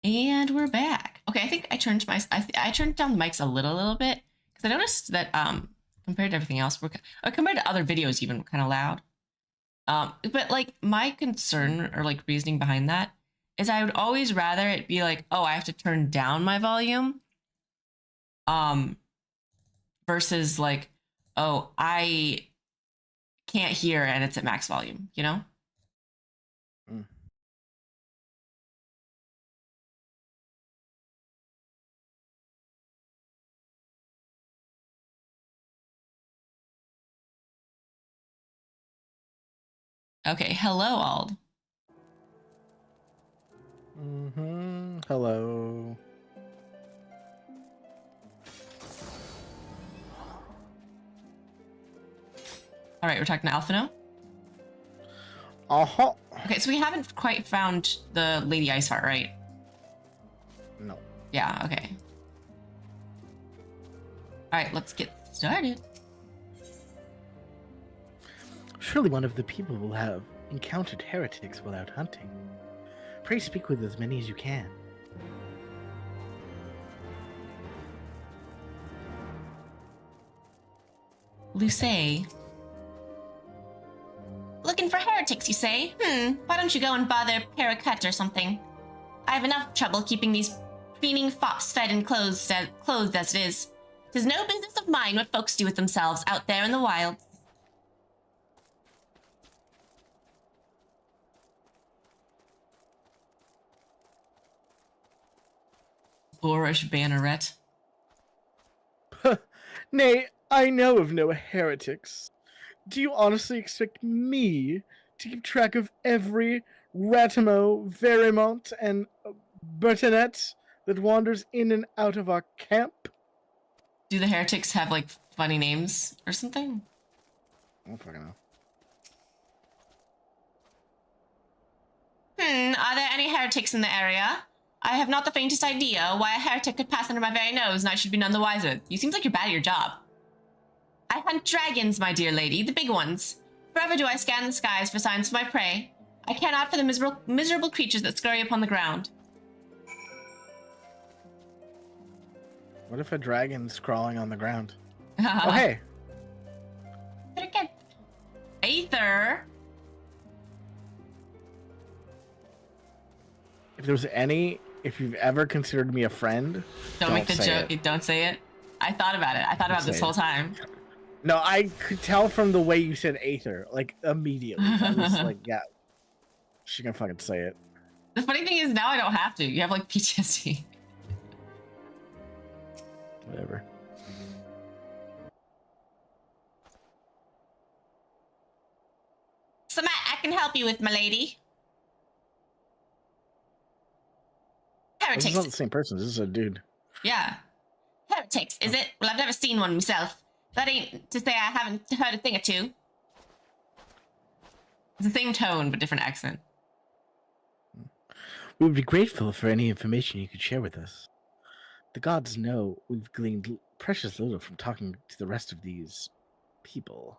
And we're back. Okay, I think I turned I turned down the mics a little bit because I noticed that compared to everything else, or compared to other videos, even kind of loud. But like my concern or like reasoning behind that is I would always rather it be like, oh, I have to turn down my volume, versus like, oh, I can't hear and it's at max volume, you know? Mm. Okay, hello, Ald. Hello. All right, we're talking to Alphino. Uh-huh. Okay, so we haven't quite found the Lady Iceheart, right? No. Yeah, okay. All right, let's get started. Surely one of the people will have encountered heretics while out hunting. Pray speak with as many as you can. Luce. Looking for heretics, you say? Why don't you go and bother Paracut or something? I have enough trouble keeping these preening fops fed and clothed as it is. 'Tis no business of mine what folks do with themselves out there in the wild. Boorish banneret. Nay, I know of no heretics. Do you honestly expect me to keep track of every Ratimo, Verimont, and Bertinet that wanders in and out of our camp? Do the heretics have like funny names or something? I don't fucking know. Are there any heretics in the area? I have not the faintest idea why a heretic could pass under my very nose and I should be none the wiser. You seem like you're bad at your job. I hunt dragons, my dear lady, the big ones. Forever do I scan the skies for signs of my prey. I care not for the miserable creatures that scurry upon the ground. What if a dragon's crawling on the ground? Oh, hey. Aether. If you've ever considered me a friend, don't make the joke. Don't say it. I thought about it. I thought about this whole time. No, I could tell from the way you said Aether, like immediately. I was like, yeah, she can fucking say it. The funny thing is now I don't have to. You have like PTSD. Whatever. Samat, I can help you with, my lady. Heretics. This is not the same person. This is a dude. Yeah. Heretics, is it? Well, I've never seen one myself. That ain't to say I haven't heard a thing or two. It's the same tone, but different accent. We would be grateful for any information you could share with us. The gods know we've gleaned precious little from talking to the rest of these people.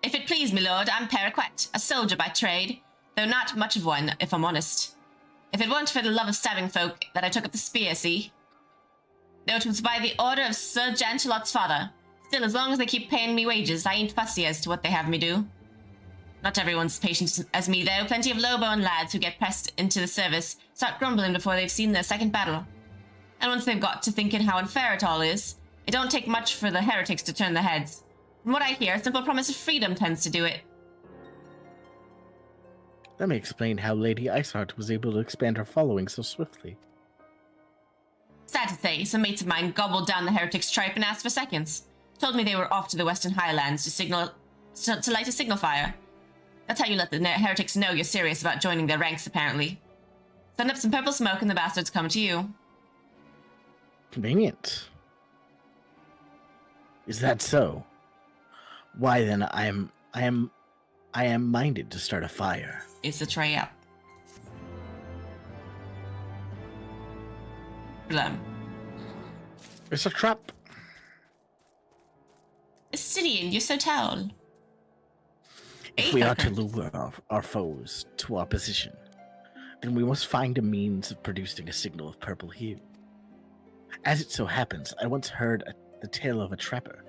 If it please, my lord, I'm Paraquet, a soldier by trade, though not much of one, if I'm honest. If it weren't for the love of stabbing folk that I took up the spear, see? Though it was by the order of Sir Jantelot's father. Still, as long as they keep paying me wages, I ain't fussy as to what they have me do. Not everyone's patient as me, though. Plenty of low-born lads who get pressed into the service start grumbling before they've seen their second battle. And once they've got to thinking how unfair it all is, it don't take much for the heretics to turn their heads. From what I hear, a simple promise of freedom tends to do it. That may explain how Lady Iceheart was able to expand her following so swiftly. Sad to say, some mates of mine gobbled down the heretics' tripe and asked for seconds. Told me they were off to the Western Highlands to light a signal fire. That's how you let the heretics know you're serious about joining their ranks, apparently. Send up some purple smoke and the bastards come to you. Convenient. Is that so? Why then I am minded to start a fire. It's a trap. Blam. It's a trap. Sidian, you're so tall. If we are to lure our foes to our position, then we must find a means of producing a signal of purple hue. As it so happens, I once heard the tale of a trapper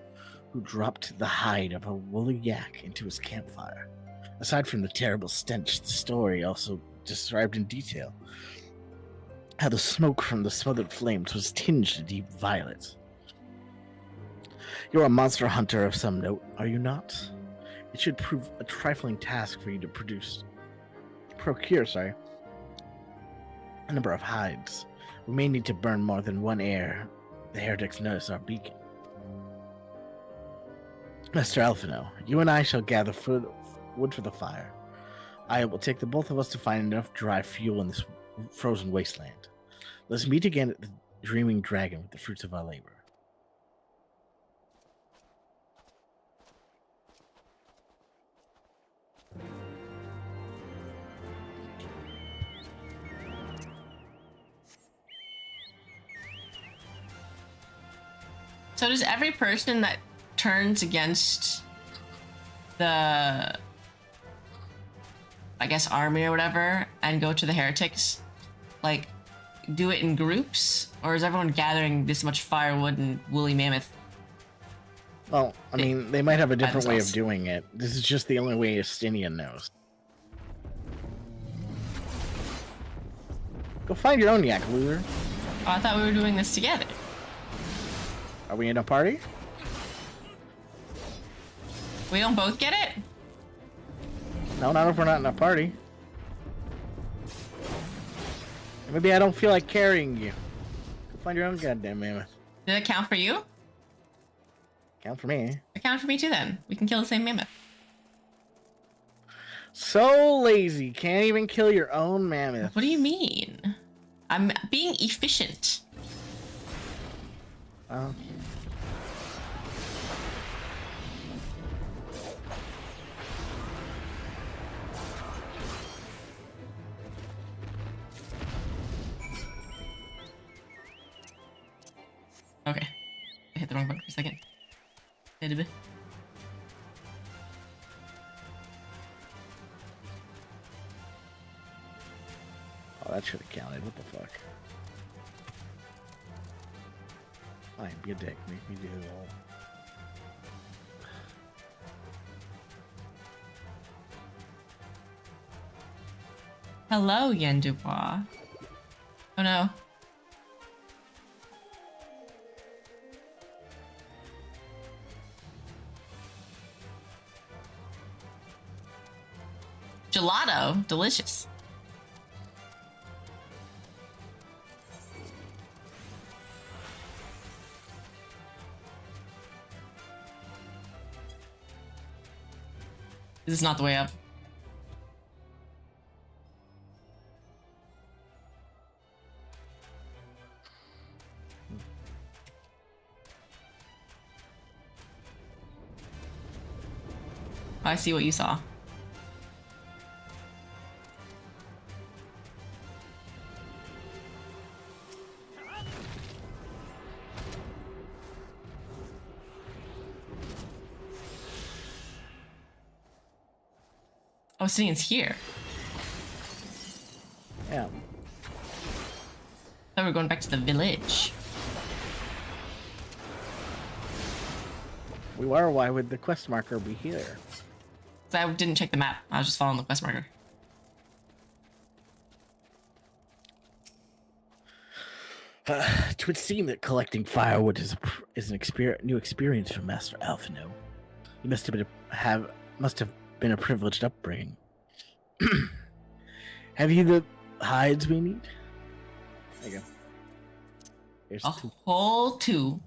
who dropped the hide of a woolly yak into his campfire. Aside from the terrible stench, the story also described in detail how the smoke from the smothered flames was tinged a deep violet. You're a monster hunter of some note, are you not? It should prove a trifling task for you to procure a number of hides. We may need to burn more than one ere the heretics notice our beacon. Master Alphino, you and I shall gather wood for the fire. I will take the both of us to find enough dry fuel in this frozen wasteland. Let's meet again at the Dreaming Dragon with the fruits of our labor. So does every person that turns against the, I guess, army or whatever and go to the heretics, like, do it in groups? Or is everyone gathering this much firewood and woolly mammoth? Well, I mean, they might have a different way of doing it. This is just the only way Estinian knows. Go find your own yak, loser. Oh, I thought we were doing this together. Are we in a party? We don't both get it? No, not if we're not in a party. Maybe I don't feel like carrying you. Go find your own goddamn mammoth. Did it count for you? Count for me. It counted for me too then. We can kill the same mammoth. So lazy. Can't even kill your own mammoth. What do you mean? I'm being efficient. Oh. Okay. I hit the wrong button for a second. Hit a bit. Oh, that should have counted. What the fuck? Fine, be a dick. Make me do it all. Hello, Yen Dubois. Oh no. Gelato, delicious. This is not the way up. I see what you saw. Oh, Sinian's here. Yeah. Thought we were going back to the village. We were. Why would the quest marker be here? I didn't check the map. I was just following the quest marker. It would seem that collecting firewood is an new experience for Master Alphino. You must have been a privileged upbringing. Have you the hides we need? There you go. Here's A two. whole 2.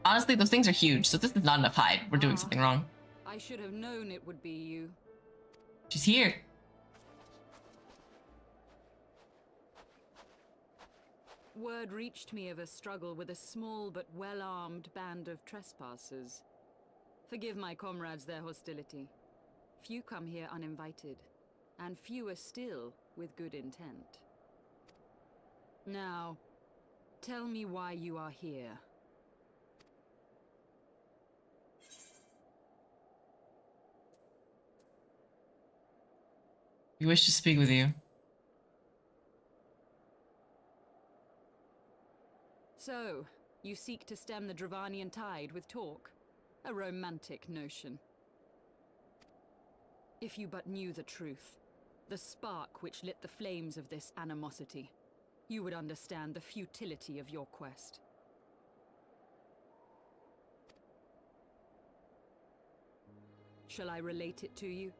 Honestly, those things are huge, so this is not enough hide. We're doing something wrong. I should have known it would be you. She's here. Word reached me of a struggle with a small but well-armed band of trespassers. Forgive my comrades their hostility. Few come here uninvited, and fewer still with good intent. Now, Tell me why you are here. We wish to speak with you. So, you seek to stem the Dravanian tide with talk? A romantic notion. If you but knew the truth, the spark which lit the flames of this animosity, you would understand the futility of your quest. Shall I relate it to you?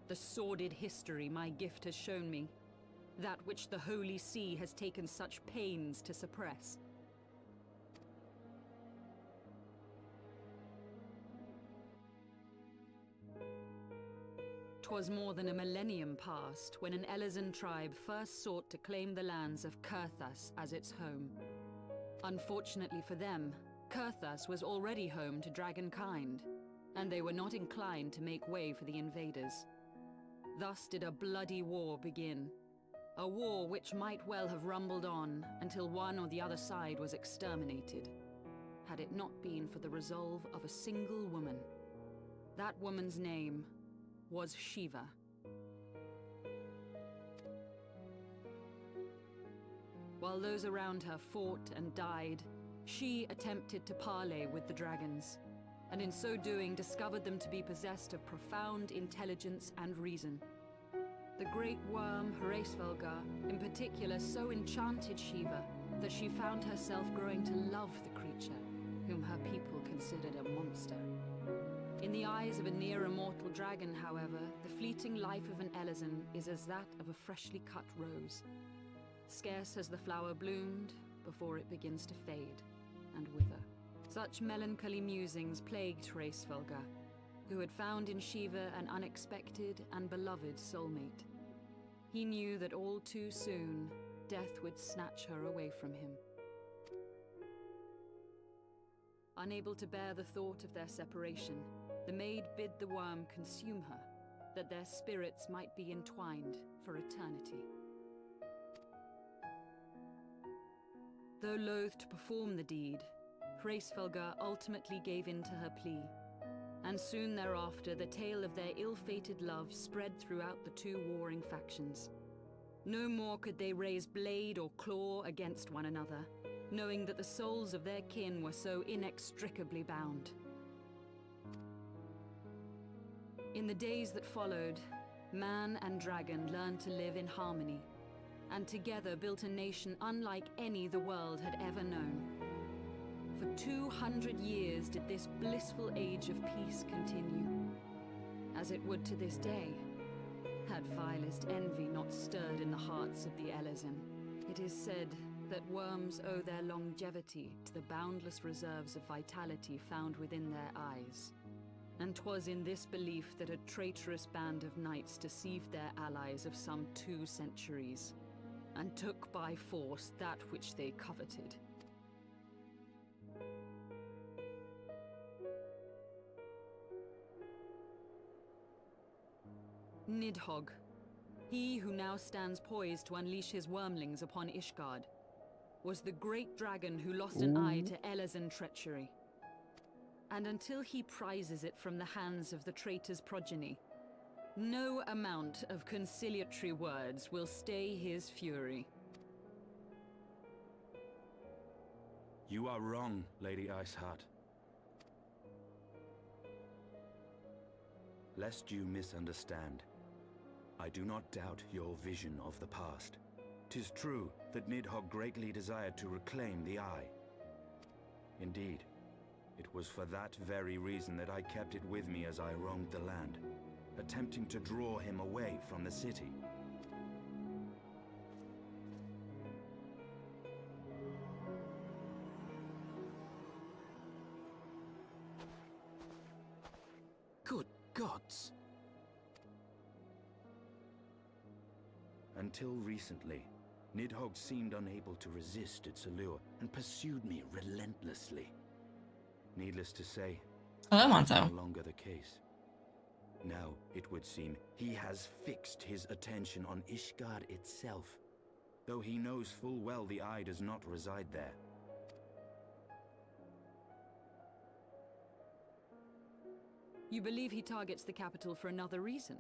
The sordid history my gift has shown me. That which the Holy See has taken such pains to suppress. 'Twas more than a millennium past when an Elezen tribe first sought to claim the lands of Kurthas as its home. Unfortunately for them, Kurthas was already home to dragonkind, and they were not inclined to make way for the invaders. Thus did a bloody war begin. A war which might well have rumbled on until one or the other side was exterminated, had it not been for the resolve of a single woman. That woman's name was Shiva. While those around her fought and died, she attempted to parley with the dragons, and in so doing discovered them to be possessed of profound intelligence and reason. The great worm Hraesvelgar, in particular, so enchanted Shiva that she found herself growing to love the creature, whom her people considered a monster. In the eyes of a near-immortal dragon, however, the fleeting life of an Elezen is as that of a freshly cut rose. Scarce has the flower bloomed before it begins to fade and wither. Such melancholy musings plagued Hraesvelgar, who had found in Shiva an unexpected and beloved soulmate. He knew that all too soon, death would snatch her away from him. Unable to bear the thought of their separation, the maid bid the worm consume her, that their spirits might be entwined for eternity. Though loath to perform the deed, Hraesvelgar ultimately gave in to her plea, and soon thereafter the tale of their ill-fated love spread throughout the two warring factions. No more could they raise blade or claw against one another, knowing that the souls of their kin were so inextricably bound. In the days that followed, man and dragon learned to live in harmony, and together built a nation unlike any the world had ever known. For 200 years did this blissful age of peace continue, as it would to this day, had vilest envy not stirred in the hearts of the Elezen. It is said that worms owe their longevity to the boundless reserves of vitality found within their eyes. And 'twas in this belief that a traitorous band of knights deceived their allies of some 2 centuries, and took by force that which they coveted. Nidhogg, he who now stands poised to unleash his wormlings upon Ishgard, was the great dragon who lost an eye to Elezen treachery. And until he prizes it from the hands of the traitor's progeny, no amount of conciliatory words will stay his fury. You are wrong, Lady Iceheart. Lest you misunderstand, I do not doubt your vision of the past. 'Tis true that Nidhogg greatly desired to reclaim the Eye. Indeed, it was for that very reason that I kept it with me as I roamed the land, attempting to draw him away from the city. Good gods! Until recently, Nidhogg seemed unable to resist its allure and pursued me relentlessly. Needless to say, Hello, that's Monzo. no longer the case. Now, it would seem, he has fixed his attention on Ishgard itself. though he knows full well the eye does not reside there. You believe he targets the capital for another reason?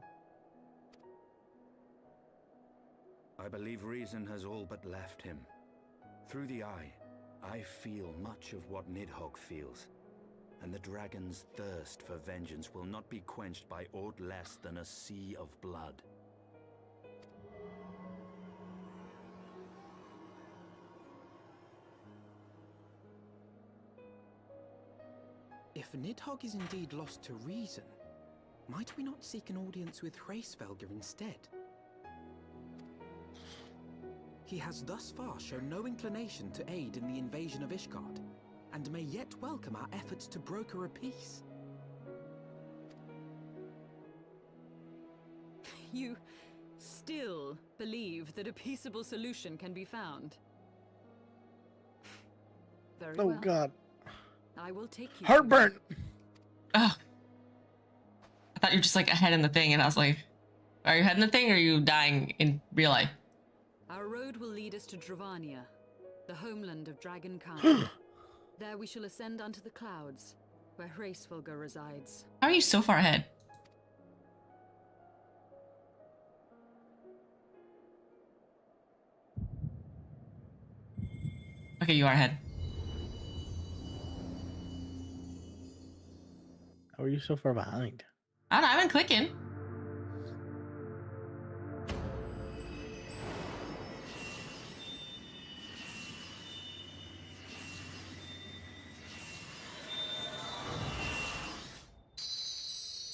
I believe reason has all but left him. Through the eye, I feel much of what Nidhogg feels, and the dragon's thirst for vengeance will not be quenched by aught less than a sea of blood. If Nidhogg is indeed lost to reason, might we not seek an audience with Hraesvelgr instead? He has thus far shown no inclination to aid in the invasion of Ishgard, and may yet welcome our efforts to broker a peace. You still believe that a peaceable solution can be found? Very Oh well. God. I will take you. Heartburn. Oh. I thought you were just like ahead in the thing, and I was like, are you ahead in the thing or are you dying in real life? Our road will lead us to Dravania, the homeland of Dragonkind. There we shall ascend unto the clouds, where Hraesvelgr resides. How are you so far ahead? Okay, you are ahead. How are you so far behind? I don't know, I've been clicking.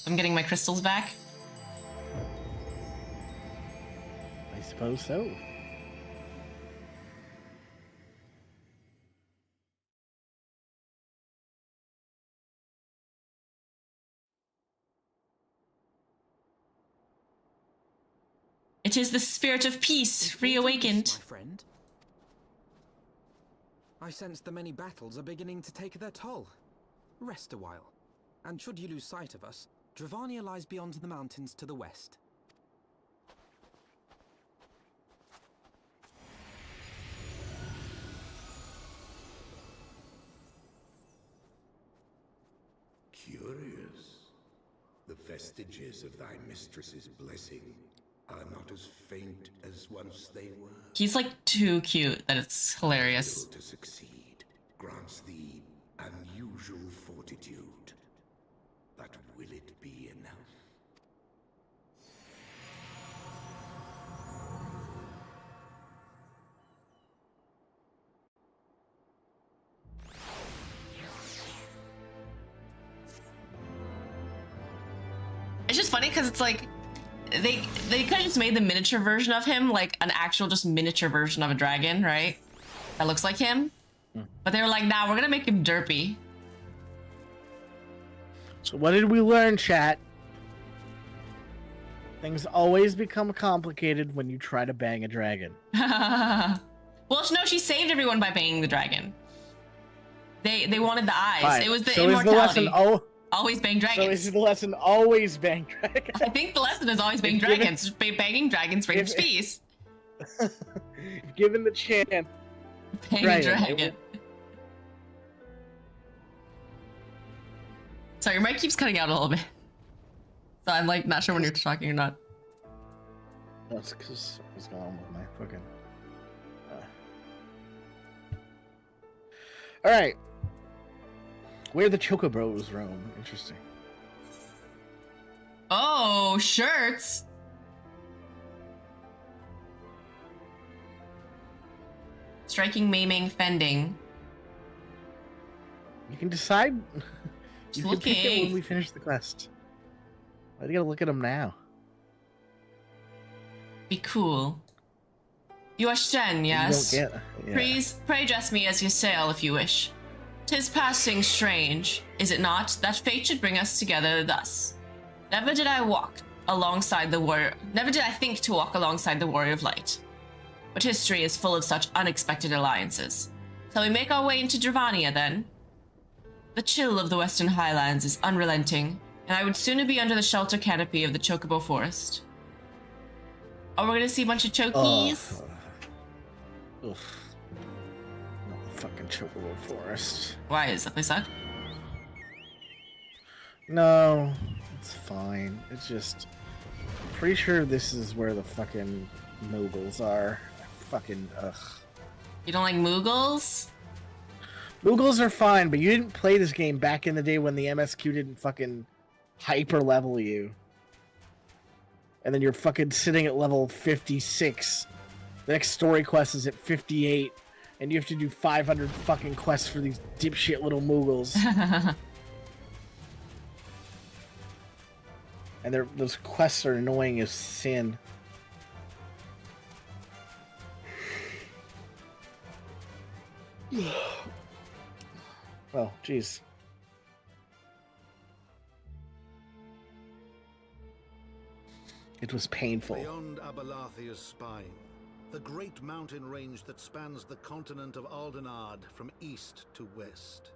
I'm getting my crystals back. I suppose so. It is the spirit of peace, Important reawakened. peace, my friend. I sense the many battles are beginning to take their toll. Rest a while, and should you lose sight of us, Dravania lies beyond the mountains to the west. Curious. The vestiges of thy mistress's blessing are not as faint as once they were. He's like too cute that it's hilarious. Will to succeed grants thee unusual fortitude. But will it be enough? It's just funny because it's like they could have just made the miniature version of him like an actual just miniature version of a dragon, right? That looks like him. But they were like, nah, we're gonna make him derpy. So what did we learn, chat? Things always become complicated when you try to bang a dragon. Well, no, she saved everyone by banging the dragon. They wanted the eyes. Fine. It was the So is the immortality. lesson Always bang dragons. So is the lesson always bang dragons? I think the lesson is always bang If given- dragons. Banging dragons brings if- peace. If given the chance, Bang Right, a it dragon. Sorry, your mic keeps cutting out a little bit. So I'm like not sure when you're talking or not. that's because what's going on with my fucking. All right, where the chocobros roam. Interesting. Oh, shirts. Striking, maiming, fending. You can decide. Just You can pick it when looking. we finish the quest. Why do you gotta look at them now? Be cool. You are Shen, You yes? don't get. Yeah. Pray dress me as your sail if you wish. 'Tis passing strange, is it not, that fate should bring us together thus. Never did I think to walk alongside the warrior of light. But history is full of such unexpected alliances. Shall we make our way into Dravania then? The chill of the western highlands is unrelenting, and I would sooner be under the shelter canopy of the Chocobo Forest. Oh, we're gonna see a bunch of chokies? Oof. Not the fucking Chocobo Forest. Why is that place suck? No, it's fine. It's just... Pretty sure this is where the fucking Moogles are. Fucking, ugh. You don't like Moogles? Moogles are fine, but you didn't play this game back in the day when the MSQ didn't fucking hyper level you. And then you're fucking sitting at level 56. The next story quest is at 58, and you have to do 500 fucking quests for these dipshit little Moogles. And those quests are annoying as sin. Well, jeez. It was painful. Beyond Abalathia's spine, the great mountain range that spans the continent of Aldenard from east to west.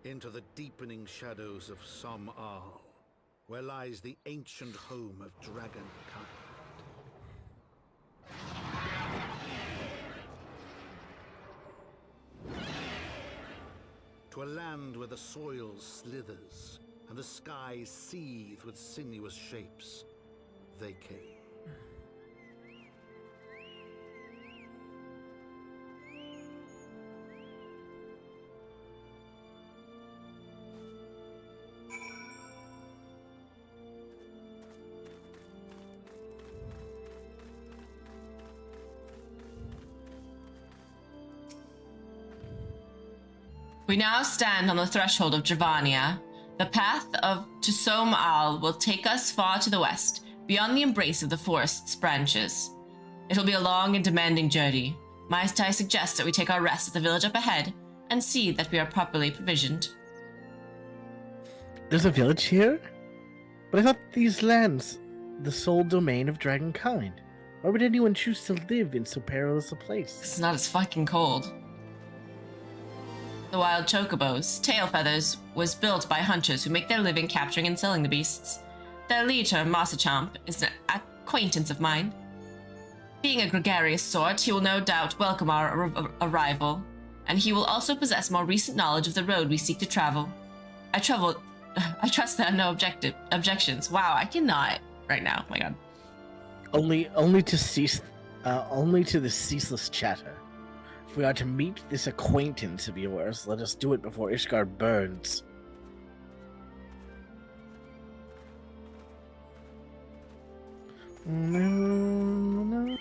Into the deepening shadows of Som Al, where lies the ancient home of dragonkind. To a land where the soil slithers and the skies seethe with sinuous shapes, they came. We now stand on the threshold of Dravania. The path to Som Al will take us far to the west, beyond the embrace of the forest's branches. It'll be a long and demanding journey. Mai Tai suggests that we take our rest at the village up ahead and see that we are properly provisioned. There's a village here? But I thought these lands, the sole domain of dragonkind. Why would anyone choose to live in so perilous a place? It's not as fucking cold. The wild chocobos, tail feathers, was built by hunters who make their living capturing and selling the beasts. Their leader, Massachamp, is an acquaintance of mine. Being a gregarious sort, he will no doubt welcome our arrival, and he will also possess more recent knowledge of the road we seek to travel. I trust there are no objections. Wow, I cannot right now. Oh my god. Only to the ceaseless chatter. If we are to meet this acquaintance of yours, let us do it before Ishgard burns. No.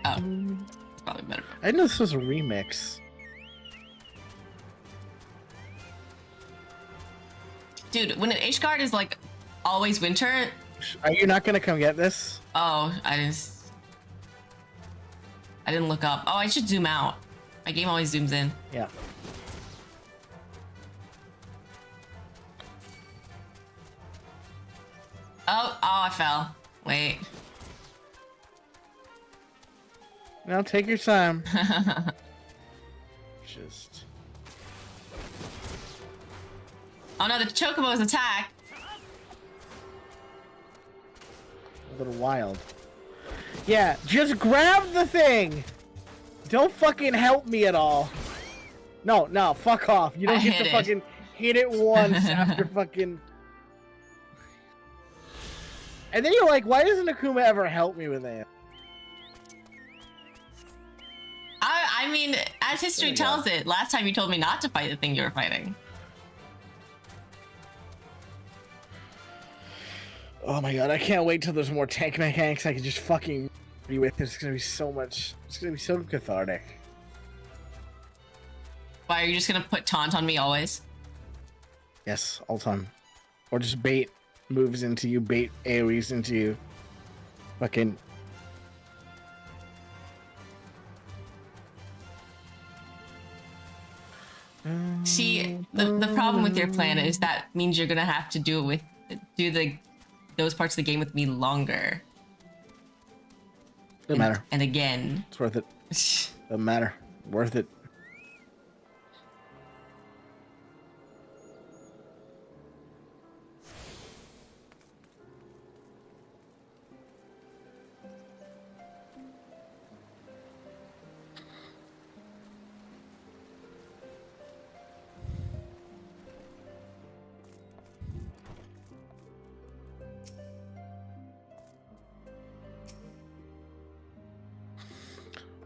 Oh, it's probably better. I didn't know this was a remix. Dude, when Ishgard is like always winter. Are you not gonna come get this? Oh, I didn't look up. Oh, I should zoom out. My game always zooms in. Yeah. Oh, I fell. Wait. Now take your time. Just. Oh no, the chocobos attack. A little wild. Yeah, just grab the thing! Don't fucking help me at all. No, fuck off. You don't get to fucking hit it once after fucking... And then you're like, why doesn't Akuma ever help me with that? I mean, as history tells it, last time you told me not to fight the thing you were fighting. Oh my god, I can't wait till there's more tank mechanics I can just fucking be with. It's gonna be so much. It's gonna be so cathartic. Why, are you just gonna put taunt on me always? Yes, all the time. Or just bait moves into you, bait AoEs into you. Fucking. See, the problem with your plan is that means you're gonna have to do those parts of the game with me longer. Doesn't matter. And again. It's worth it. Doesn't matter. Worth it.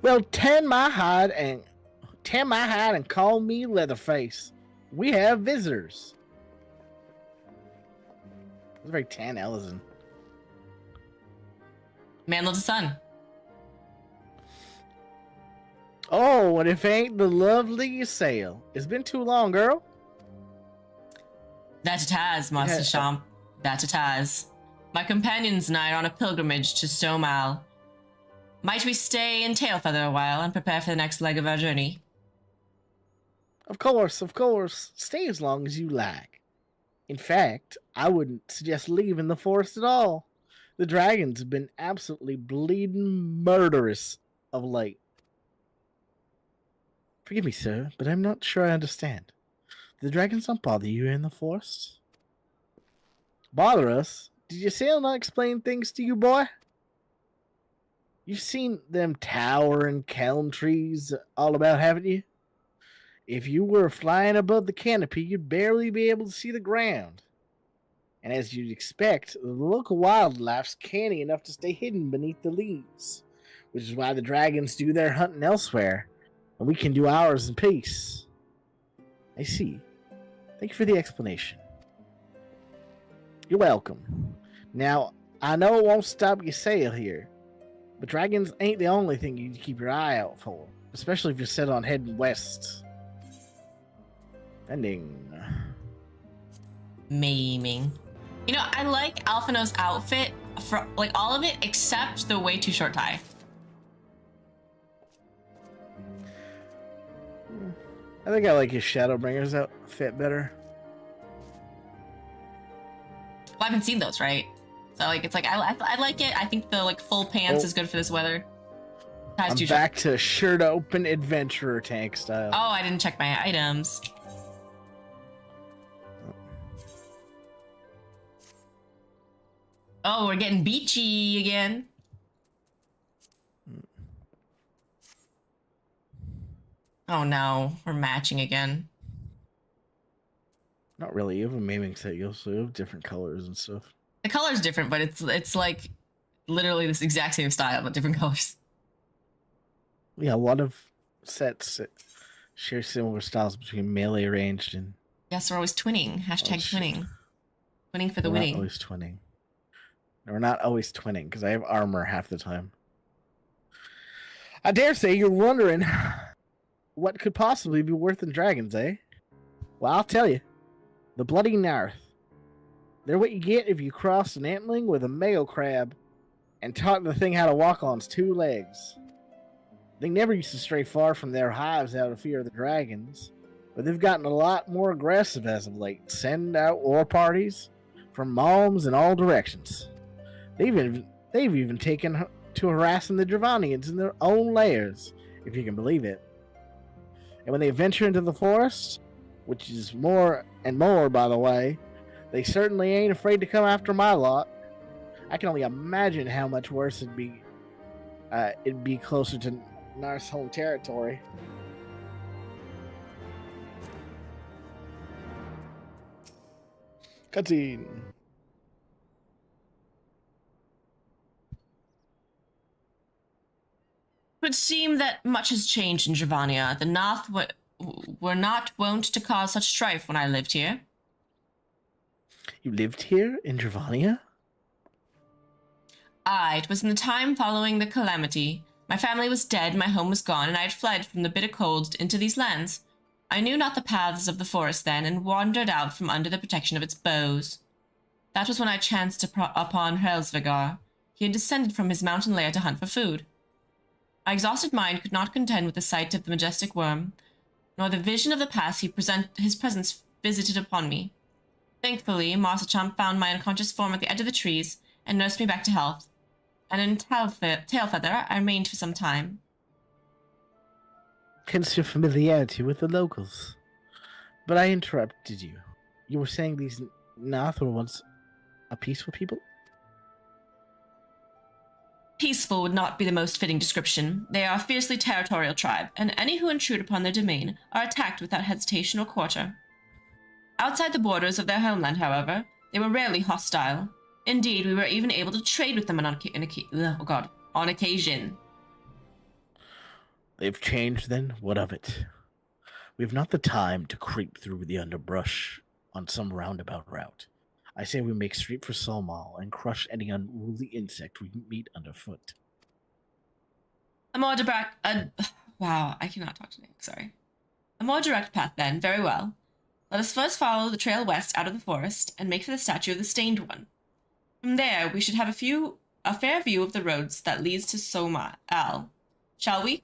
Well, tan my hide and call me Leatherface. We have visitors. It's very tan Ellison. Man loves the sun. Oh, and if ain't the lovely sail. It's been too long, girl. That it has, Master Champ. That it has. My companions and I are on a pilgrimage to Somal. Might we stay in Tailfeather a while and prepare for the next leg of our journey? Of course. Stay as long as you like. In fact, I wouldn't suggest leaving the forest at all. The dragons have been absolutely bleeding murderous of late. Forgive me, sir, but I'm not sure I understand. The dragons don't bother you in the forest? Bother us? Did your sail not explain things to you, boy? You've seen them towering kelm trees all about, haven't you? If you were flying above the canopy, you'd barely be able to see the ground. And as you'd expect, the local wildlife's canny enough to stay hidden beneath the leaves, which is why the dragons do their hunting elsewhere, and we can do ours in peace. I see. Thank you for the explanation. You're welcome. Now, I know it won't stop your sail here, but dragons ain't the only thing you need to keep your eye out for, especially if you're set on heading west. Ending. Maiming. You know, I like Alphino's outfit for like all of it except the way too short tie. I think I like his Shadowbringer's outfit better. Well, I haven't seen those, right? So like, it's like I like it. I think the like full pants is good for this weather. I'm back to shirt open adventurer tank style. Oh, I didn't check my items. Oh, we're getting beachy again. Oh no, we're matching again. Not really. You have a maiming set. You also have different colors and stuff. The color's different, but it's like literally this exact same style, but different colors. Yeah, a lot of sets share similar styles between melee ranged and... Yes, we're always twinning. Hashtag twinning. Twinning for the we're winning. Not always twinning. No, we're not always twinning, because I have armor half the time. I dare say you're wondering what could possibly be worth in dragons, eh? Well, I'll tell you. The Bloody Narth. They're what you get if you cross an antling with a male crab and taught the thing how to walk on its two legs. They never used to stray far from their hives out of fear of the dragons, but they've gotten a lot more aggressive as of late, sending out war parties from malms in all directions. They've even taken to harassing the Dravanians in their own lairs, if you can believe it. And when they venture into the forest, which is more and more, by the way, they certainly ain't afraid to come after my lot. I can only imagine how much worse it'd be closer to Narth's home territory. Cutscene. It would seem that much has changed in Dravania. The Narth were not wont to cause such strife when I lived here. You lived here in Dravania? Aye, it was in the time following the calamity. My family was dead, my home was gone, and I had fled from the bitter cold into these lands. I knew not the paths of the forest then, and wandered out from under the protection of its boughs. That was when I chanced upon Helsvegar. He had descended from his mountain lair to hunt for food. My exhausted mind could not contend with the sight of the majestic worm, nor the vision of the pass his presence visited upon me. Thankfully, Marsachamp found my unconscious form at the edge of the trees, and nursed me back to health. And in Tailfeather, I remained for some time. Hence your familiarity with the locals. But I interrupted you. You were saying these Narth were once a peaceful people? Peaceful would not be the most fitting description. They are a fiercely territorial tribe, and any who intrude upon their domain are attacked without hesitation or quarter. Outside the borders of their homeland, however, they were rarely hostile. Indeed, we were even able to trade with them on occasion. They've changed then? What of it? We've not the time to creep through the underbrush on some roundabout route. I say we make straight for Solmal and crush any unruly insect we meet underfoot. A more direct... wow, I cannot talk today. Sorry. A more direct path, then. Very well. Let us first follow the trail west out of the forest and make for the statue of the Stained One. From there, we should have a fair view of the roads that leads to Soma Al. Shall we?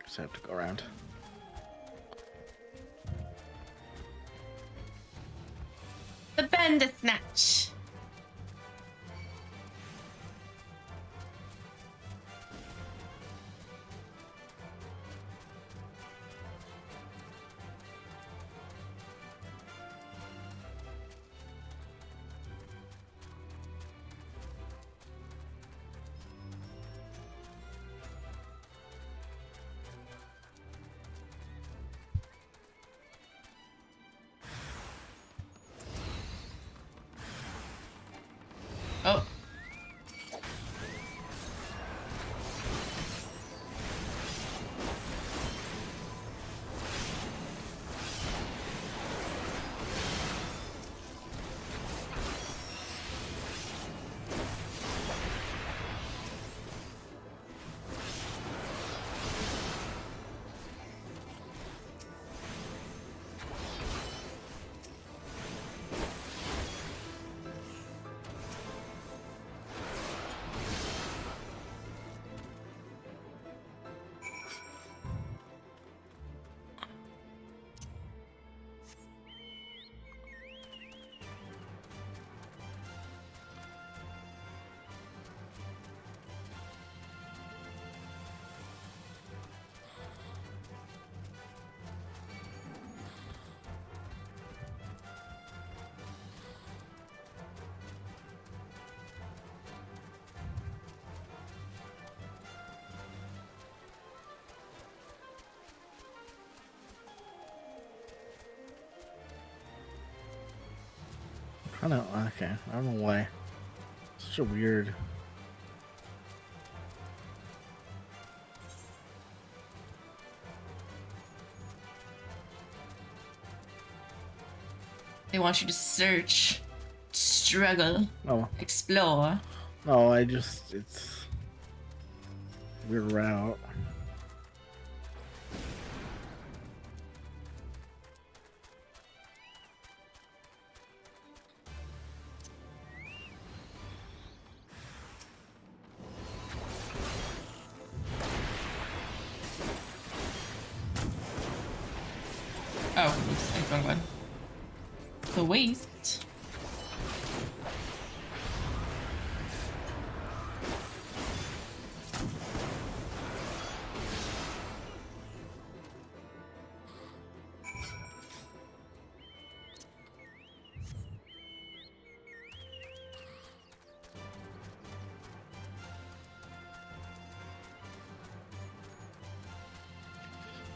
Just have to go around. The Bandersnatch. Oh. I don't know. Okay, I don't know why. Such a weird. They want you to search, struggle, No, explore. no. It's weird route. Oh, oops, wrong one. The waste.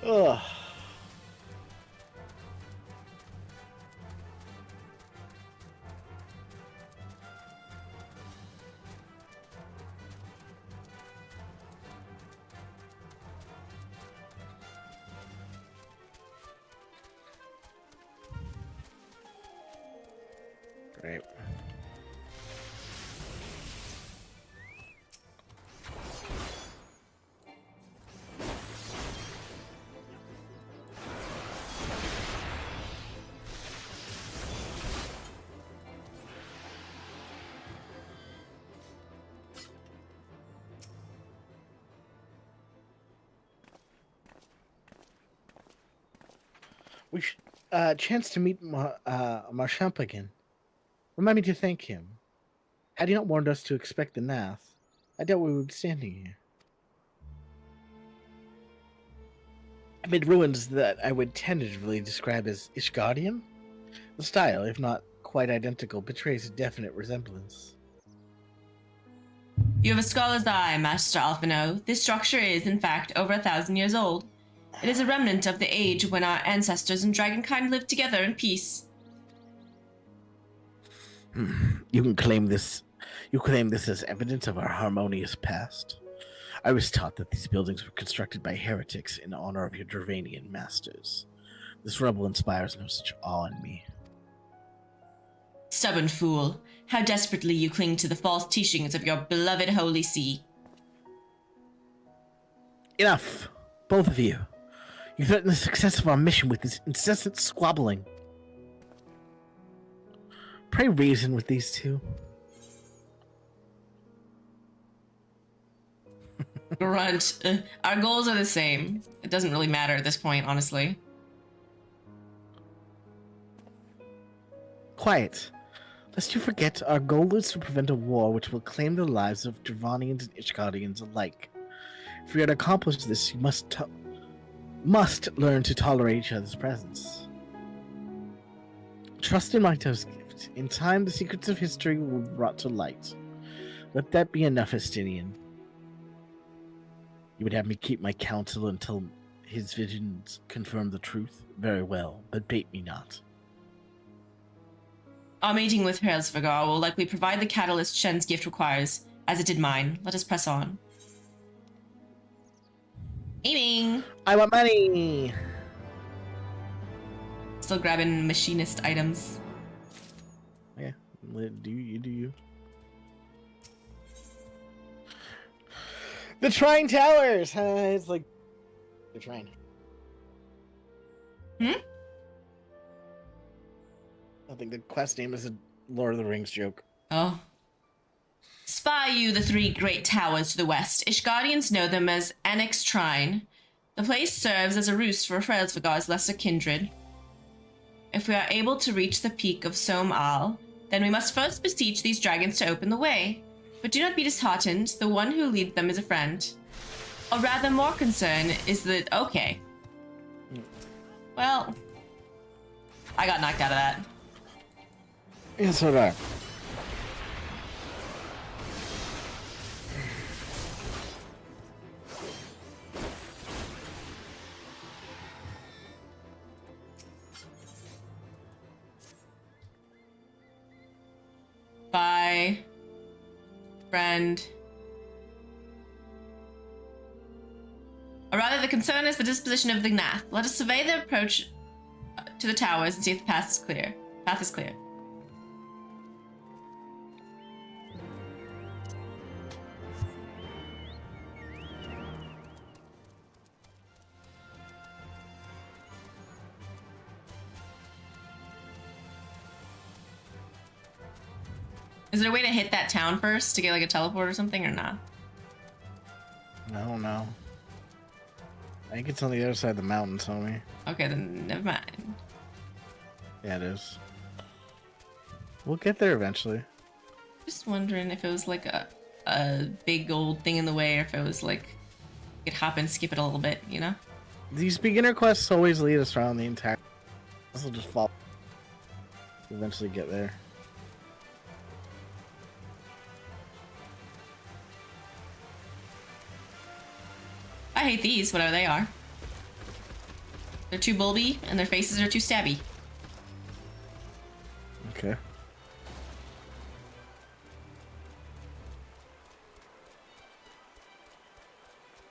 Ugh. Great. We should chance to meet Marchamp again. Remind me to thank him. Had he not warned us to expect the Nath, I doubt we would be standing here. Amid ruins that I would tentatively describe as Ishgardian, the style, if not quite identical, betrays a definite resemblance. You have a scholar's eye, Master Alphino. This structure is, in fact, over 1,000 years old. It is a remnant of the age when our ancestors and dragonkind lived together in peace. You claim this as evidence of our harmonious past? I was taught that these buildings were constructed by heretics in honor of your Dravanian masters. This rubble inspires no such awe in me. Stubborn fool. How desperately you cling to the false teachings of your beloved Holy See. Enough! Both of you. You threaten the success of our mission with this incessant squabbling. Pray reason with these two. Grunt. Our goals are the same. It doesn't really matter at this point, honestly. Quiet. Lest you forget, our goal is to prevent a war which will claim the lives of Dravanians and Ishgardians alike. If we are to accomplish this, you must learn to tolerate each other's presence. Trust in Maito's gift. In time, the secrets of history will be brought to light. Let that be enough, Estinian. You would have me keep my counsel until his visions confirm the truth? Very well, but bait me not. Our meeting with Helsvagar will likely provide the catalyst Shen's gift requires, as it did mine. Let us press on. Aiming! I want money! Still grabbing machinist items. Yeah, do you. The Trine Towers! It's like... The Trine. I think the quest name is a Lord of the Rings joke. Oh. Spy you the 3 great towers to the west. Ishgardians know them as Annex Trine. The place serves as a roost for Helsvagar's lesser kindred. If we are able to reach the peak of Som Al, then we must first beseech these dragons to open the way. But do not be disheartened, the one who leads them is a friend. Or rather, more concern is that... Okay. Well... I got knocked out of that. Yeah, so did I. Bye. Friend. Or rather, the concern is the disposition of the Gnath. Let us survey the approach to the towers and see if the path is clear. Path is clear. Is there a way to hit that town first to get like a teleport or something or not? I don't know. I think it's on the other side of the mountains, homie. Okay, then never mind. Yeah, it is. We'll get there eventually. Just wondering if it was like a big old thing in the way or if it was like you could hop and skip it a little bit, you know? These beginner quests always lead us around the entire... This will just fall. Eventually get there. I hate these, whatever they are. They're too bulby and their faces are too stabby. Okay.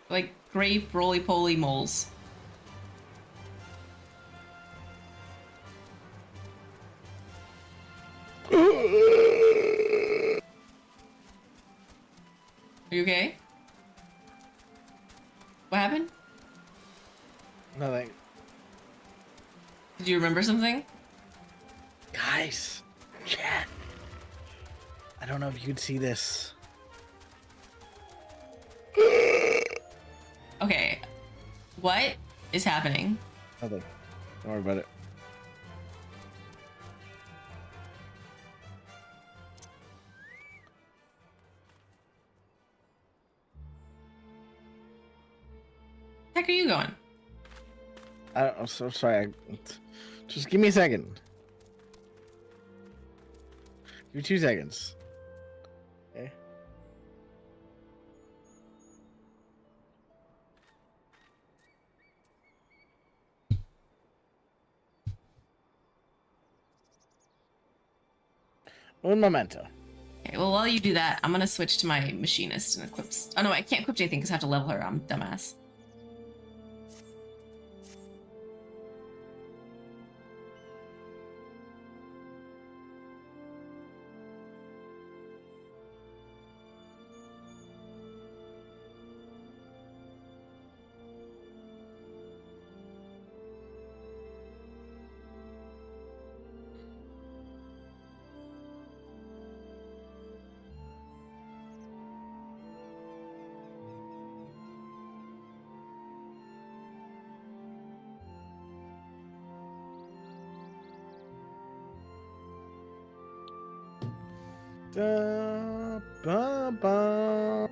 Like grape roly-poly moles. Are you okay? What happened? Nothing. Did you remember something? Guys, chat. I don't know if you could see this. Okay. What is happening? Nothing. Don't worry about it. heck are you going? I'm so sorry. Just give me a second. Give me 2 seconds. Okay. Un momento. Okay, well, while you do that, I'm gonna switch to my machinist and equip. Oh no, I can't equip anything because I have to level her. I'm dumbass. Da, ba, ba.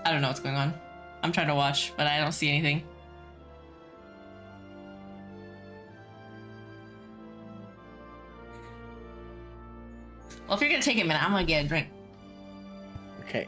I don't know what's going on. I'm trying to watch, but I don't see anything. Well, if you're gonna take a minute, I'm gonna get a drink. Okay.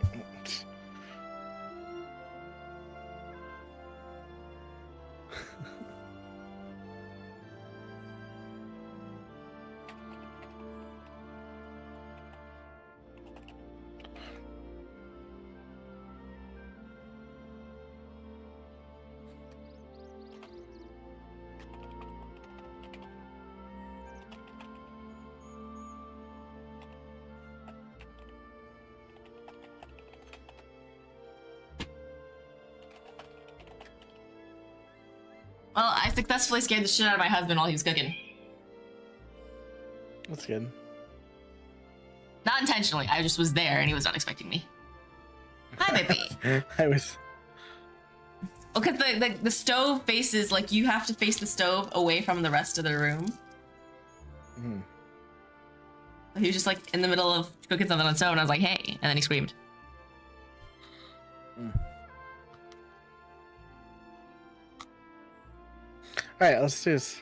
Well, I successfully scared the shit out of my husband while he was cooking. That's good. Not intentionally. I just was there and he was not expecting me. Hi, baby. I was. Well, because the stove faces, like, you have to face the stove away from the rest of the room. Hmm. He was just, like, in the middle of cooking something on the stove, and I was like, hey. And then he screamed. Alright, let's do this.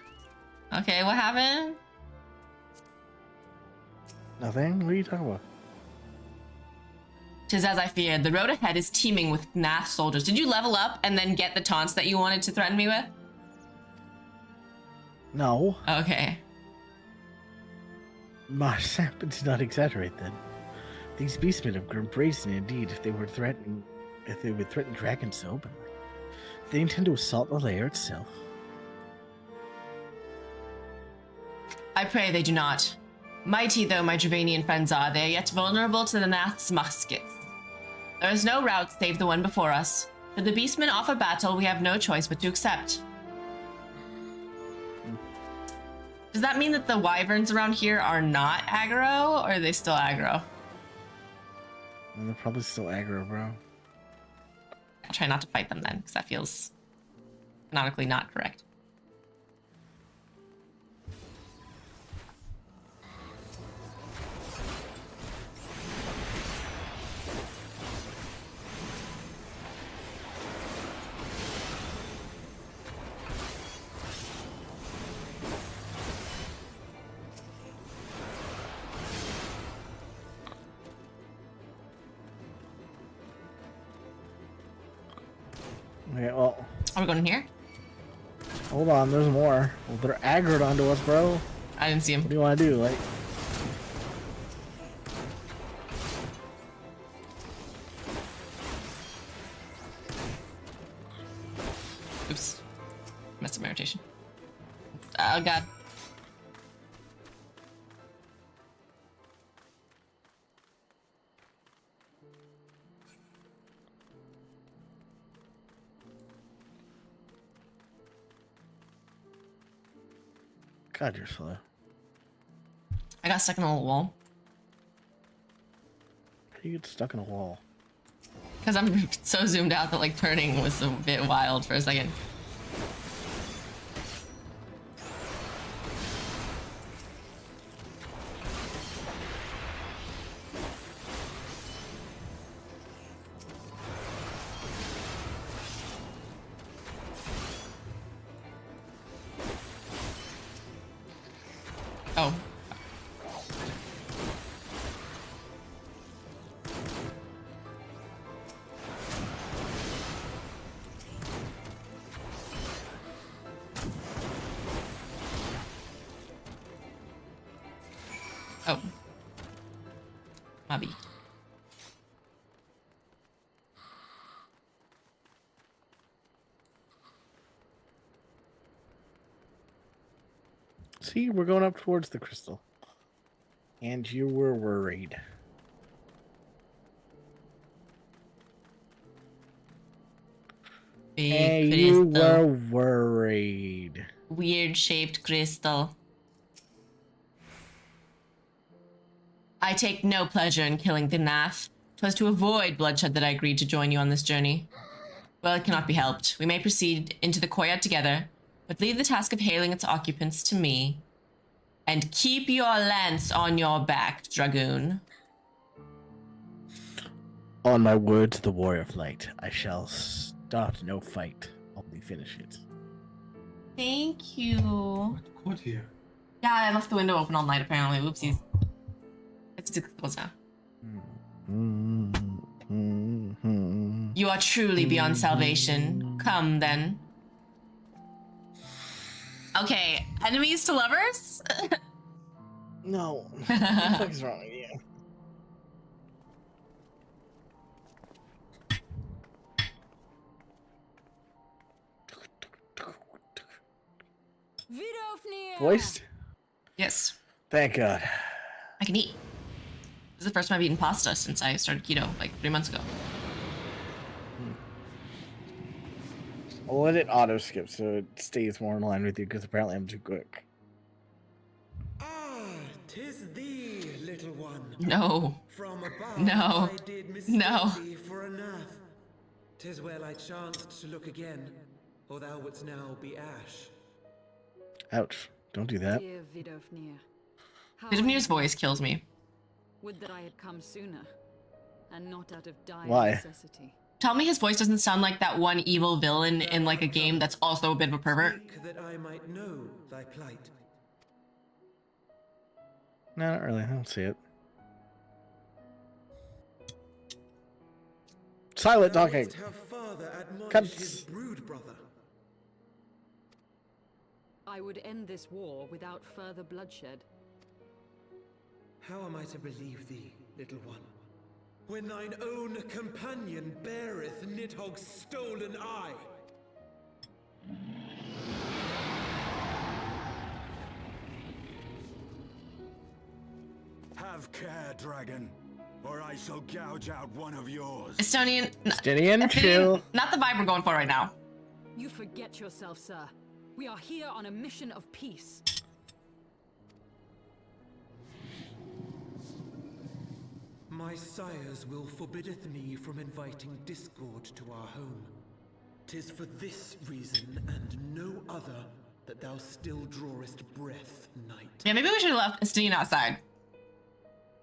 Okay, what happened? Nothing? What are you talking about? 'Tis as I feared. The road ahead is teeming with Nath soldiers. Did you level up and then get the taunts that you wanted to threaten me with? No. Okay. Marsap did not exaggerate then. These beastmen have grown brazen indeed if they would threaten dragons so openly. They intend to assault the lair itself. I pray they do not. Mighty though my Dravanian friends are, they are yet vulnerable to the Nath's muskets. There is no route save the one before us. Should the beastmen offer battle, we have no choice but to accept. Does that mean that the wyverns around here are not aggro, or are they still aggro? And they're probably still aggro, bro. I'll try not to fight them then, because that feels canonically not correct. Okay, well, Are we going in here? hold on, there's more. Well, they're aggroed onto us, bro. I didn't see him. What do you want to do? Like, Oops. Messed up my rotation. Oh, God. God, you're slow. I got stuck in a little wall. How do you get stuck in a wall? Because I'm so zoomed out that like turning was a bit wild for a second. Oh. Oh. Mobby. See, we're going up towards the crystal. And you were worried. Big Hey, crystal. you were worried. Weird shaped crystal. I take no pleasure in killing the Nath. 'Twas to avoid bloodshed that I agreed to join you on this journey. Well, it cannot be helped. We may proceed into the courtyard together, but leave the task of hailing its occupants to me. And keep your lance on your back, Dragoon. On my word to the warrior of light, I shall start no fight, only finish it. Thank you. What here? Yeah, I left the window open all night, apparently. Whoopsies. It's close now. You are truly beyond salvation. Come, then. Okay, enemies to lovers? No. What the fuck is wrong with you? Vidofnir! Voiced? Yes, Thank God. I can eat. This is the first time I've eaten pasta since I started keto, like 3 months ago. I'll let it auto skip so it stays more in line with you because apparently I'm too quick. Ah, 'tis thee, little one. No. From above No. I did No. mistake thee for a nath. 'Tis well I chanced to look again, or thou wouldst now be ash. Ouch. Don't do that. Dear Vidofnir. how Vidofnir's I voice kills me. Would that I had come sooner, and not out of dire Why? necessity. Tell me his voice doesn't sound like that one evil villain in like a game that's also a bit of a pervert. Speak that I might know thy plight. No, not really. I don't see it. Silent Thou talking. wouldst have father admonish Cunts. his brood brother. I would end this war without further bloodshed. How am I to believe thee, little one, when thine own companion beareth Nidhogg's stolen eye? Have care, dragon, or I shall gouge out one of yours. Estonian. Steady and chill. Not the vibe we're going for right now. You forget yourself, sir. We are here on a mission of peace. My sires will forbiddeth me from inviting discord to our home. 'Tis for this reason and no other that thou still drawest breath, knight. Yeah, maybe we should have left Estonian outside.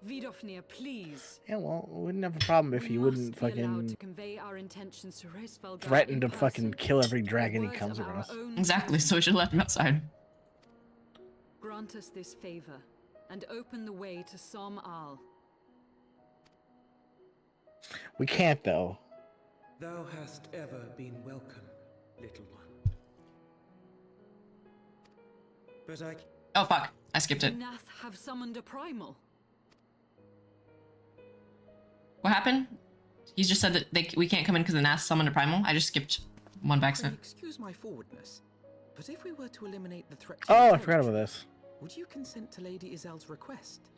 Vidofnir, please. Yeah, well, we wouldn't have a problem if We he must wouldn't be allowed fucking to convey our intentions to Hraesvelgar threaten in to fucking person. kill every The dragon he words comes of our across. own Exactly, so we should have left him outside. Grant us this favor, and open the way to Som Al. We can't, though. Thou hast ever been welcome, little one. But I Oh fuck, I skipped The it. Nath have summoned a primal. What happened? He just said that we can't come in because the Nath summoned a primal. I just skipped one back Pray step. excuse my forwardness, but if we were to eliminate the threat to Oh, your I forgot about territory, this. would you consent to Lady Izel's request?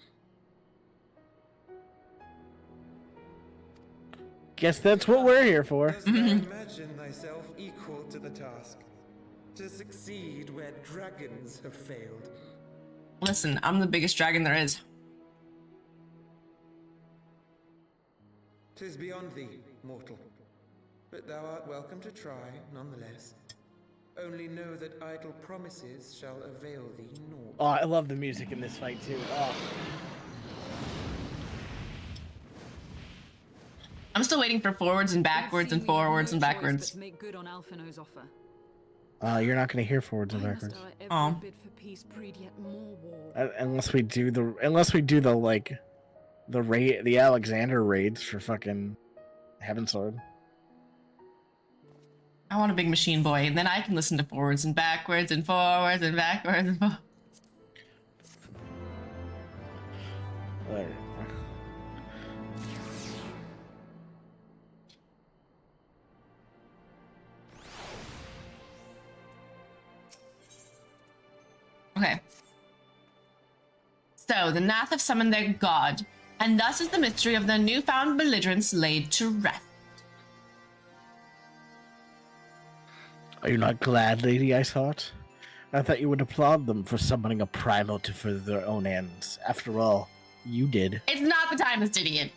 Guess that's what we're here for. dost thou imagine thyself equal to the task? To succeed where dragons have failed? Listen, I'm the biggest dragon there is. 'Tis beyond thee, mortal. But thou art welcome to try, nonetheless. Only know that idle promises shall avail thee naught. Oh, I love the music in this fight too. Oh. I'm still waiting for forwards and backwards and forwards and backwards. But to make good on Alphino's offer. You're not gonna hear forwards and Why backwards. must our Oh. every bid for peace breed yet more war? Unless we do the like the Alexander raids for fucking Heaven's Sword. I want a big machine boy, and then I can listen to forwards and backwards and forwards and backwards and forwards. There. Okay. So, the Nath have summoned their god, and thus is the mystery of their newfound belligerence laid to rest. Are you not glad, Lady Iceheart? I thought you would applaud them for summoning a primal to further their own ends. After all, you did. It's not the time, idiot.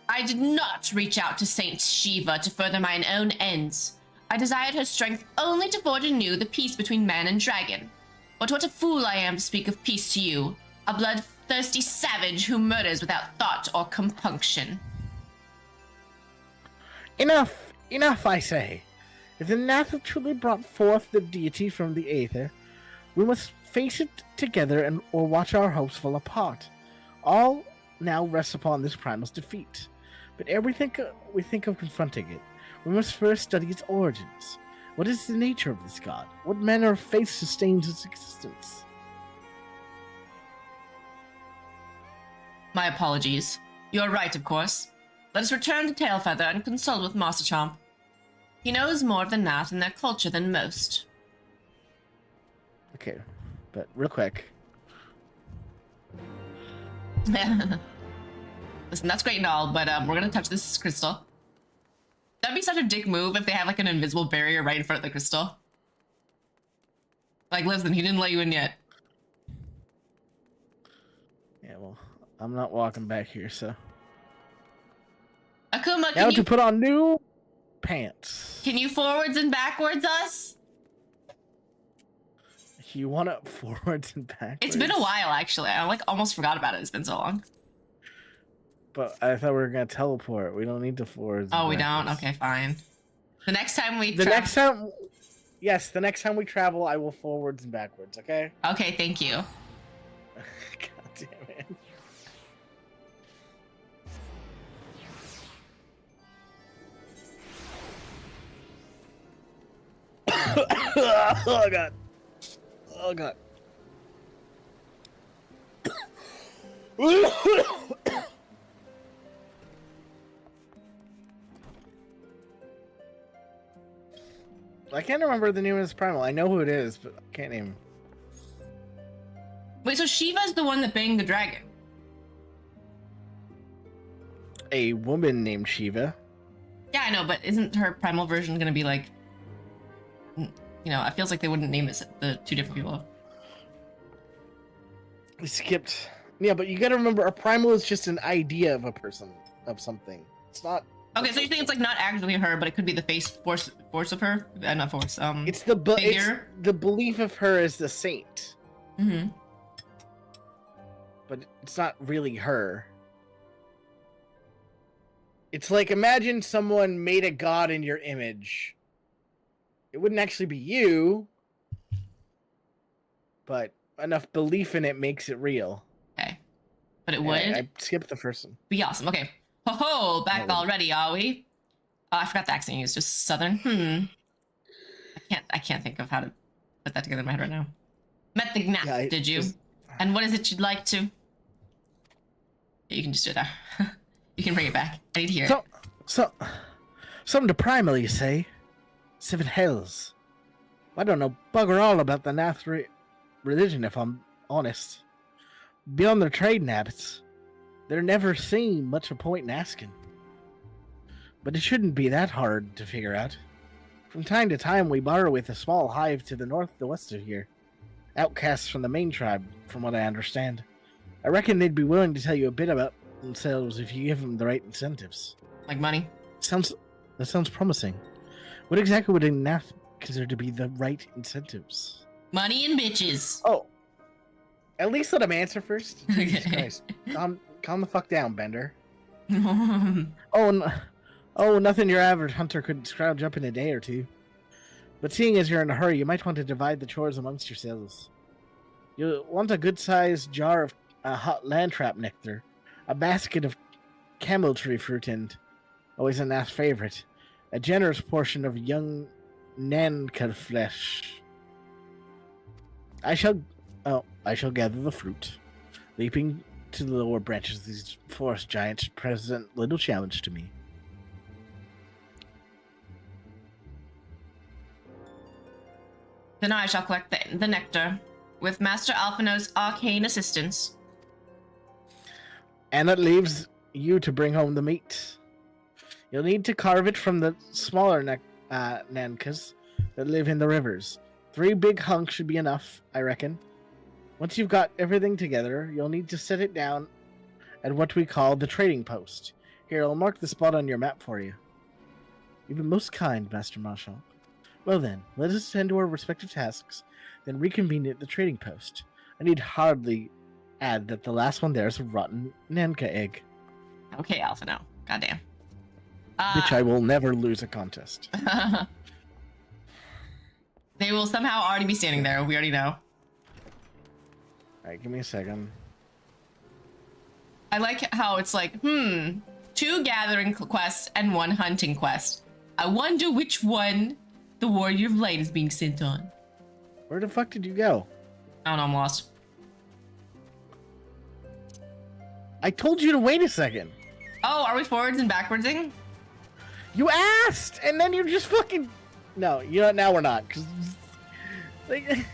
I did not reach out to Saint Shiva to further mine own ends. I desired her strength only to forge anew the peace between man and dragon. But what a fool I am to speak of peace to you, a bloodthirsty savage who murders without thought or compunction. Enough! Enough, I say! If the Nath have truly brought forth the deity from the aether, we must face it together or watch our hopes fall apart. All now rests upon this primal's defeat. But ere we think of confronting it, we must first study its origins. What is the nature of this god? What manner of faith sustains its existence? My apologies. You are right, of course. Let us return to Tailfeather and consult with Master Chomp. He knows more of the Nath and their culture than most. Okay, but real quick. Listen, that's great and all, but we're gonna touch this crystal. That'd be such a dick move if they have like an invisible barrier right in front of the crystal. Like, listen, he didn't let you in yet. Yeah, well, I'm not walking back here, so. Akuma, Now to put on new pants. can you forwards and backwards us? You want it forwards and backwards? It's been a while, actually. I like almost forgot about it. It's been so long. But I thought we were gonna teleport. We don't need to forwards. Oh, and we don't? backwards. Okay, fine. The next time we The next time, yes, the next time we travel, I will forwards and backwards. Okay. Okay, thank you. God damn it. Oh god. Oh god. I can't remember the name of this primal. I know who it is, but I can't name him. Wait, so Shiva's the one that banged the dragon? A woman named Shiva. Yeah, I know, but isn't her primal version gonna be like... You know, it feels like they wouldn't name it the two different people. We skipped. Yeah, but you gotta remember, a primal is just an idea of a person, of something. It's not. Okay, so you think it's like not actually her, but it could be the force of her? Not force, It's the it's figure? the belief of her as the saint, Mm-hmm. but it's not really her. It's like, imagine someone made a god in your image. It wouldn't actually be you, but enough belief in it makes it real. Okay. But it Yeah, would I skipped the first one. be awesome. Okay. Ho ho, back No. already, are we? Oh, I forgot the accent you used, just southern. I can't think of how to put that together in my head right now. Met the Gnat, Yeah, did you? And what is it you'd like to? Yeah, you can just do it there. You can bring it back. I need to hear it. Something to primal, you say? Seven hells. I don't know bugger all about the Nath religion, if I'm honest. Beyond their trading habits, there never seemed much a point in asking. But it shouldn't be that hard to figure out. From time to time, we borrow with a small hive to the west of here. Outcasts from the main tribe, from what I understand. I reckon they'd be willing to tell you a bit about themselves if you give them the right incentives. Like money. That sounds promising. What exactly would a Nath consider to be the right incentives? Money and bitches. Oh, at least let him answer first. Jesus Christ. Calm the fuck down, Bender. Oh, nothing your average hunter could scrounge up in a day or two. But seeing as you're in a hurry, you might want to divide the chores amongst yourselves. You'll want a good-sized jar of hot land trap nectar, a basket of camel tree fruit, and, always a Nath's favorite, a generous portion of young Nanka flesh. I shall gather the fruit, leaping to the lower branches of these forest giants present little challenge to me. Then I shall collect the nectar, with Master Alphino's arcane assistance. And it leaves you to bring home the meat. You'll need to carve it from the smaller Nankas that live in the rivers. 3 big hunks should be enough, I reckon. Once you've got everything together, you'll need to set it down at what we call the trading post. Here, I'll mark the spot on your map for you. You've been most kind, Master Marshal. Well then, let us attend to our respective tasks, then reconvene at the trading post. I need hardly add that the last one there is a rotten Nanka egg. Okay, Alphino. Goddamn. Which I will never lose a contest. They will somehow already be standing there. We already know. Alright, give me a second. I like how it's like, 2 gathering quests and 1 hunting quest. I wonder which one the Warrior of Light is being sent on. Where the fuck did you go? I don't know, I'm lost. I told you to wait a second. Oh, are we forwards and backwardsing? You asked, and then you just fucking... No, you know, now we're not. Cause, like,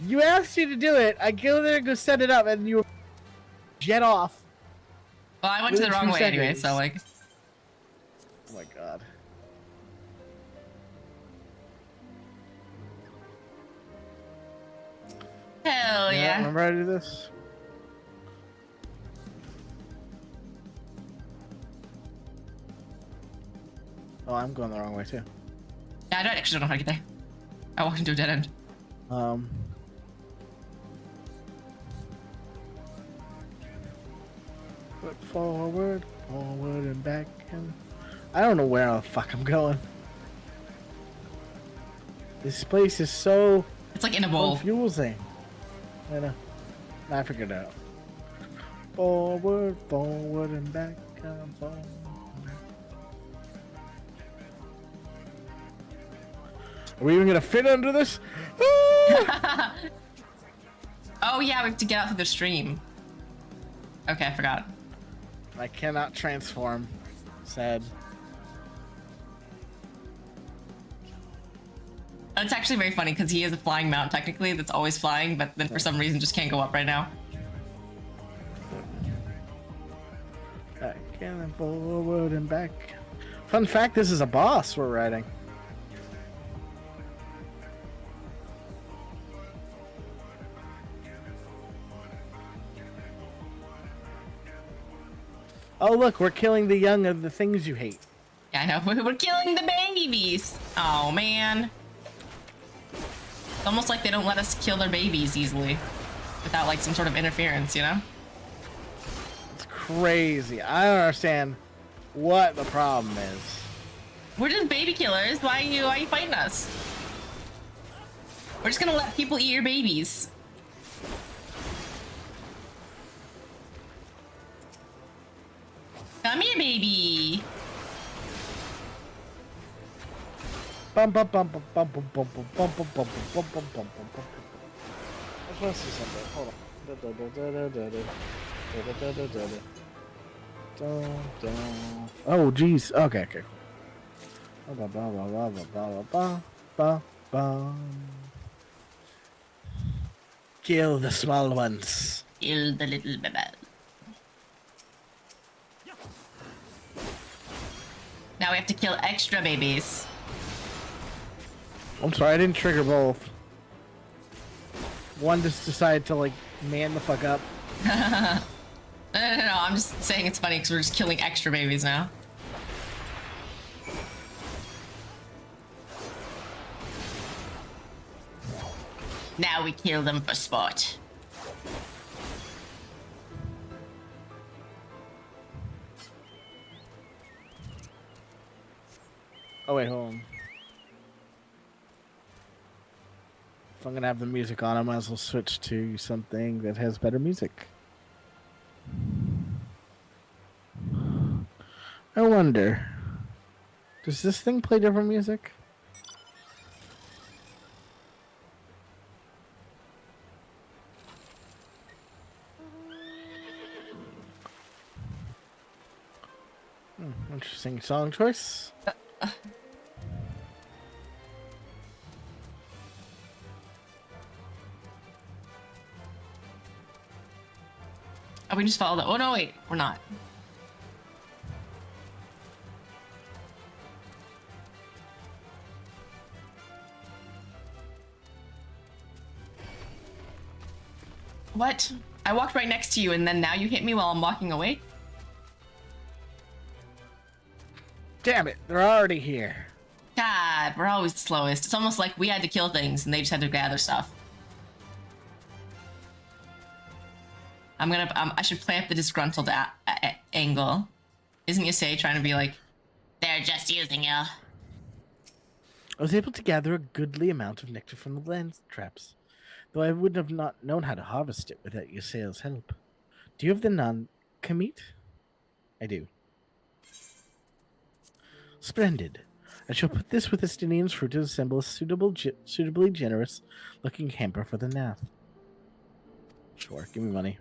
you asked you to do it, I go there and go set it up, and you jet off. Well, I went to the wrong way anyway, so like... Oh my god. Hell yeah. Remember how to do this? Oh, I'm going the wrong way too. Yeah, I actually don't know how to get there. I walked into a dead end. Put forward, and back, and... I don't know where the fuck I'm going. This place is so... It's like in a bowl. confusing. I know. I figured it out. Forward, and back, and forward. Are we even gonna fit under this? Oh yeah, we have to get out through the stream. Okay, I forgot. I cannot transform. Sad. It's actually very funny because he is a flying mount technically that's always flying, but then for some reason just can't go up right now. Back and forward and back. Fun fact, this is a boss we're riding. Oh look, we're killing the young of the things you hate. Yeah, I know. We're killing the babies. Oh man. It's almost like they don't let us kill their babies easily without like some sort of interference, you know? It's crazy. I don't understand what the problem is. We're just baby killers. Why are you fighting us? We're just gonna let people eat your babies. Come here, baby. Bum bum bum bum bum bum bum bum bum bum bum bum bum bum bum. I just want to see something. Hold on. Oh jeez. Okay, okay. Kill the small ones. Kill the little baby. Now we have to kill extra babies. I'm sorry, I didn't trigger both. One just decided to like man the fuck up. No, I'm just saying it's funny because we're just killing extra babies now. Now we kill them for sport. Oh wait, hold on. If I'm gonna have the music on, I might as well switch to something that has better music. I wonder, does this thing play different music? Interesting song choice. Oh, we just followed that. Oh no, wait, we're not. What? I walked right next to you and then now you hit me while I'm walking away? Damn it, they're already here. God, we're always the slowest. It's almost like we had to kill things and they just had to gather stuff. I'm gonna, I should play up the disgruntled angle. Isn't Yusei trying to be like, they're just using you? I was able to gather a goodly amount of nectar from the land traps, though I would have not known how to harvest it without Yusei's help. Do you have the non-kamit? I do. Splendid. I shall put this with Estinian's fruit to assemble a suitably generous-looking hamper for the Nath. Sure, give me money.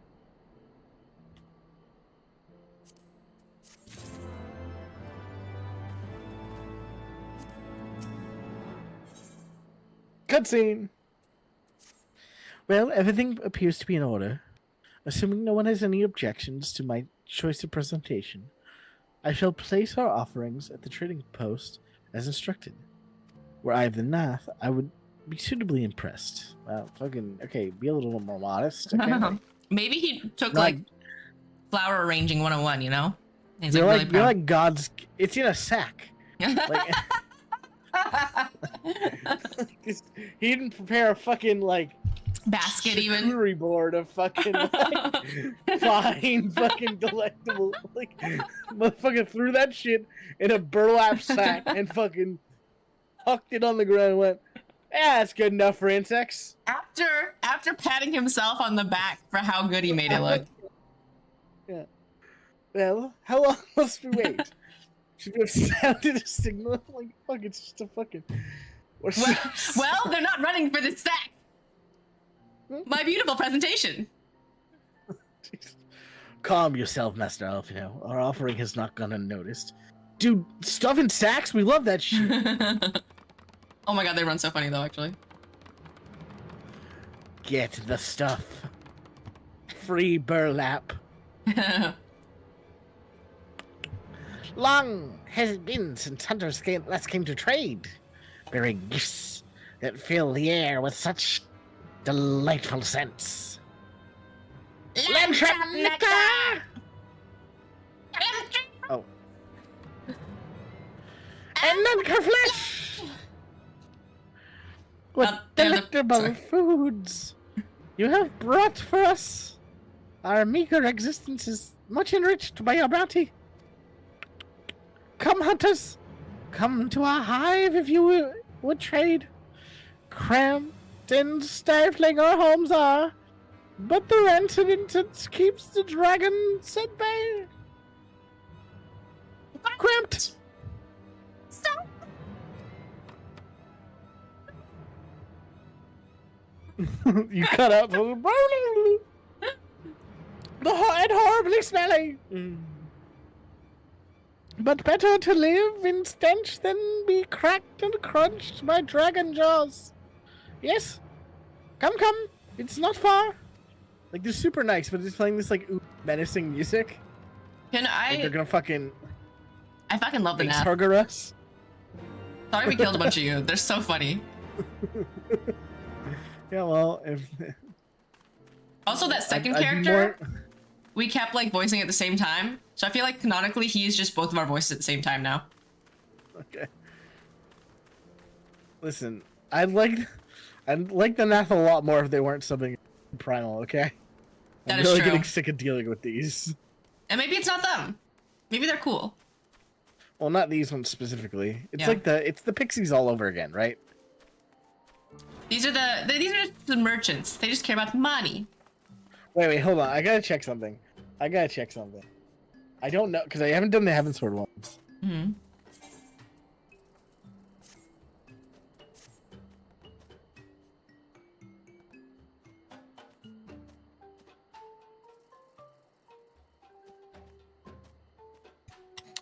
Cutscene! Well, everything appears to be in order. Assuming no one has any objections to my choice of presentation, I shall place our offerings at the trading post as instructed. Were I of the Nath, I would be suitably impressed. Well, fucking, okay, be a little more modest. Okay? Maybe he took, Not- like, flower arranging 101, you know? He's You're like, like, really you're like God's... It's in a sack. Like, he didn't prepare a fucking, like... basket even. charcuterie board of fucking, like, fine, fucking delectable... Like, motherfucker threw that shit in a burlap sack and fucking hucked it on the ground and went, yeah, that's good enough for insects. After patting himself on the back for how good he made it look. Yeah. Well, how long must we wait? Should we have sounded a signal? Like, fuck, it's just a fucking... Well, they're not running for the stack. My beautiful presentation. Calm yourself, Master Elf, you know. Our offering has not gone unnoticed. Dude, stuff in sacks? We love that shit. Oh my god, they run so funny though, actually. Get the stuff. Free burlap. Long has it been since hunters last came to trade, bearing gifts that fill the air with such delightful scents. Lamb trap nectar! Oh. And nectar flesh! What delectable foods you have brought for us! Our meager existence is much enriched by your bounty. Come, hunters! Come to our hive if you would trade. Cramped and stifling our homes are, but the residence keeps the dragons at bay. Cramped! Stop! You cut out the and horribly smelly. But better to live in stench than be cracked and crunched by dragon jaws. Yes? Come. It's not far. Like, they're super nice, but it's playing this, like, menacing music. Can Like, they're gonna fucking... I fucking love the Nath. Hugger us. Sorry we killed a bunch of you. They're so funny. Yeah, well, if... Also, that second I'd be character, we kept like voicing at the same time. So I feel like canonically he is just both of our voices at the same time now. Okay. Listen, I'd like the Nath a lot more if they weren't subbing Primal, okay? That I'm is really true. getting sick of dealing with these. And maybe it's not them. Maybe they're cool. Well, not these ones specifically. It's Yeah. like the Pixies all over again, right? These are just the merchants. They just care about money. Wait, hold on. I gotta check something. I don't know, because I haven't done the Heavensward ones. Mm-hmm.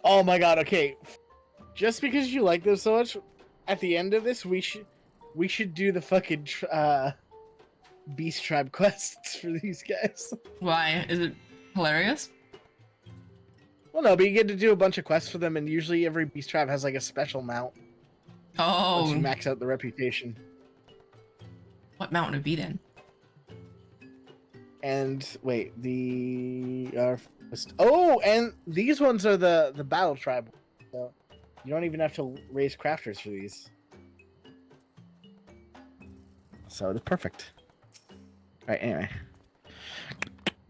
Oh my god, okay. Just because you like them so much, at the end of this, we should do the fucking Beast Tribe quests for these guys. Why? Is it hilarious? Well, no, but you get to do a bunch of quests for them, and usually every Beast Tribe has like a special mount. Oh. To max out the reputation. What mount would it be then? And wait, oh, and these ones are the battle tribe. So you don't even have to raise crafters for these. So they're perfect. Alright, anyway.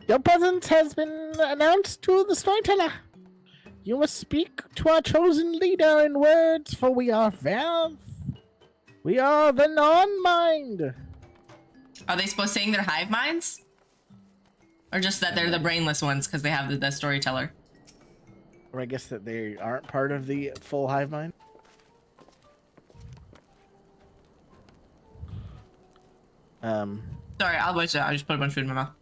Your presence has been announced to the storyteller. You must speak to our chosen leader in words, for we are Valve. We are the non-mind. Are they supposed to saying they're hive minds? Or just that they're the brainless ones because they have the storyteller? Or I guess that they aren't part of the full hive mind. Sorry, I'll watch it. I just put a bunch of food in my mouth.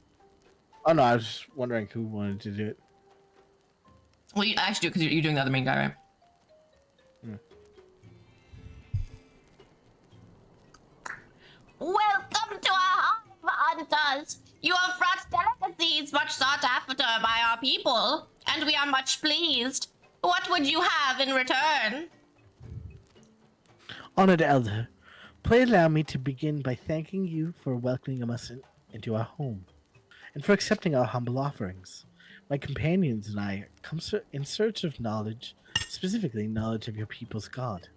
Oh no, I was just wondering who wanted to do it. Well, you actually do because you're doing the other main guy, right? Welcome to our hive, hunters. You have brought delicacies much sought after by our people, and we are much pleased. What would you have in return? Honored Elder, please allow me to begin by thanking you for welcoming us into our home, and for accepting our humble offerings. My companions and I come in search of knowledge, specifically knowledge of your people's god.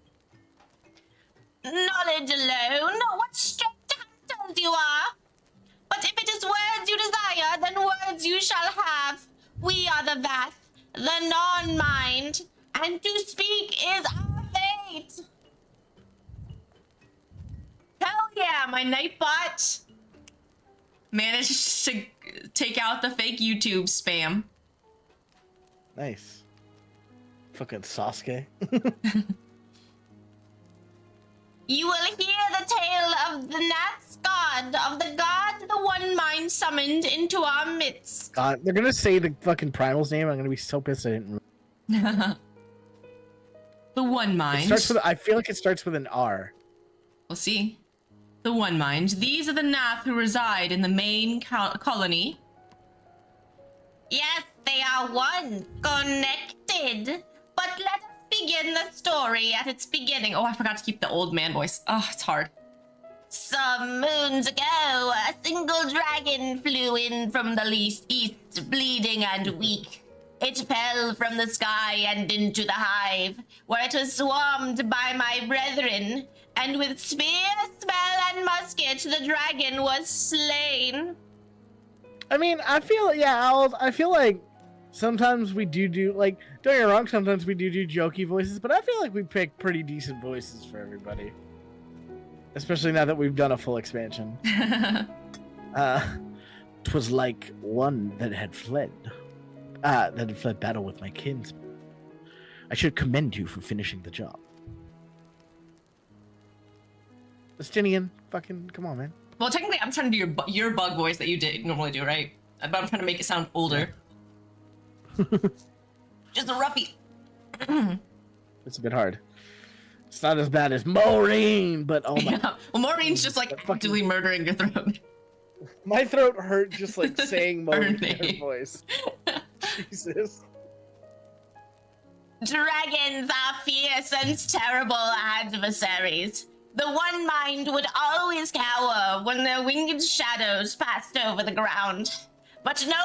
Knowledge alone? What straight hunters you are! But if it is words you desire, then words you shall have. We are the Vath, the non-mind, and to speak is our fate. Hell yeah, my Nightbot managed to take out the fake YouTube spam. Nice. Fucking Sasuke. You will hear the tale of the Nath's god, of the god the one mind summoned into our midst. God, they're gonna say the fucking Primal's name. I'm gonna be so pissed I didn't. The one mind. It starts with. I feel like it starts with an R. We'll see. The one mind. These are the Nath who reside in the main colony. Yes, they are one, connected. But let us begin the story at its beginning. Oh, I forgot to keep the old man voice. Oh, it's hard. Some moons ago, a single dragon flew in from the east, bleeding and weak. It fell from the sky and into the hive, where it was swarmed by my brethren, and with spear, spell, and musket, the dragon was slain. I mean, I feel like sometimes we do like, don't get me wrong, sometimes we do jokey voices, but I feel like we pick pretty decent voices for everybody. Especially now that we've done a full expansion. 'Twas like one that had fled battle with my kinsmen. I should commend you for finishing the job. Justinian, fucking, come on, man. Well, technically, I'm trying to do your bug voice that you normally do, right? But I'm trying to make it sound older. Just a roughie. It's a bit hard. It's not as bad as Maureen, but oh my. Yeah. Well, Maureen's just like actively murdering your throat. My throat hurt just like saying Maureen's name. voice. Jesus. Dragons are fierce and terrible adversaries. The one mind would always cower when their winged shadows passed over the ground. But no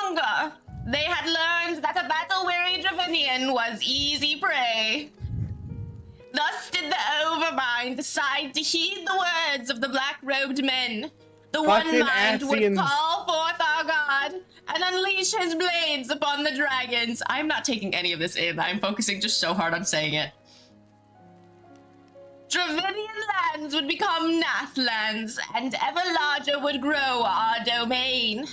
hunger. They had learned that a battle-weary Dravinian was easy prey. Thus did the Overmind decide to heed the words of the black-robed men. The Fucking One Mind would Athians. call forth our god and unleash his blades upon the dragons. I'm not taking any of this in. I'm focusing just so hard on saying it. Dravinian lands would become Nath lands, and ever larger would grow our domain.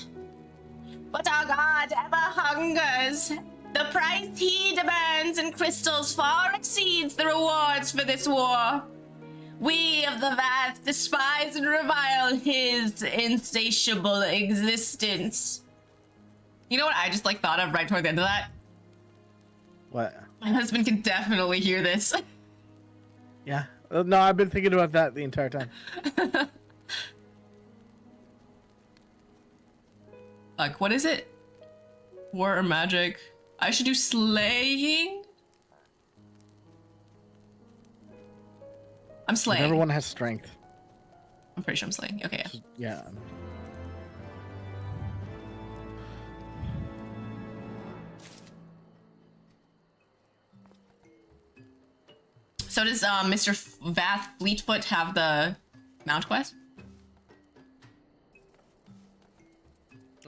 But our god ever hungers. The price he demands in crystals far exceeds the rewards for this war. We of the Vath despise and revile his insatiable existence. You know what I just thought of right toward the end of that? What? My husband can definitely hear this. Yeah. No, I've been thinking about that the entire time. Like, what is it? War or magic? I should do slaying? I'm slaying. Everyone has strength. I'm pretty sure I'm slaying. Okay, yeah. Yeah. So does Mr. Vath Fleetfoot have the Mount Quest?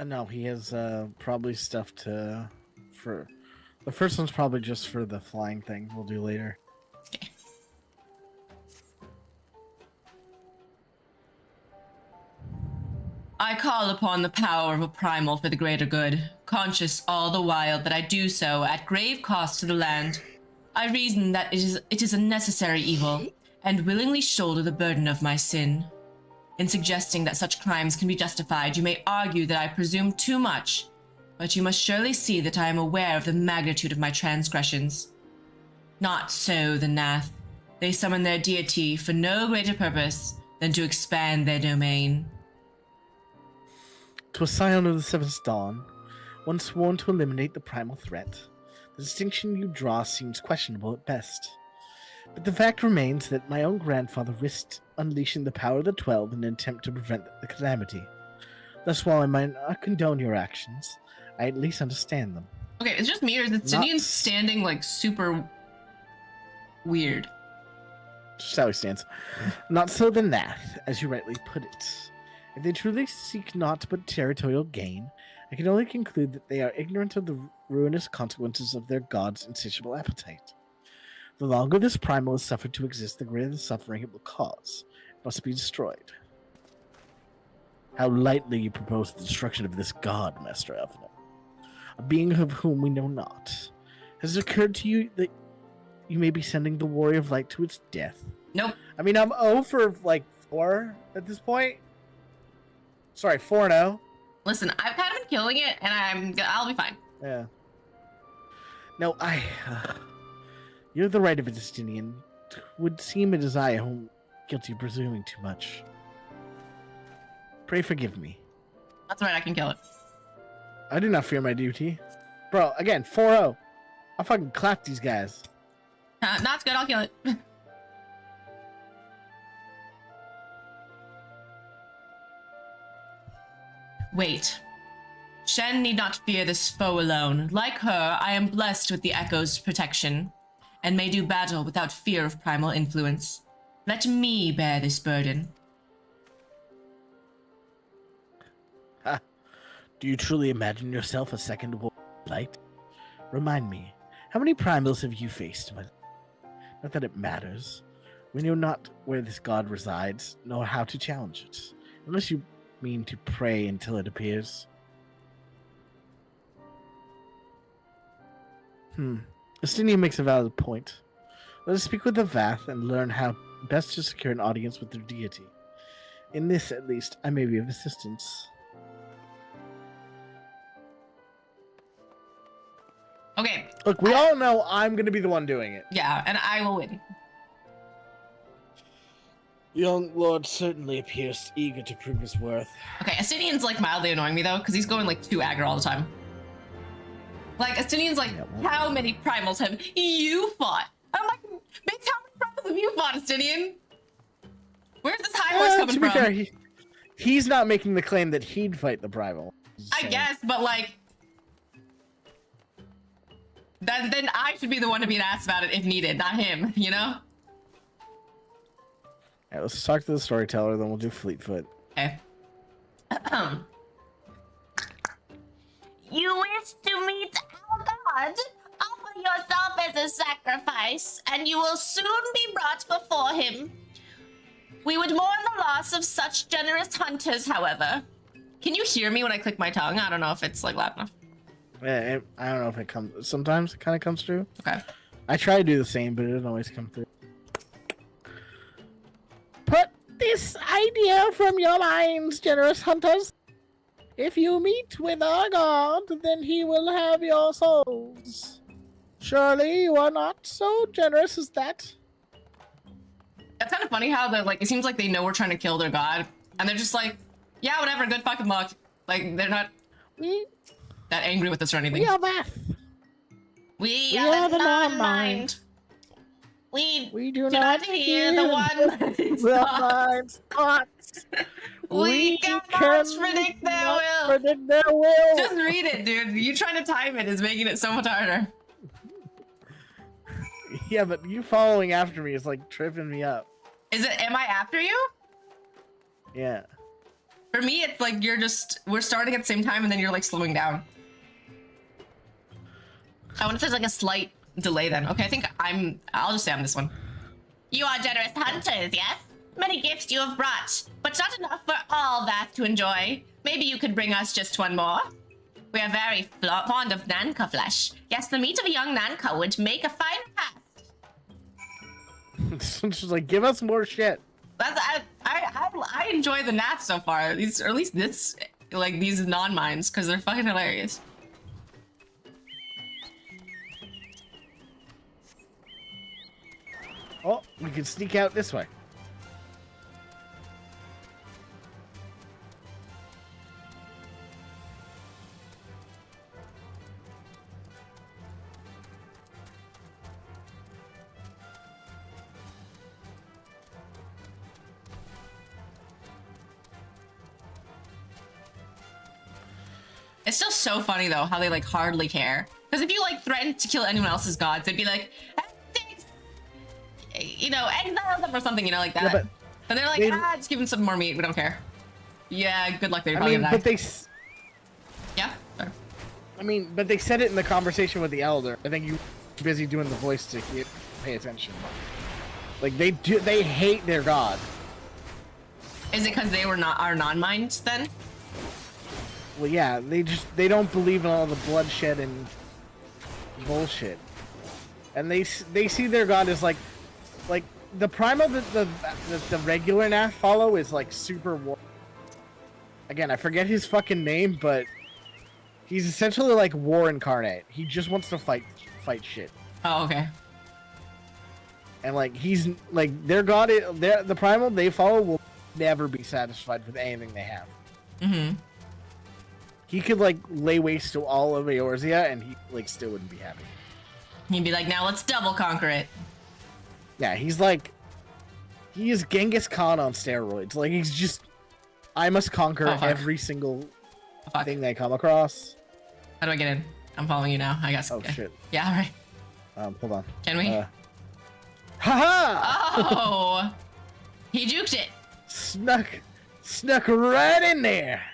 No, he has probably stuff to... for... The first one's probably just for the flying thing we'll do later. Okay. I call upon the power of a primal for the greater good, conscious all the while that I do so at grave cost to the land. I reason that it is a necessary evil, and willingly shoulder the burden of my sin. In suggesting that such crimes can be justified, you may argue that I presume too much, but you must surely see that I am aware of the magnitude of my transgressions. Not so the Nath. They summon their deity for no greater purpose than to expand their domain. To a scion of the Seventh Dawn, one sworn to eliminate the primal threat, the distinction you draw seems questionable at best. But the fact remains that my own grandfather risked unleashing the power of the 12 in an attempt to prevent the calamity. Thus, while I might not condone your actions, I at least understand them. Okay, it's just me, or is the Sidian standing like super weird? Just how he stands. Not so the Nath, as you rightly put it. If they truly seek naught but territorial gain, I can only conclude that they are ignorant of the ruinous consequences of their god's insatiable appetite. The longer this primal is suffered to exist, the greater the suffering it will cause. It must be destroyed. How lightly you propose the destruction of this god, Master Alphinaud. A being of whom we know not. Has it occurred to you that you may be sending the Warrior of Light to its death? Nope. I mean, I'm 0 for, 4 at this point. Sorry, 4-0. Listen, I've kind of been killing it, and I'll be fine. Yeah. No, you're the right of a Justinian. Would seem it is I who am guilty of presuming too much. Pray forgive me. That's right, I can kill it. I do not fear my duty. Bro, again, 4-0. I'll fucking clap these guys. That's good, I'll kill it. Wait. Shen need not fear this foe alone. Like her, I am blessed with the Echo's protection, and may do battle without fear of primal influence. Let me bear this burden. Ha. Do you truly imagine yourself a second Warrior of Light? Remind me, how many primals have you faced? Not that it matters. We know not where this god resides, nor how to challenge it. Unless you mean to pray until it appears. Justinian makes a valid point. Let us speak with the Vath and learn how best to secure an audience with their deity. In this, at least, I may be of assistance. Okay. Look, we all know I'm going to be the one doing it. Yeah, and I will win. Young lord certainly appears eager to prove his worth. Okay, Astinian's mildly annoying me though, because he's going too aggro all the time. Astinian's how many primals have you fought? I'm like, bitch, how many primals have you fought, Astinian? Where's this high horse coming to be from? fair, he's not making the claim that he'd fight the primal. I guess, but then I should be the one to be asked about it if needed, not him, you know? Yeah, let's talk to the storyteller, then we'll do Fleetfoot. Okay. You wish to meet our god? Offer yourself as a sacrifice, and you will soon be brought before him. We would mourn the loss of such generous hunters, however. Can you hear me when I click my tongue? I don't know if it's like loud enough. Yeah, I don't know if it comes. Sometimes it kind of comes through. Okay. I try to do the same, but it doesn't always come through. Put this idea from your minds, generous hunters. If you meet with our god, then he will have your souls. Surely you are not so generous as that. That's kind of funny how they're like, it seems like they know we're trying to kill their god, and they're just like, yeah, whatever, good fucking luck. Like, they're not that angry with us or anything. We are Math. We are the non-mind. We do not hear the one mind's thoughts. We cannot predict their will. Just read it, dude. You trying to time it is making it so much harder. Yeah, but you following after me is like tripping me up. Am I after you? Yeah. For me, it's like we're starting at the same time and then you're like slowing down. I wonder if there's like a slight delay then. Okay, I think I'll just say I'm this one. You are generous hunters, yes? Many gifts you have brought, but not enough for all that to enjoy. Maybe you could bring us just one more? We are very fond of Nanka flesh. Yes, the meat of a young Nanka would make a fine past. She's like, give us more shit. I enjoy the Nats so far. Or at least this, like these non-mines, because they're fucking hilarious. Oh, we can sneak out this way. It's still so funny though how they like hardly care. Because if you like threaten to kill anyone else's gods, they'd be like, you know, exile them or something, you know, like that. Yeah, and they're like, just give them some more meat. We don't care. Yeah, good luck. They're probably gonna die. But they. Yeah. Sorry. I mean, but they said it in the conversation with the elder. I think you were busy doing the voice to pay attention. Like they hate their god. Is it because they were not our non-minds then? Well, yeah, they don't believe in all the bloodshed and bullshit, and they see their god as like the primal that the regular Nath follow is like super war. Again, I forget his fucking name, but he's essentially like war incarnate. He just wants to fight shit. Oh, okay. And like he's like their god, the primal they follow will never be satisfied with anything they have. Mm-hmm. He could like lay waste to all of Eorzea, and he like still wouldn't be happy. He'd be like, now let's double conquer it. Yeah, he is Genghis Khan on steroids. Like he's just, I must conquer every single thing they come across. How do I get in? I'm following you now. I guess. Oh shit. Yeah. All right. Hold on. Can we? Haha! Oh, he juked it. Snuck right in there.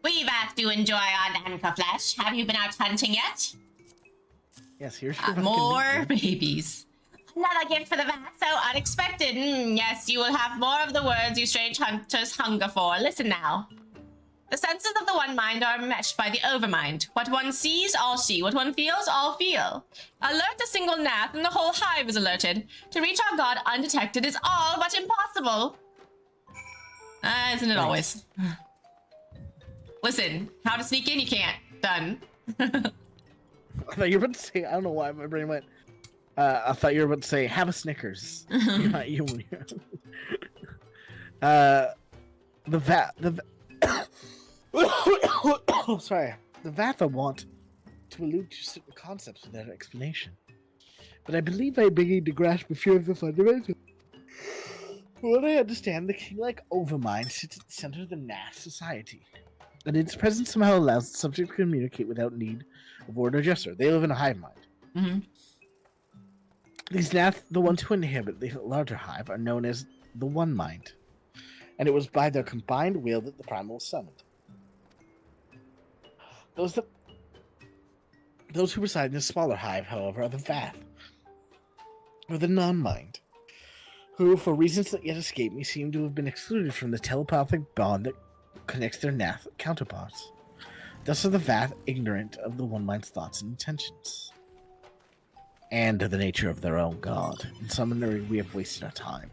We back to enjoy our Nanka flesh. Have you been out hunting yet? Yes, here's your more babies. Another gift for the vat, so unexpected. Yes, you will have more of the words you strange hunters hunger for. Listen now. The senses of the one mind are meshed by the overmind. What one sees, all see. What one feels, all feel. Alert a single Nath, and the whole hive is alerted. To reach our god undetected is all but impossible. Isn't it always? Listen, how to sneak in, you can't. Done. I thought you were about to say, I don't know why my brain went. I thought you were about to say, have a Snickers. You're not you. Oh, sorry. The Vatha want to allude to certain concepts of their explanation. But I believe I begin to grasp a few of the fundamentals. From what I understand, the king-like overmind sits at the center of the Nath society. and its presence somehow allows the subject to communicate without need of word or gesture. They live in a hive mind. Mm-hmm. These Nath, the ones who inhabit the larger hive, are known as the One Mind, and it was by their combined will that the primal was summoned. Those who reside in the smaller hive, however, are the Vath, or the non-mind, who, for reasons that yet escape me, seem to have been excluded from the telepathic bond that connects their Nath counterparts. Thus are the Vath ignorant of the One Mind's thoughts and intentions, and of the nature of their own god. In summonery, we have wasted our time.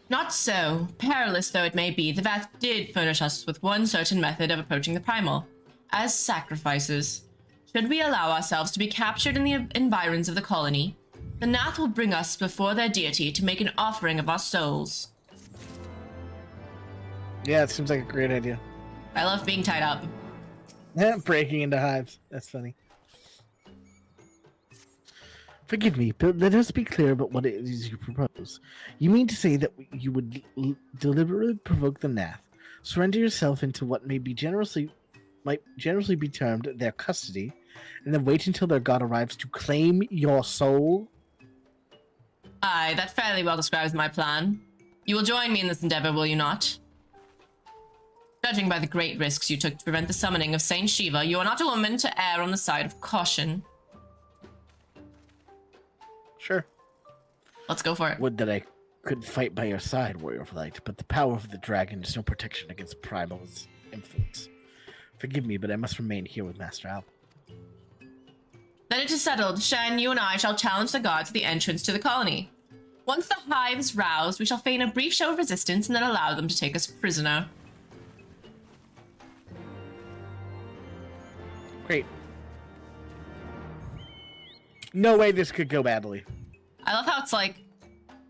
Not so. Perilous though it may be, the Vath did furnish us with one certain method of approaching the primal. As sacrifices. Should we allow ourselves to be captured in the environs of the colony, the Nath will bring us before their deity to make an offering of our souls. Yeah, it seems like a great idea. I love being tied up. Breaking into hives. That's funny. Forgive me, but let us be clear about what it is you propose. You mean to say that you would deliberately provoke the Nath, surrender yourself into what might generously be termed their custody, and then wait until their god arrives to claim your soul? Aye, that fairly well describes my plan. You will join me in this endeavor, will you not? Judging by the great risks you took to prevent the summoning of Saint Shiva, you are not a woman to err on the side of caution. Sure. Let's go for it. Would that I could fight by your side, Warrior of Light, but the power of the dragon is no protection against Primal's influence. Forgive me, but I must remain here with Master Al. Then it is settled. Shen, you and I shall challenge the gods at the entrance to the colony. Once the hive is roused, we shall feign a brief show of resistance and then allow them to take us prisoner. Great. No way this could go badly. I love how it's like,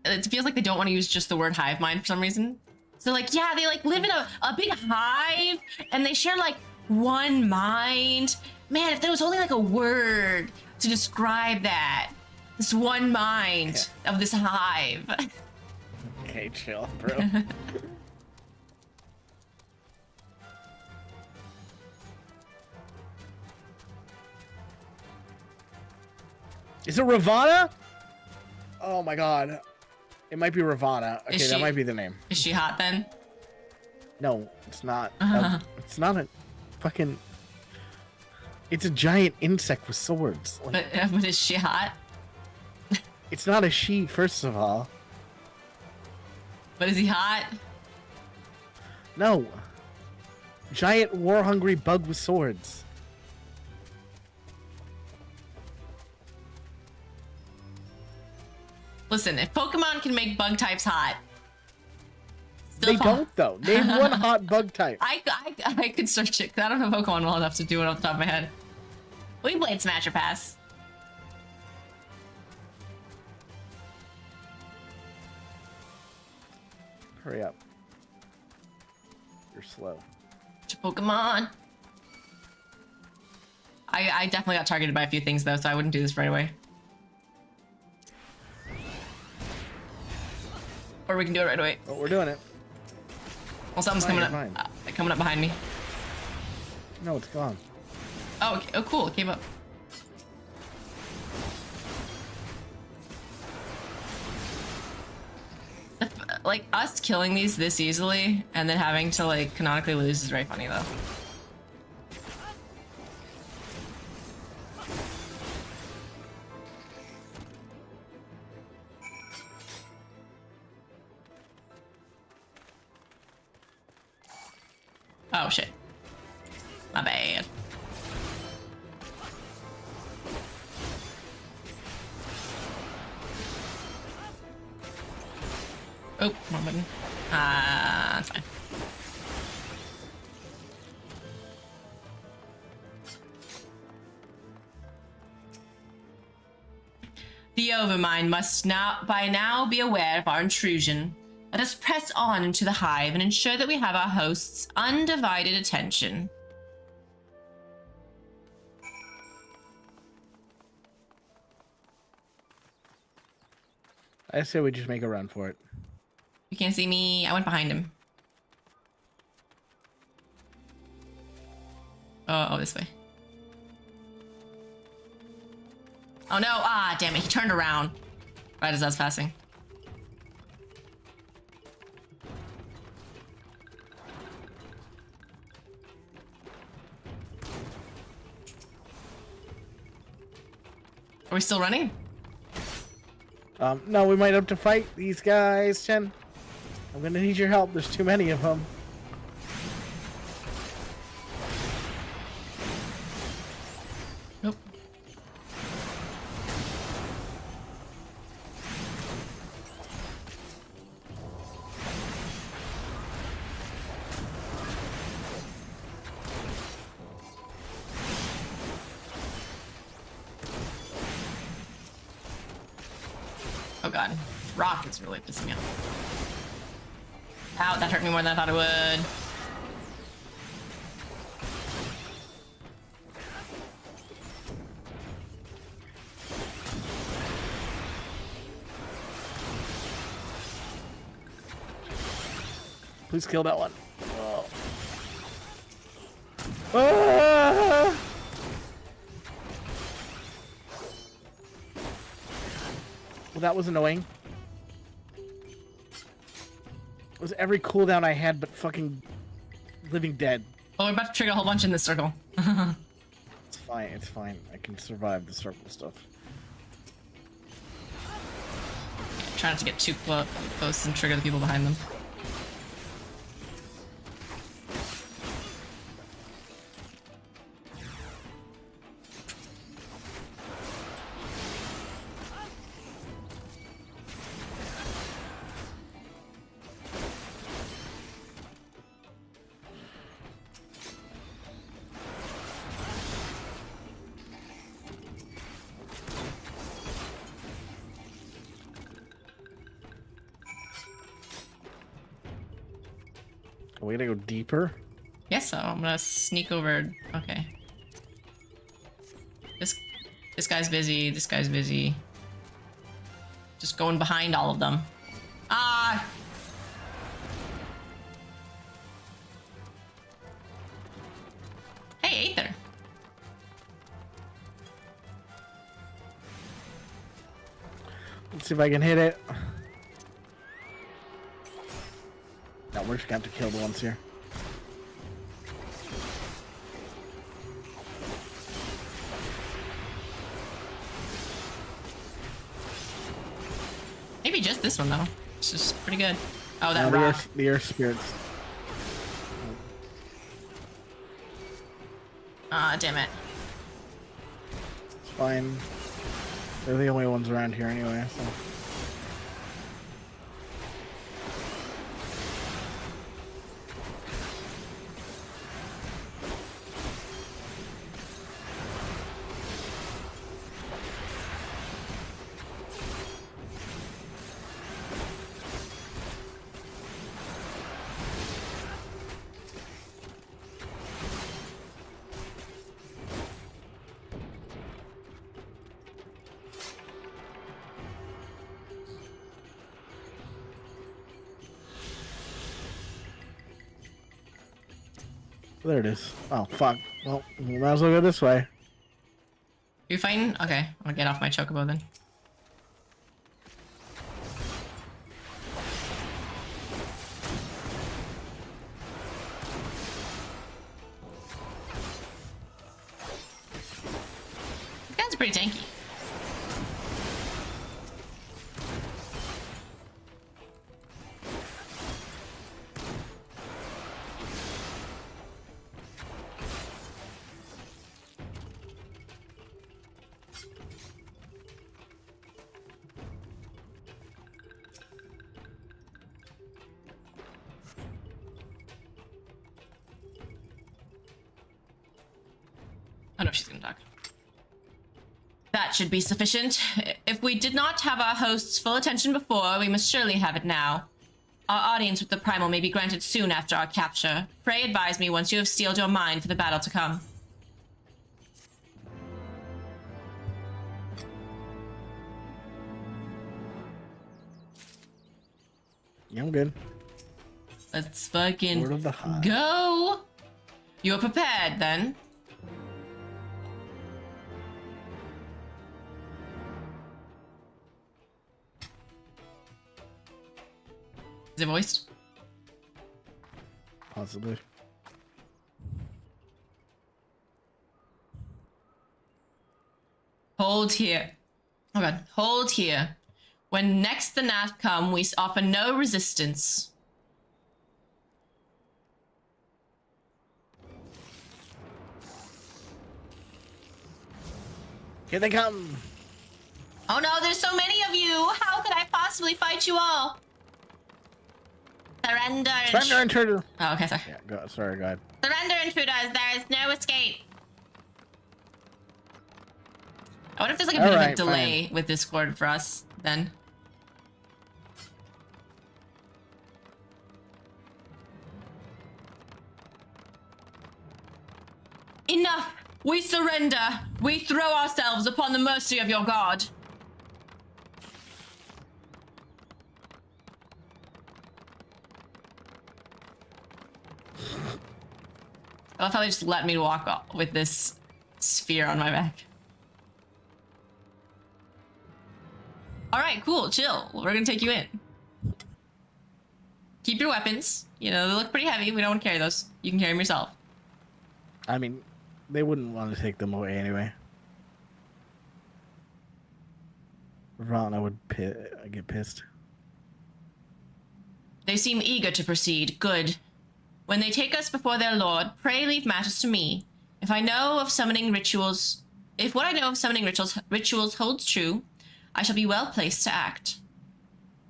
it feels like they don't want to use just the word hive mind for some reason. So like, yeah, they like live in a big hive and they share like one mind. Man, if there was only like a word to describe that, this one mind of this hive. Okay, chill, bro. Is it Ravana? Oh my god. It might be Ravana. Okay, that might be the name. Is she hot then? No, it's not. It's not a fucking... It's a giant insect with swords. Like, but is she hot? it's not a she, first of all. But is he hot? No. Giant war-hungry bug with swords. Listen, if Pokemon can make bug types hot, they don't though. Name one hot bug type. I could search it because I don't know Pokemon well enough to do it off the top of my head. We played Smash or Pass. Hurry up. You're slow. Pokemon. I definitely got targeted by a few things though, so I wouldn't do this right away. Or we can do it right away. Oh, we're doing it. Well, something's coming up. Coming up behind me. No, it's gone. Oh, okay. Oh, cool. It came up. Like, us killing these this easily and then having to, like, canonically lose is very funny, though. Oh, shit. My bad. Oh, wrong button. That's fine. The Overmind must by now be aware of our intrusion. Let us press on into the hive and ensure that we have our host's undivided attention. I say we just make a run for it. You can't see me. I went behind him. Oh, this way. Oh no, ah, damn it, he turned around. Right as I was passing. Are we still running? No, we might have to fight these guys, Shen. I'm gonna need your help. There's too many of them. Nope. Oh god. Rock is really pissing me off. Ow, that hurt me more than I thought it would. Please kill that one. Oh. Ah! Well, that was annoying. It was every cooldown I had but fucking living dead. Oh, we're about to trigger a whole bunch in this circle. It's fine, it's fine. I can survive the circle stuff. Try not to get too close and trigger the people behind them. Are we gonna go deeper? Yes, so I'm gonna sneak over. Okay. This guy's busy. This guy's busy. Just going behind all of them. Ah! Hey, Aether. Let's see if I can hit it. No, we're just gonna have to kill the ones here. Maybe just this one though. It's just pretty good. Oh, that No, rock. the earth spirits. Ah, damn it. It's fine. They're the only ones around here anyway, so. There it is. Oh, fuck. Well, we might as well go this way. You fighting? Okay, I'll get off my chocobo then. This guy's pretty tanky. Oh no, she's gonna talk. That should be sufficient. If we did not have our host's full attention before, we must surely have it now. Our audience with the Primal may be granted soon after our capture. Pray advise me once you have steeled your mind for the battle to come. Yeah, I'm good. Let's fucking Lord of the Hive. go! You are prepared then? Is it voiced? Possibly. Hold here. Oh god, hold here. When next the Nath come, we offer no resistance. Here they come. Oh no, there's so many of you! How could I possibly fight you all? Surrender. Surrender, intruder. Oh, okay, sorry. Yeah, go. Sorry, go ahead. Surrender, intruders. There is no escape. I wonder if there's like a bit of a Alright, delay with Discord for us then. Enough! We surrender! We throw ourselves upon the mercy of your god! I love how they just let me walk off with this sphere on my back. Alright, cool, chill. We're gonna take you in. Keep your weapons. You know, they look pretty heavy. We don't want to carry those. You can carry them yourself. I mean, they wouldn't want to take them away anyway. Ravana would get pissed. They seem eager to proceed. Good. When they take us before their lord, pray leave matters to me. If I know of summoning rituals, if what I know of summoning rituals holds true, I shall be well placed to act.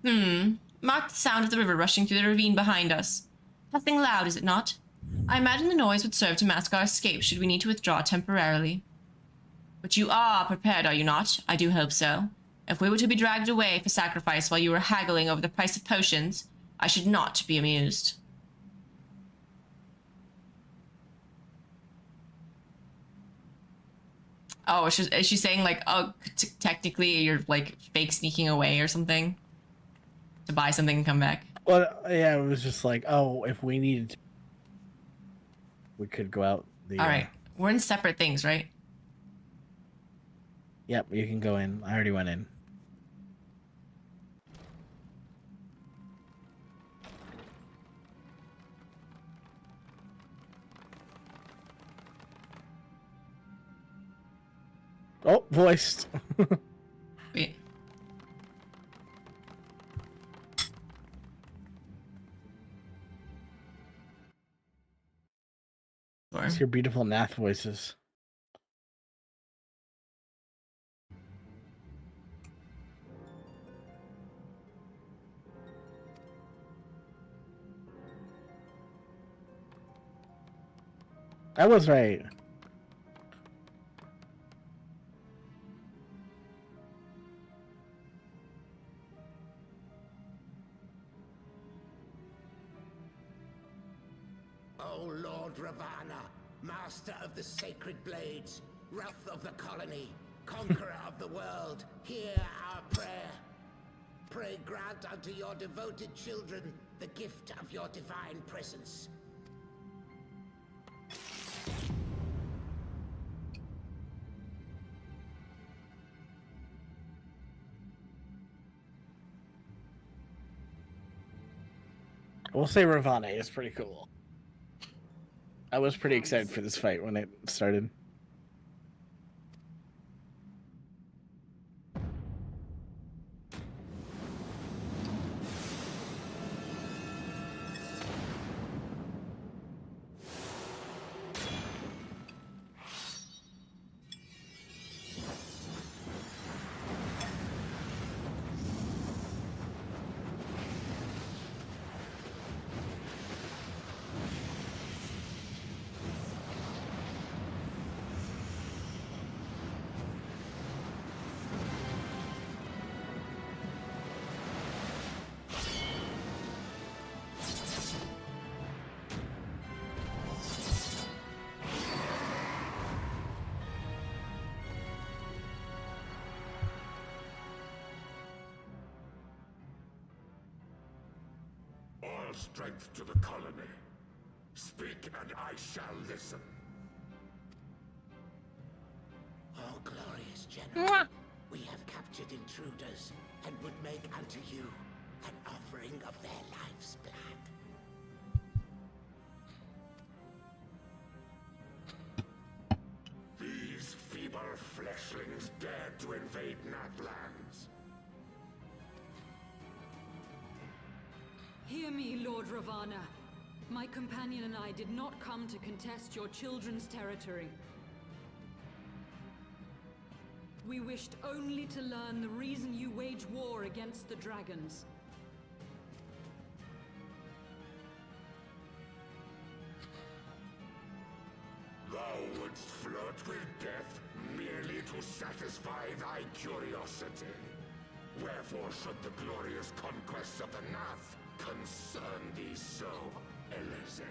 Mark the sound of the river rushing through the ravine behind us. Nothing loud, is it not? I imagine the noise would serve to mask our escape should we need to withdraw temporarily. But you are prepared, are you not? I do hope so. If we were to be dragged away for sacrifice while you were haggling over the price of potions, I should not be amused. Oh, is she saying like, oh, technically you're like fake sneaking away or something? To buy something and come back? Well, yeah, it was just like, oh, if we needed to, we could go out the... Alright, we're in separate things, right? Yep, you can go in. I already went in. Oh, voiced. Wait. It's your beautiful Nath voices. I was right. O Lord Ravana, master of the sacred blades, wrath of the colony, conqueror of the world, hear our prayer. Pray grant unto your devoted children the gift of your divine presence. We'll say Ravana is pretty cool. I was pretty excited for this fight when it started. All strength to the colony. Speak and I shall listen. O glorious general, we have captured intruders and would make unto you an offering spring of their life's blood. These feeble fleshlings dared to invade Natlands. Hear me, Lord Ravana. My companion and I did not come to contest your children's territory. We wished only to learn the reason you wage war against the dragons. Thou wouldst flirt with death merely to satisfy thy curiosity. Wherefore should the glorious conquests of the Nath concern thee so, Elezer?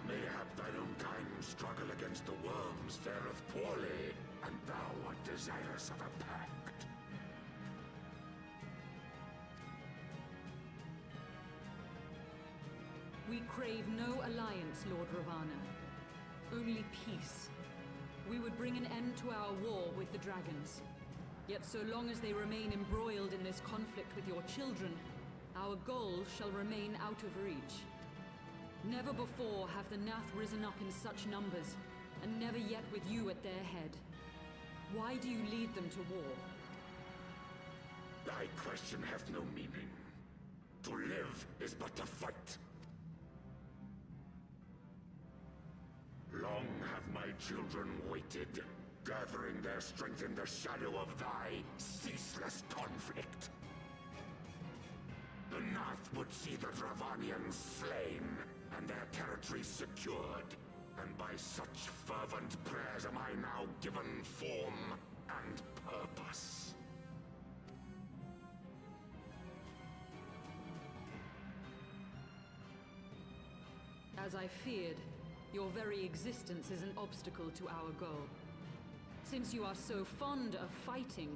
Mayhap thine own kind's struggle against the worms fareth poorly, and thou art desirous of a pact. We crave no alliance, Lord Ravana. Only peace. We would bring an end to our war with the dragons. Yet so long as they remain embroiled in this conflict with your children, our goal shall remain out of reach. Never before have the Nath risen up in such numbers, and never yet with you at their head. Why do you lead them to war? Thy question hath no meaning. To live is but to fight. Long have my children waited, gathering their strength in the shadow of thy ceaseless conflict. The Nath would see the Dravanians slain, and their territory secured. And by such fervent prayers am I now given form and purpose. As I feared, your very existence is an obstacle to our goal. Since you are so fond of fighting,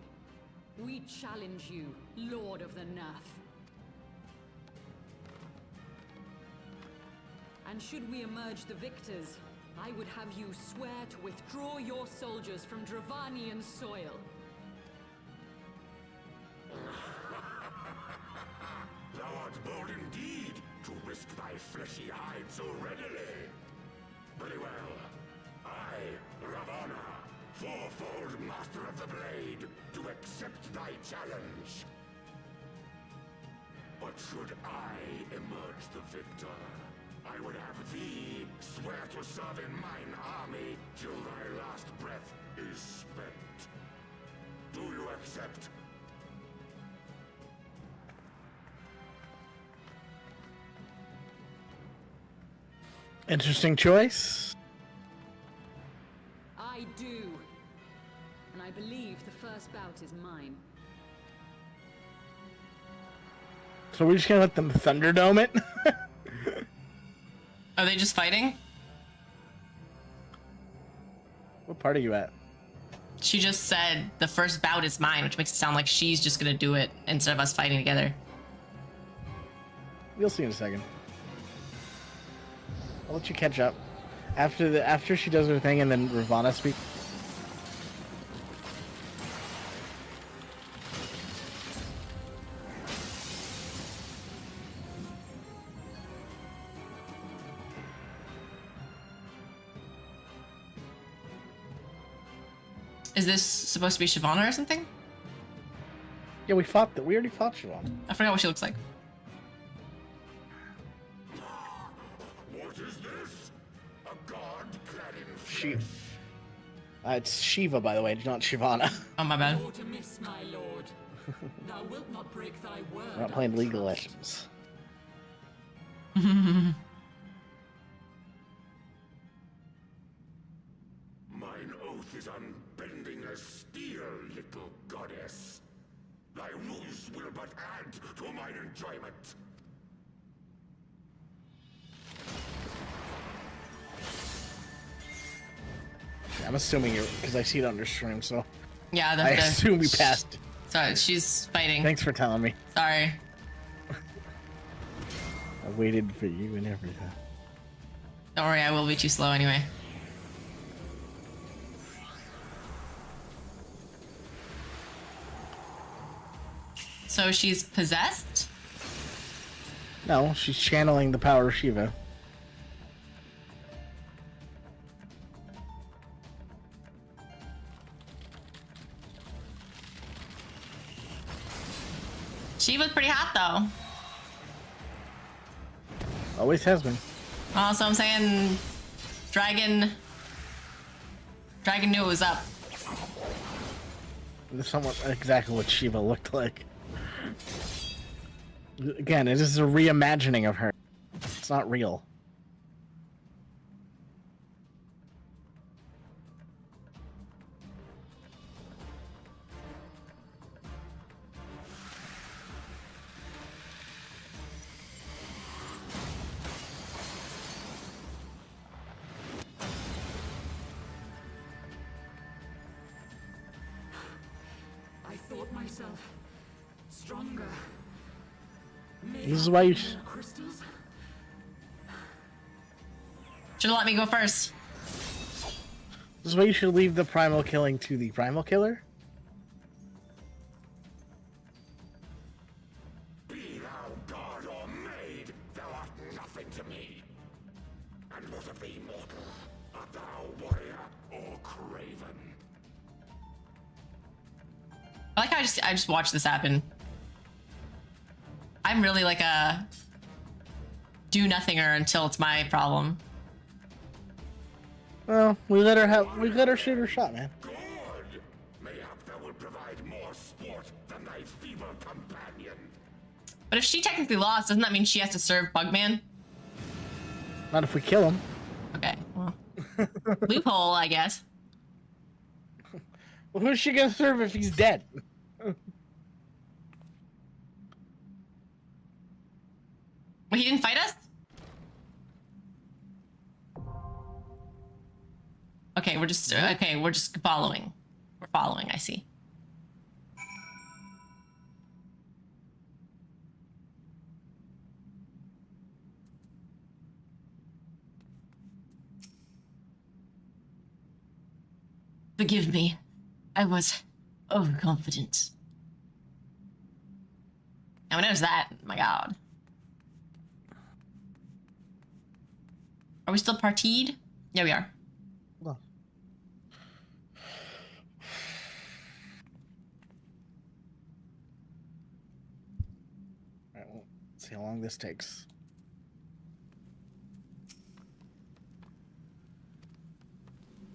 we challenge you, Lord of the Nath. And should we emerge the victors, I would have you swear to withdraw your soldiers from Dravanian soil. Thou art bold indeed to risk thy fleshy hide so readily. Very well. I, Ravana, fourfold master of the blade, do accept thy challenge. But should I emerge the victor, I would have thee swear to serve in mine army till thy last breath is spent. Do you accept? Interesting choice. I do. And I believe the first bout is mine. So we're just gonna let them Thunderdome it? Are they just fighting? What part are you at? She just said the first bout is mine, which makes it sound like she's just gonna do it instead of us fighting together. You'll see in a second. I'll let you catch up. After she does her thing and then Ravana speaks. Is this supposed to be Shyvana or something? Yeah, we already fought Siobhan. I forgot what she looks like. What is this? A god clad in She. flesh? It's Shiva, by the way, not Shyvana. Oh, my bad. Naught amiss, my lord. Thou wilt not break thy word. We're not playing League of Legends. Mine oath is unbending as steel, little goddess. Thy ruse will but add to mine enjoyment. I'm assuming you're, because I see it under stream, so Yeah, I assume we passed. Sorry, she's fighting. Thanks for telling me. Sorry. I waited for you and everything. Don't worry, I will be too slow anyway. So she's possessed? No, she's channeling the power of Shiva. She was pretty hot though. Always has been. Also, I'm saying Dragon knew it was up. That's somewhat exactly what Shiva looked like. Again, it is a reimagining of her. It's not real. I thought myself stronger. This is why you Crystals? Should've let me go first. This is why you should leave the primal killing to the primal killer. Be thou god or maid, thou art nothing to me. And what of thee, mortal? Art thou warrior or craven? I like how I just watched this happen. I'm really like a do-nothinger until it's my problem. Well, we let her shoot her shot, man. Good! Mayhap thou will provide more sport than thy feeble companion. But if she technically lost, doesn't that mean she has to serve Bugman? Not if we kill him. Okay, well. Loophole, I guess. Well, who's she gonna serve if he's dead? Well, he didn't fight us? Okay, we're just following. We're following, I see. Forgive me. I was overconfident. Now knows that. My God. Are we still partied? Yeah, we are. Well. Alright, well, let's see how long this takes.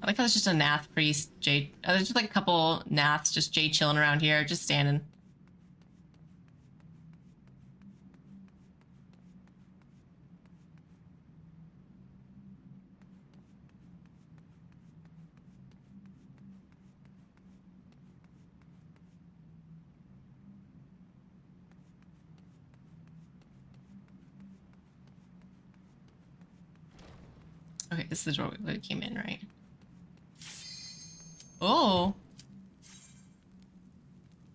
I like how there's just a Nath priest, Jay. There's just like a couple Naths, just Jay chilling around here, just standing. Okay, this is the door we came in, right? Oh.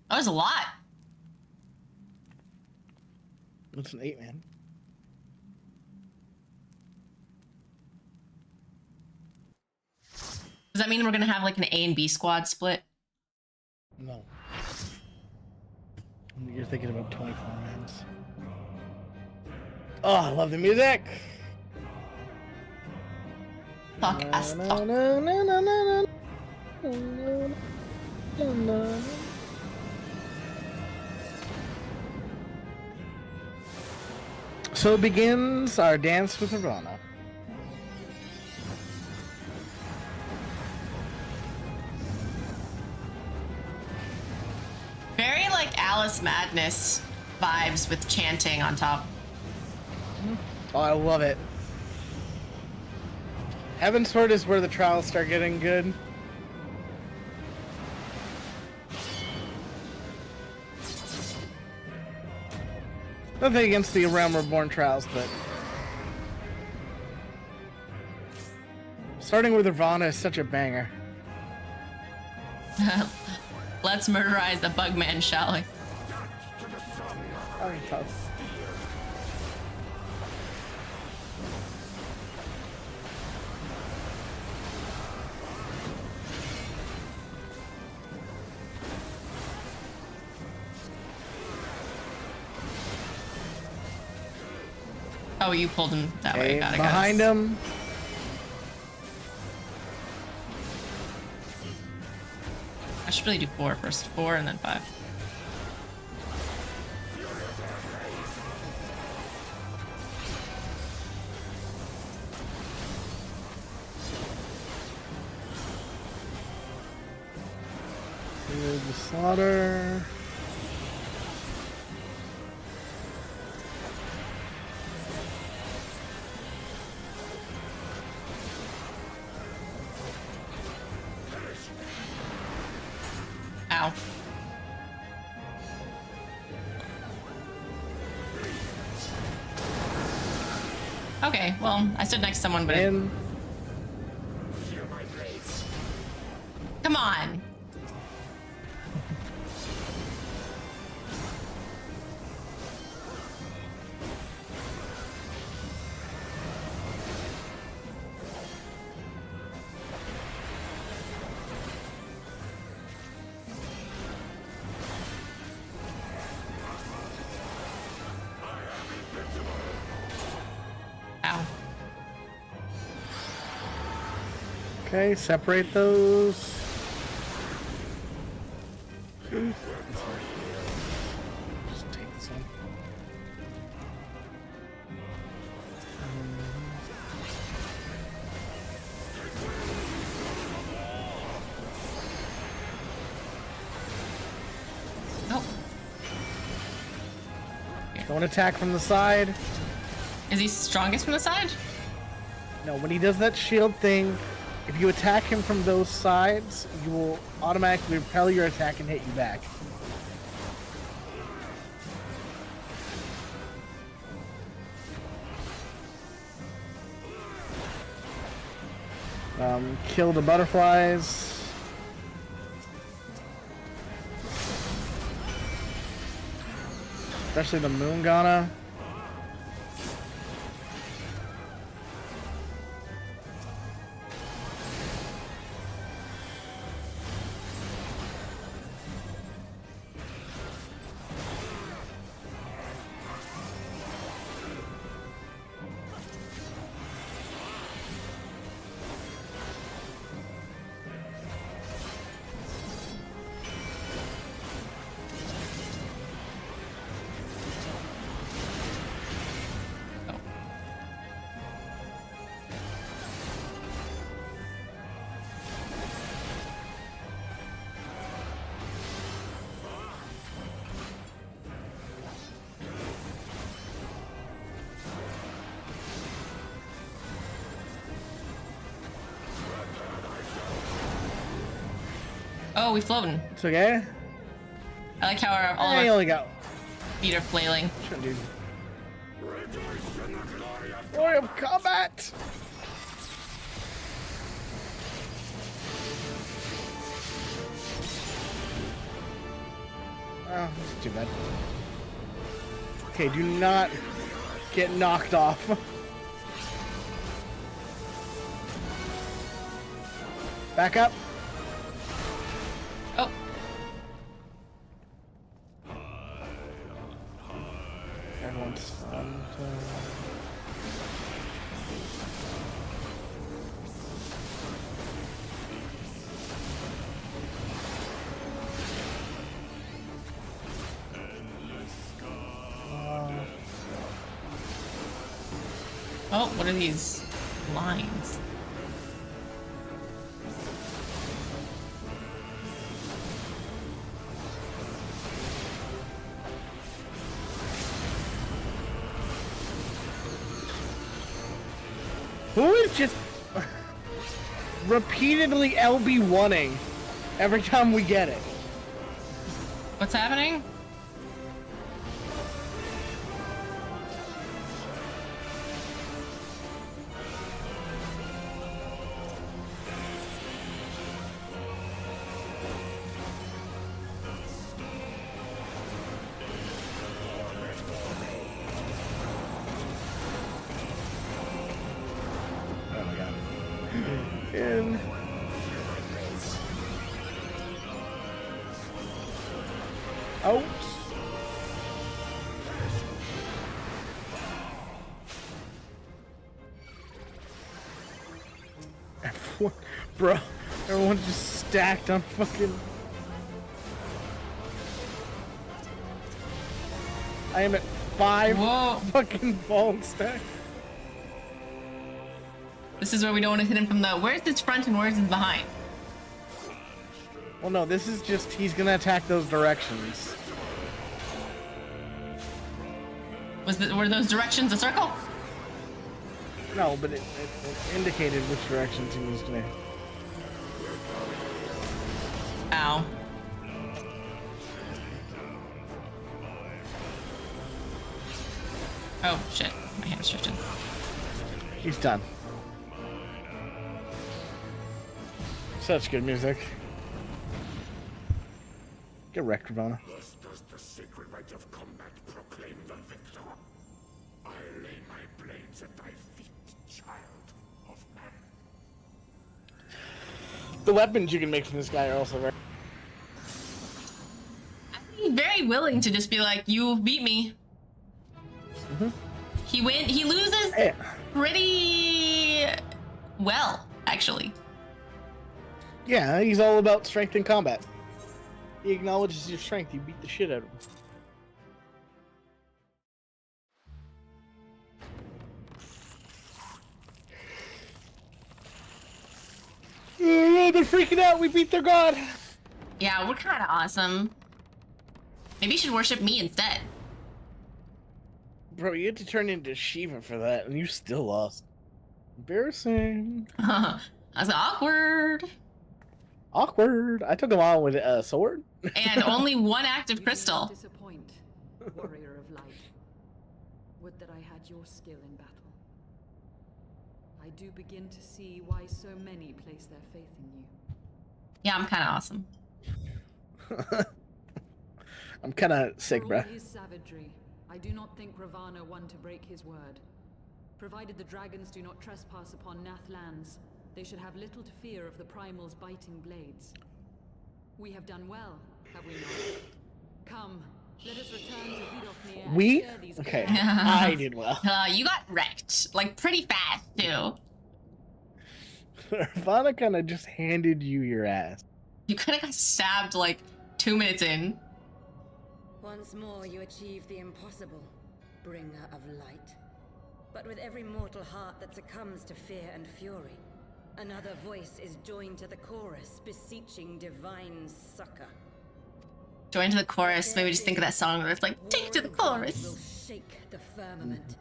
That was a lot. It's an 8-man. Does that mean we're gonna have like an A and B squad split? No. You're thinking about 24 mans. Oh, I love the music! Fuck us. Fuck. So begins our dance with Ravana. Very like Alice Madness vibes with chanting on top. Oh, I love it. Heaven's Sword is where the trials start getting good. Nothing against the Realm Reborn trials, but starting with Ravana is such a banger. Let's murderize the Bugman, shall we? Oh, tough. Oh, you pulled him that way. Okay, Got it, behind got it. him. I should really do 4 first. 4 and then 5. Here's the slaughter. Ow. Okay, well, I stood next to someone, but In. come on. Ow. Okay, separate those. Just take this one. Oh, Don't attack from the side. is he strongest from the side? No, when he does that shield thing, if you attack him from those sides, you will automatically repel your attack and hit you back. Kill the butterflies. Especially the Moongana. Oh, we floating. It's okay. I like how all I of our only got. feet are flailing. Shouldn't do. Glory of combat! Oh, this is too bad. Okay, do not get knocked off. Back up. Oh, Everyone's stunned. oh, what are these lines? Who is just repeatedly LB1ing every time we get it? What's happening? Oh my god. In. Out. Bro, everyone's just stacked on fucking... I am at 5 Whoa. fucking bald stacks. This is where we don't want to hit him from the... Where's his front and where's his behind? Well, no, this is just... He's gonna attack those directions. Were those directions a circle? No, but it indicated which directions he was gonna... Ow. Oh, shit. My hand's shifted. He's done. Such good music. Get wrecked, Ravana. Thus does the sacred rite of combat proclaim the victor. I lay my blades at thy feet, child of man. The weapons you can make from this guy are also very... He's very willing to just be like, you beat me. He loses pretty well, actually. Yeah, he's all about strength in combat. He acknowledges your strength, you beat the shit out of him. Oh, they're freaking out, we beat their god! Yeah, we're kind of awesome. Maybe you should worship me instead. Bro, you had to turn into Shiva for that, and you still lost. Embarrassing. That's awkward. Awkward. I took him on with a sword. And only one active crystal. You do not disappoint, warrior of light. Would that I had your skill in battle. I do begin to see why so many place their faith in you. Yeah, I'm kind of awesome. I'm kind of sick, For all bruh. his savagery, I do not think Ravana one to break his word. Provided the dragons do not trespass upon Nath lands, they should have little to fear of the primals biting blades. We have done well, have we not? Come, let us return to Vidofnir and We? share these Okay, glad- I did well. You got wrecked, like pretty fast too. Ravana kind of just handed you your ass. You kind of got stabbed like 2 minutes in. Once more you achieve the impossible, bringer of light. But with every mortal heart that succumbs to fear and fury, another voice is joined to the chorus, beseeching divine succor. Join to the chorus. Maybe just think of that song where it's like, take to the chorus. Will shake the firmament,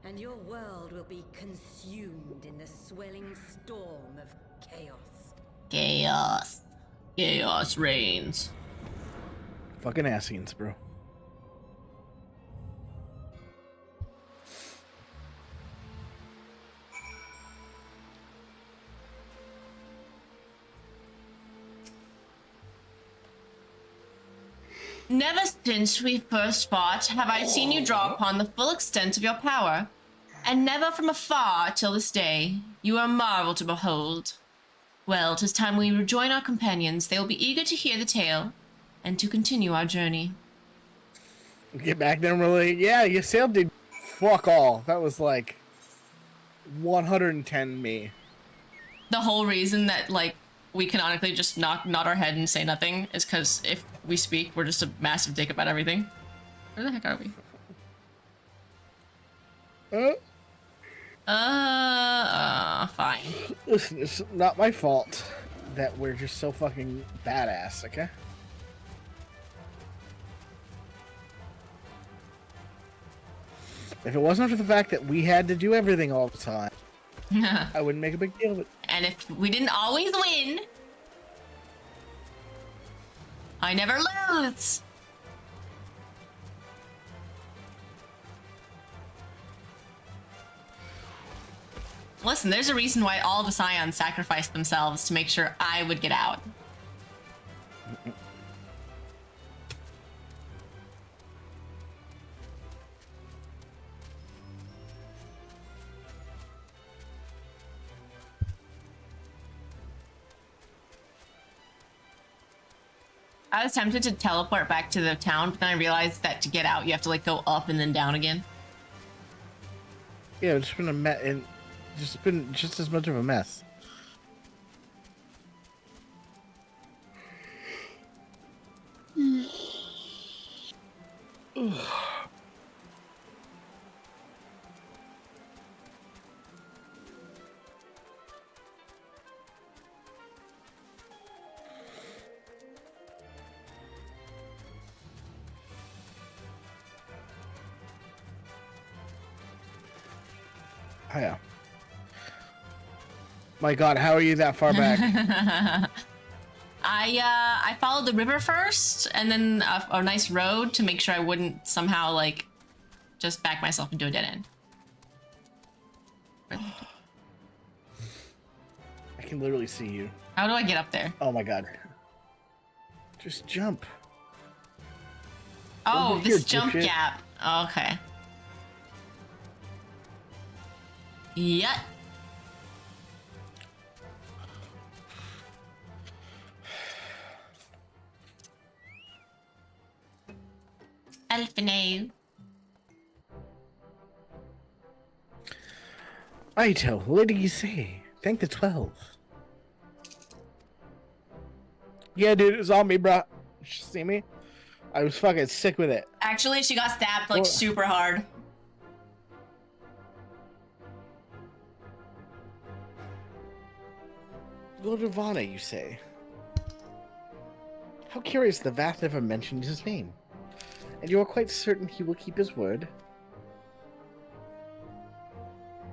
and your world will be consumed in the swelling storm of chaos. Chaos. Chaos reigns. Fucking Asians, bro. Never since we first fought have I seen you draw upon the full extent of your power, and never from afar till this day. You are a marvel to behold. Well, 'tis time we rejoin our companions. They will be eager to hear the tale, and to continue our journey. Get back there and we're like, yeah, your sale did fuck all. That was like 110 me. The whole reason that, like, we canonically just nod our head and say nothing is because if we speak, we're just a massive dick about everything. Where the heck are we? Fine. Listen, it's not my fault that we're just so fucking badass, okay? If it wasn't for the fact that we had to do everything all the time, I wouldn't make a big deal of it. And if we didn't always win, I never lose. Listen, there's a reason why all the Scions sacrificed themselves to make sure I would get out. I was tempted to teleport back to the town, but then I realized that to get out, you have to like go up and then down again. Yeah, it's been a it's been just as much of a mess. Oh, yeah. My God, how are you that far back? I followed the river first, and then a nice road to make sure I wouldn't somehow like just back myself into a dead end. I can literally see you. How do I get up there? Oh my God. Just jump. Oh, Over here, this jump dipshit. gap. Okay. Yeah. Elfino. Righto, what do you say? Thank the 12. Yeah, dude, it's on me, bro. See me? I was fucking sick with it. Actually, she got stabbed like super hard. Lord Ravana, you say? How curious the Vath never mentioned his name. And you are quite certain he will keep his word?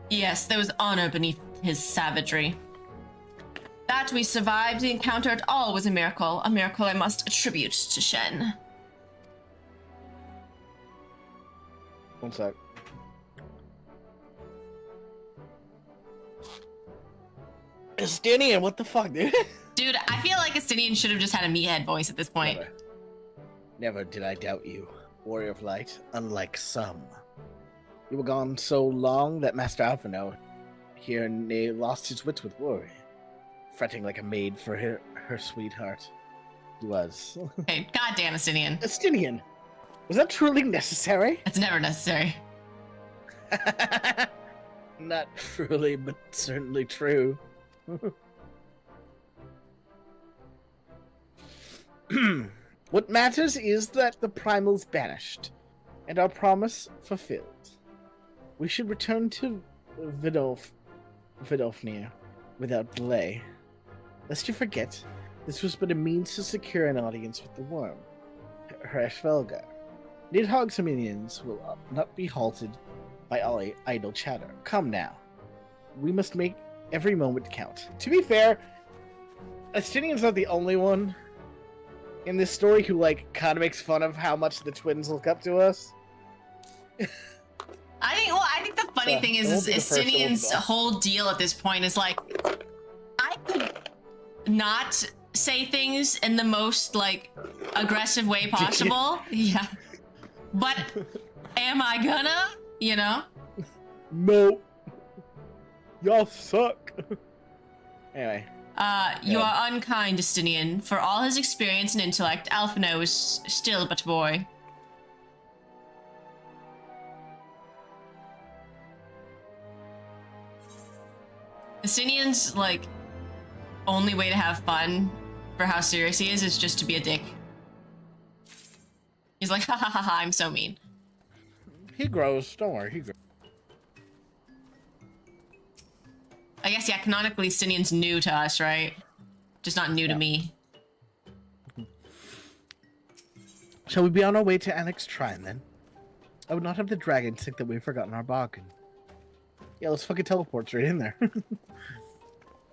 Yes, there was honor beneath his savagery. That we survived the encounter at all was a miracle I must attribute to Shen. One sec. Estinian, what the fuck, dude? Dude, I feel like Estinian should have just had a meathead voice at this point. Never did I doubt you, warrior of light, unlike some. You were gone so long that Master Alphino here lost his wits with worry, fretting like a maid for her sweetheart. He was. Hey, goddamn Estinian. Estinian, was that truly necessary? It's never necessary. Not truly, but certainly true. What matters is that the primal's banished, and our promise fulfilled. We should return to Vidofnir without delay. Lest you forget, this was but a means to secure an audience with the worm, her Ashvelgar. Nidhogg's minions will not be halted by all idle chatter. Come now. We must make every moment count. To be fair, Estinian's not the only one in this story who, like, kind of makes fun of how much the twins look up to us. I think the funny thing is Estinian's whole deal at this point is like, I could not say things in the most, like, aggressive way possible. Yeah. But am I gonna? You know? No. Y'all suck. Anyway. You are unkind, Estinian. For all his experience and intellect, Alphino is still but a boy. Estinian's, like, only way to have fun for how serious he is just to be a dick. He's like, ha ha ha ha, I'm so mean. He grows. Don't worry, he grows. I guess, yeah, canonically, Estinian's new to us, right? Just not new to me. Shall we be on our way to Annex Shrine, then? I would not have the dragon think that we've forgotten our bargain. Yeah, let's fucking teleport straight in there.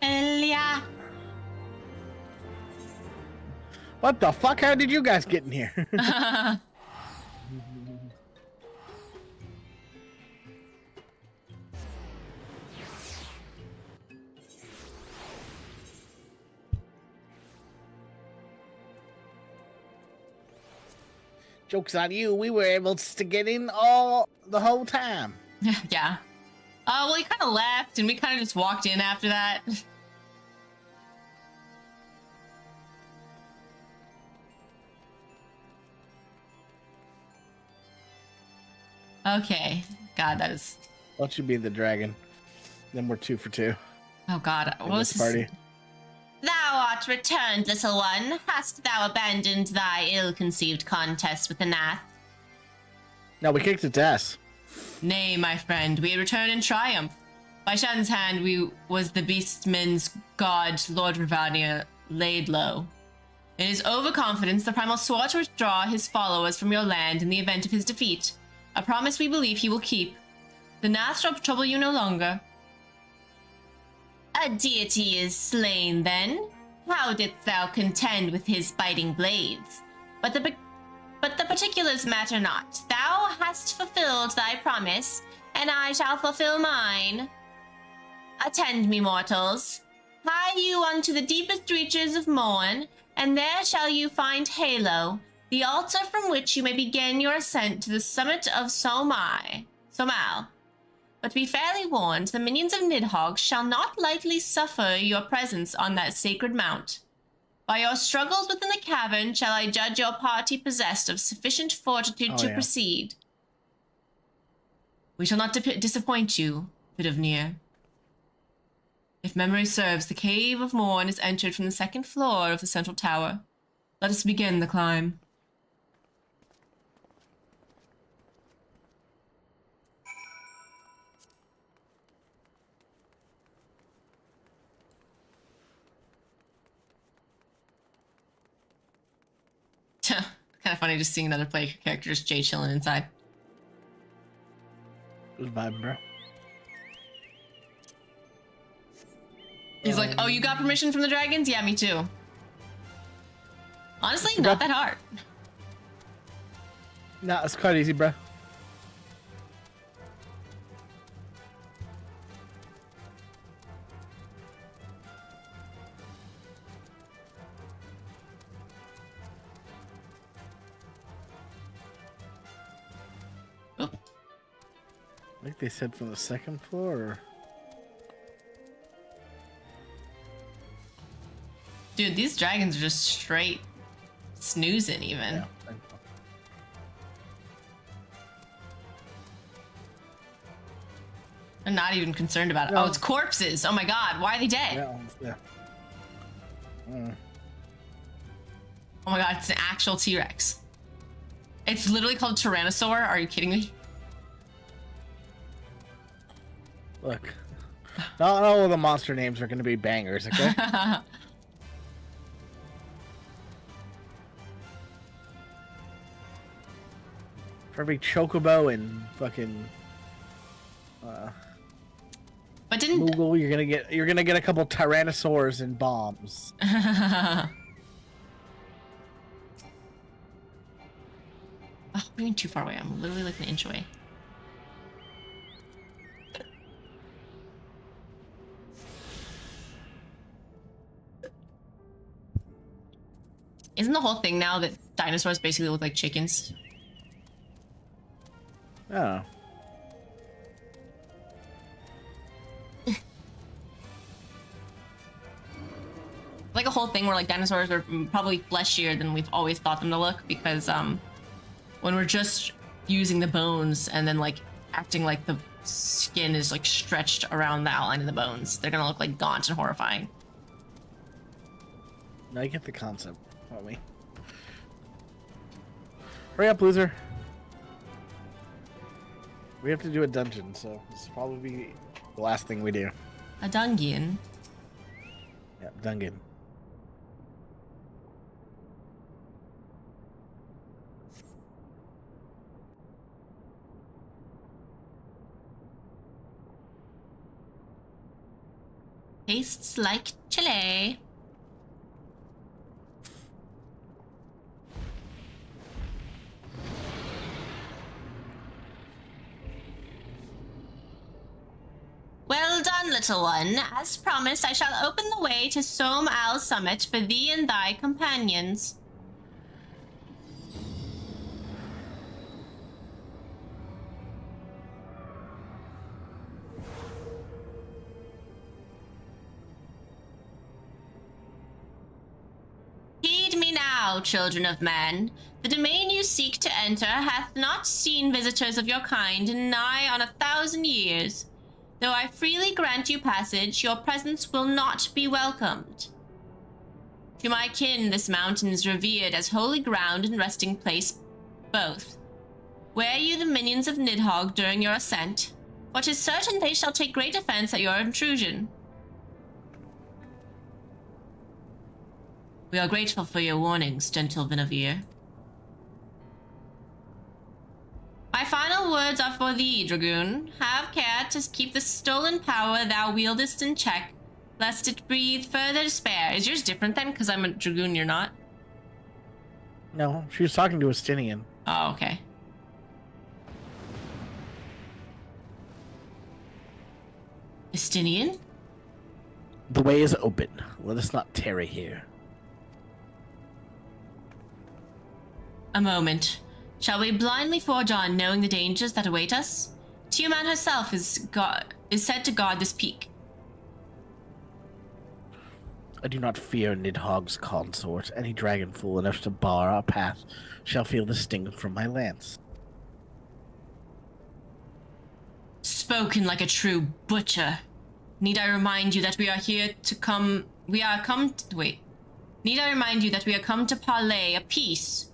Hell yeah. What the fuck? How did you guys get in here? Joke's on you. We were able to get in the whole time. Yeah. Well, he kind of left, and we kind of just walked in after that. Okay. God, that is... Why don't you be the dragon? Then we're 2 for 2. Oh God, what was this? Party. Thou art returned, little one. Hast thou abandoned thy ill-conceived contest with the Nath? No, we kicked its ass. Nay, my friend, we return in triumph. By Shen's hand, was the beastman's god, Lord Ravania, laid low. In his overconfidence, the Primal swore to withdraw his followers from your land in the event of his defeat. A promise we believe he will keep. The Nath shall trouble you no longer. A deity is slain, then? How didst thou contend with his biting blades? But the particulars matter not. Thou hast fulfilled thy promise, and I shall fulfill mine. Attend me, mortals. Hie you unto the deepest reaches of Morn, and there shall you find Halo, the altar from which you may begin your ascent to the summit of Somal. But be fairly warned, the minions of Nidhogg shall not lightly suffer your presence on that sacred mount. By your struggles within the cavern shall I judge your party possessed of sufficient fortitude to proceed. We shall not disappoint you, Vidovnir. If memory serves, the Cave of Morn is entered from the second floor of the central tower. Let us begin the climb. Kind of funny just seeing another player character just Jay chilling inside. Good vibe, bro. He's like, oh, you got permission from the dragons? Yeah, me too. Honestly, not that hard. Nah, it's quite easy, bro. Oh. Like they said from the second floor, or... Dude, these dragons are just straight snoozing even. Yeah. They're not even concerned about it. No. Oh, it's corpses. Oh my god, why are they dead? Yeah. Oh my god, it's an actual T-Rex. It's literally called Tyrannosaur. Are you kidding me? Look, not all of the monster names are going to be bangers, okay? For every chocobo and fucking but didn't Moogle, you're gonna get a couple Tyrannosaurs and bombs. Oh, we're getting too far away. I'm literally like an inch away. Isn't the whole thing now that dinosaurs basically look like chickens? Oh. Like a whole thing where like dinosaurs are probably fleshier than we've always thought them to look, because when we're just using the bones and then like acting like the skin is like stretched around the outline of the bones, they're gonna look like gaunt and horrifying. Now you get the concept, won't we? Hurry up, loser. We have to do a dungeon, so this will probably be the last thing we do. A dungeon? Yeah, dungeon. Tastes like chili. Well done, little one. As promised, I shall open the way to Somal Summit for thee and thy companions. Heed me now, children of men. The domain you seek to enter hath not seen visitors of your kind in nigh on 1,000 years. Though I freely grant you passage, your presence will not be welcomed. To my kin, this mountain is revered as holy ground and resting place both. Were you the minions of Nidhogg during your ascent? For 'tis certain they shall take great offense at your intrusion. We are grateful for your warnings, gentle Vinavir. My final words are for thee, Dragoon. Have care to keep the stolen power thou wieldest in check, lest it breathe further despair. Is yours different then? Because I'm a Dragoon, you're not? No, she was talking to Estinian. Oh, okay. Estinian? The way is open. Let us not tarry here. A moment. Shall we blindly forge on, knowing the dangers that await us? Tiamat herself is said to guard this peak. I do not fear Nidhogg's consort. Any dragon fool enough to bar our path shall feel the sting from my lance. Spoken like a true butcher. Need I remind you that we are here to come... Need I remind you that we are come to parley a peace?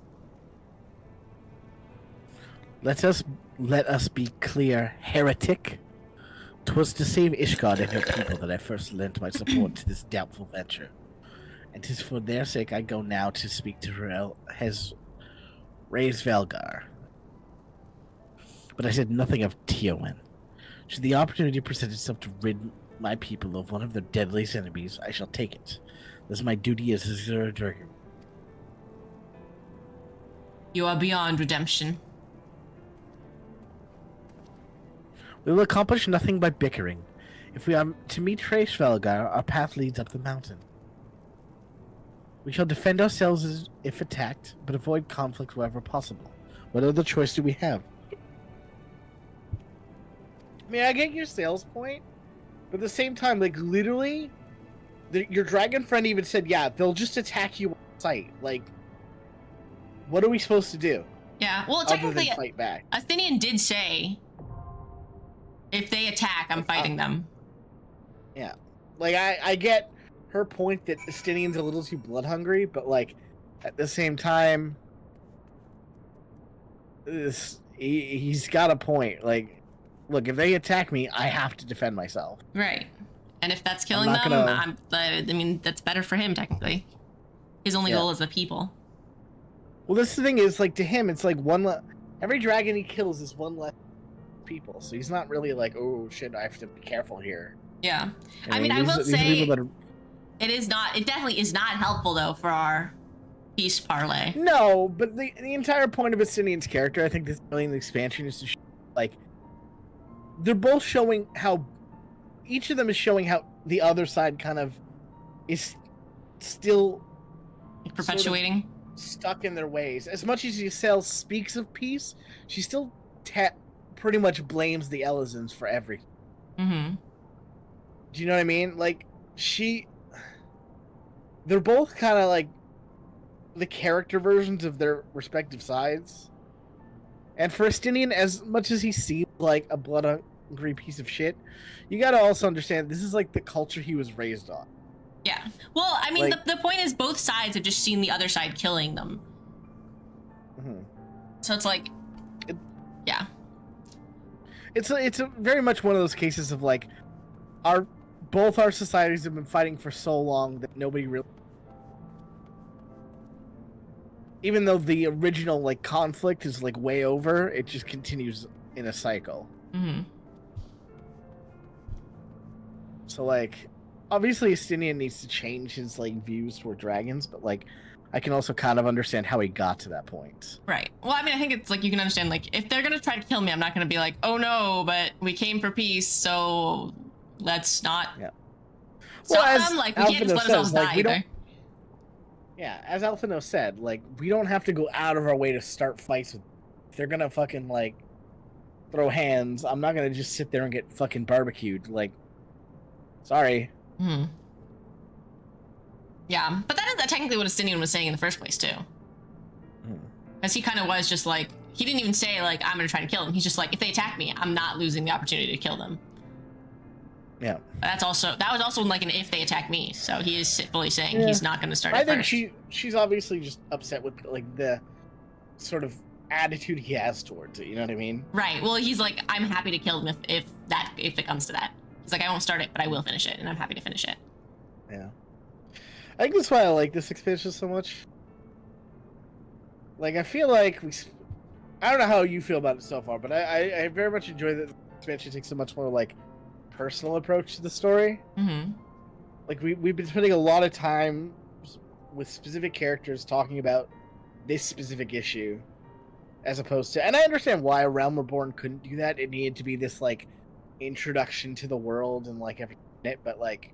Let us be clear, heretic. 'Twas to save Ishgard and her people that I first lent my support to this doubtful venture. And 'tis for their sake I go now to speak to Velgar. But I said nothing of Tiowen. Should the opportunity present itself to rid my people of one of their deadliest enemies, I shall take it. This is my duty as a Zerdragon. You are beyond redemption. We will accomplish nothing by bickering. If we are to meet Velgar, our path leads up the mountain. We shall defend ourselves if attacked, but avoid conflict wherever possible. What other choice do we have? I mean, I get your sales point, but at the same time, like, literally, your dragon friend even said, yeah, they'll just attack you on sight. Like, what are we supposed to do? Yeah, well, technically, fight back? Athenian did say, if they attack, I'm fighting them. Yeah. Like, I get her point that Estinian's a little too blood hungry, but, like, at the same time, he's got a point. Like, look, if they attack me, I have to defend myself. Right. And if that's killing them, I mean, that's better for him, technically. His only goal is the people. Well, this thing is, like, to him, it's like every dragon he kills is one less people, so he's not really like, oh shit, I have to be careful here. Yeah. I mean, I will say it definitely is not helpful though for our peace parlay. No, but the entire point of Estinian's character, I think this really in the expansion is to like they're both showing how each of them is showing how the other side kind of is still perpetuating, sort of stuck in their ways. As much as Yselle speaks of peace, she still pretty much blames the Elizans for everything. Mm-hmm. Do you know what I mean? Like, they're both kind of like the character versions of their respective sides. And for Estinian, as much as he seems like a blood-hungry piece of shit, you gotta also understand this is like the culture he was raised on. Yeah. Well, I mean, like, the point is both sides have just seen the other side killing them. Mm-hmm. So it's like, yeah. It's a very much one of those cases of like, both our societies have been fighting for so long that nobody really, even though the original like conflict is like way over, it just continues in a cycle. Mm-hmm. So like, obviously Estinian needs to change his like views toward dragons, but like, I can also kind of understand how he got to that point. Right. Well, I mean, I think it's like you can understand, like, if they're gonna try to kill me, I'm not gonna be like, oh no, but we came for peace, so let's not. Yeah. Well, as like, we can't just let ourselves die either. Yeah, as Alphino said, like, we don't have to go out of our way to start fights with. If they're gonna fucking like throw hands, I'm not gonna just sit there and get fucking barbecued. Like, sorry. Hmm. Yeah, but that is technically what Estinian was saying in the first place, too. Because he kind of was just like, he didn't even say, like, I'm going to try to kill them. He's just like, if they attack me, I'm not losing the opportunity to kill them. Yeah. That was also like an if they attack me. So he is fully saying he's not going to start I at think first. she's obviously just upset with, like, the sort of attitude he has towards it. You know what I mean? Right. Well, he's like, I'm happy to kill him if it comes to that. He's like, I won't start it, but I will finish it, and I'm happy to finish it. Yeah. I think that's why I like this expansion so much. Like, I feel like I don't know how you feel about it so far, but I very much enjoy that the expansion takes a much more, like, personal approach to the story. Mm-hmm. Like, we've been spending a lot of time with specific characters talking about this specific issue, as opposed to... And I understand why A Realm Reborn couldn't do that. It needed to be this, like, introduction to the world and, like, everything in it, but, like...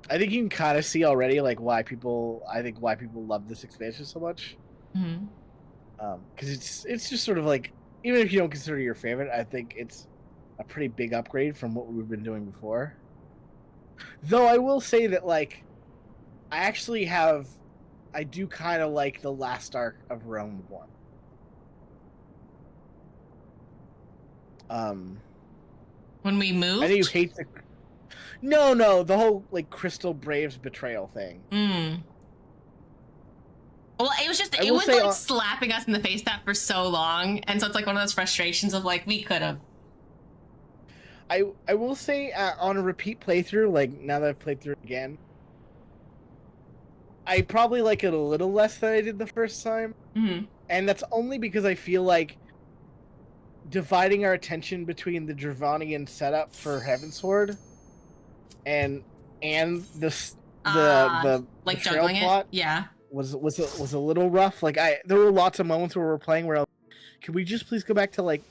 I think you can kind of see already, like, why people love this expansion so much. Mm-hmm. Because it's just sort of like, even if you don't consider it your favorite, I think it's a pretty big upgrade from what we've been doing before. Though I will say that, like, I do kind of like the last arc of Realm Reborn. When we moved? I know you hate the... No, the whole, like, Crystal Braves betrayal thing. Well, it was like slapping us in the face that for so long, and so it's like one of those frustrations of like, we could have. I will say on a repeat playthrough, like now that I've played through it again, I probably like it a little less than I did the first time. Mm-hmm. And that's only because I feel like dividing our attention between the Dravanian setup for Heavensward and the like betrayal juggling plot, yeah, was a little rough. Like there were lots of moments where we're playing where can we just please go back to, like,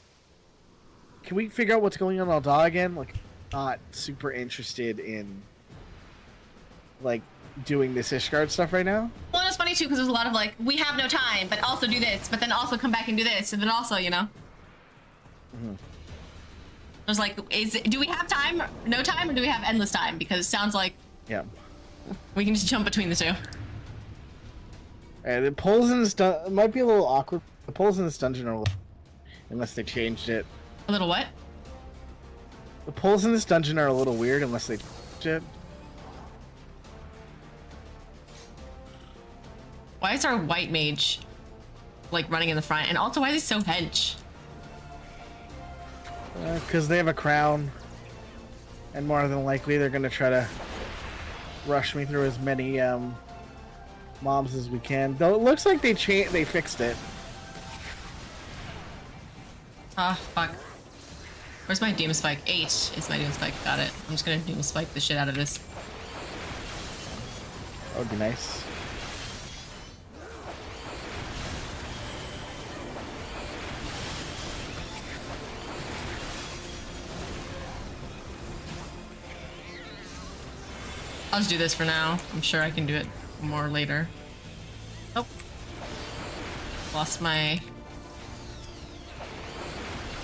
can we figure out what's going on Alda again? Like, not super interested in, like, doing this Ishgard stuff right now. Well, it's funny too because there's a lot of like, we have no time, but also do this, but then also come back and do this, and then also, you know. Mm-hmm. I was like, do we have time? No time, or do we have endless time? Because it sounds like we can just jump between the two. The polls in this might be a little awkward. The polls in this dungeon are, unless they changed it. A little what? The polls in this dungeon are a little weird unless they changed it. Why is our white mage like running in the front? And also, why is he so hench? Because they have a crown, and more than likely they're gonna try to rush me through as many mobs as we can. Though it looks like they fixed it. Ah, fuck. Where's my Doom Spike? 8 is my Doom Spike. Got it. I'm just gonna Doom Spike the shit out of this. That would be nice. I'll just do this for now. I'm sure I can do it more later. Oh. Lost my...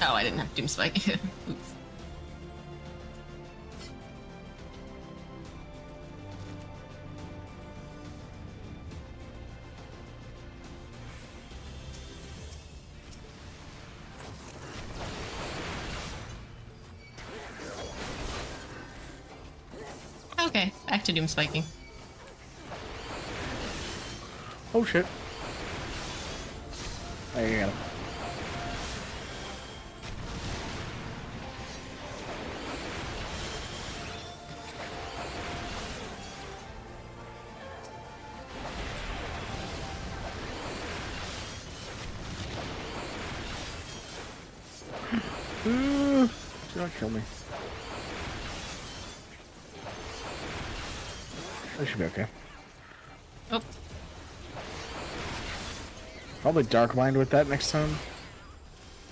Oh, I didn't have Doom Spike. Oops. Okay, back to Doom Spiking. Oh shit. There you go. Do not kill me. That should be okay. Oh. Probably Dark Mind with that next time.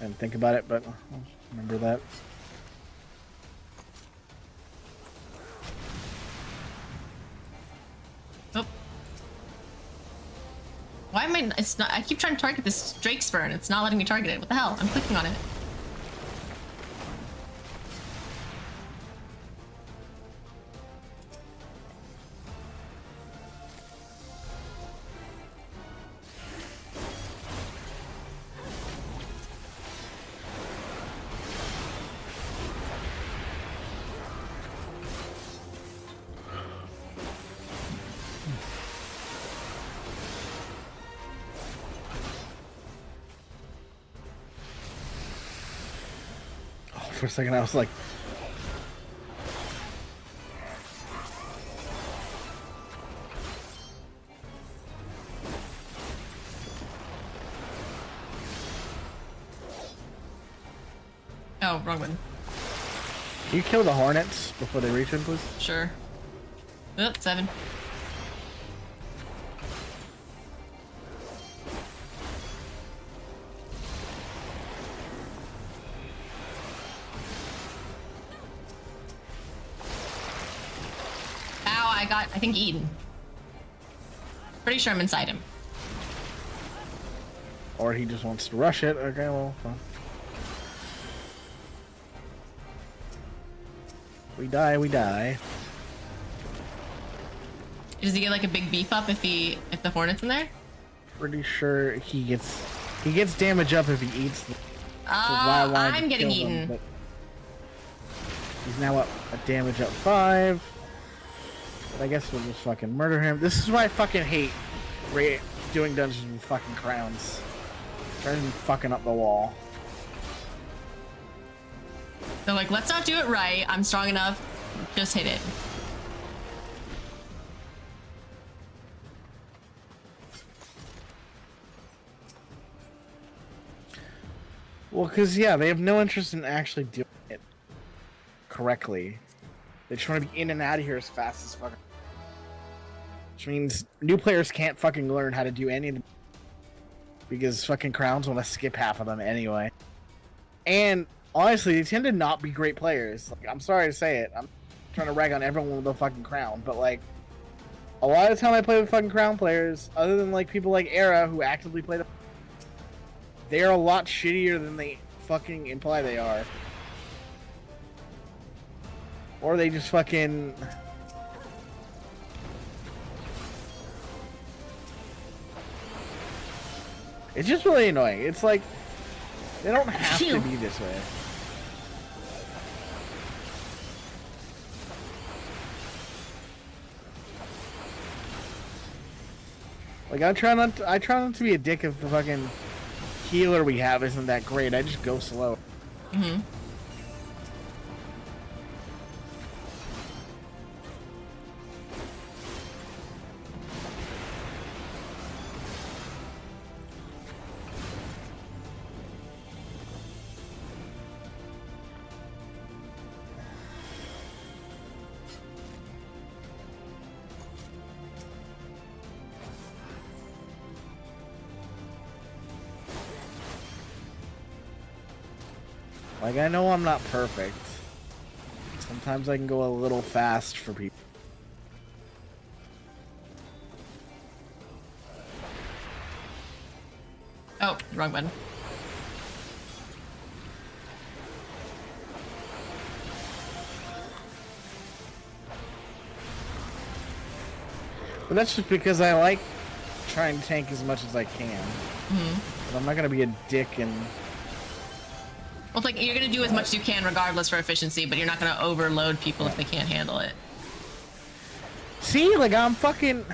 And think about it, but I'll remember that. Oh. Why am I... It's not... I keep trying to target this Drake Spur and it's not letting me target it. What the hell? I'm clicking on it. For a second, I was like, Oh, wrong one. can you kill the hornets before they reach him, please? Sure. Oh, 7. Ow, I think, eaten. Pretty sure I'm inside him. Or he just wants to rush it. Okay, well, fine. We die, we die. Does he get like a big beef up if the hornet's in there? Pretty sure he gets damage up if he eats. I'm getting eaten. But he's now up a damage up 5. But I guess we'll just fucking murder him. This is why I fucking hate doing dungeons with fucking crowns. Rather than fucking up the wall. They're like, let's not do it right. I'm strong enough. Just hit it. Well, because, yeah, they have no interest in actually doing it correctly. They just want to be in and out of here as fast as fucking. Which means new players can't fucking learn how to do any of the. Because fucking crowns want to skip half of them anyway. And honestly, they tend to not be great players. Like, I'm sorry to say it. I'm trying to rag on everyone with a fucking crown, but like, a lot of the time I play with fucking crown players, other than like people like Era who actively play the. They're a lot shittier than they fucking imply they are. Or they just fucking. It's just really annoying. It's like, they don't have to be this way. Like, I try not to be a dick if the fucking healer we have isn't that great. I just go slow. Mm-hmm. Like, I know I'm not perfect. Sometimes I can go a little fast for people. Oh, wrong button. But that's just because I like trying to tank as much as I can. Mm-hmm. But I'm not gonna be a dick and. Well, it's like you're gonna do as much as you can regardless for efficiency, but you're not gonna overload people if they can't handle it. See, like I'm fucking.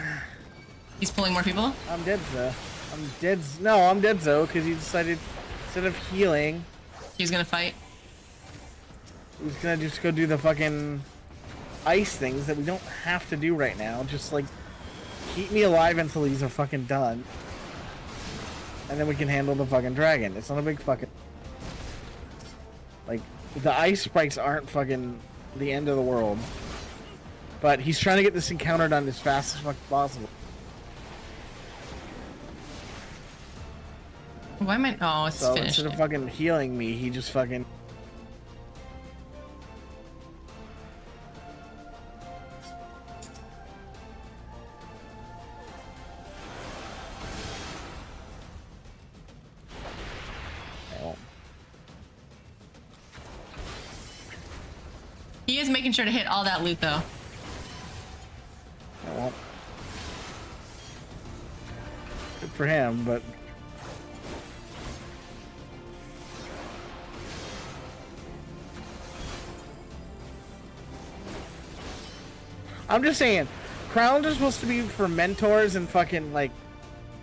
He's pulling more people? I'm dead, Zo. I'm dead, Zo, because he decided instead of healing, he's gonna fight. He's gonna just go do the fucking ice things that we don't have to do right now. Just like keep me alive until these are fucking done, and then we can handle the fucking dragon. It's not a big fucking. Like, the ice spikes aren't fucking the end of the world. But he's trying to get this encounter done as fast as fucking possible. Why am I? Oh, it's so finished. Instead of fucking healing me, he just fucking. He is making sure to hit all that loot, though. Well, good for him, but. I'm just saying, crowns are supposed to be for mentors and fucking like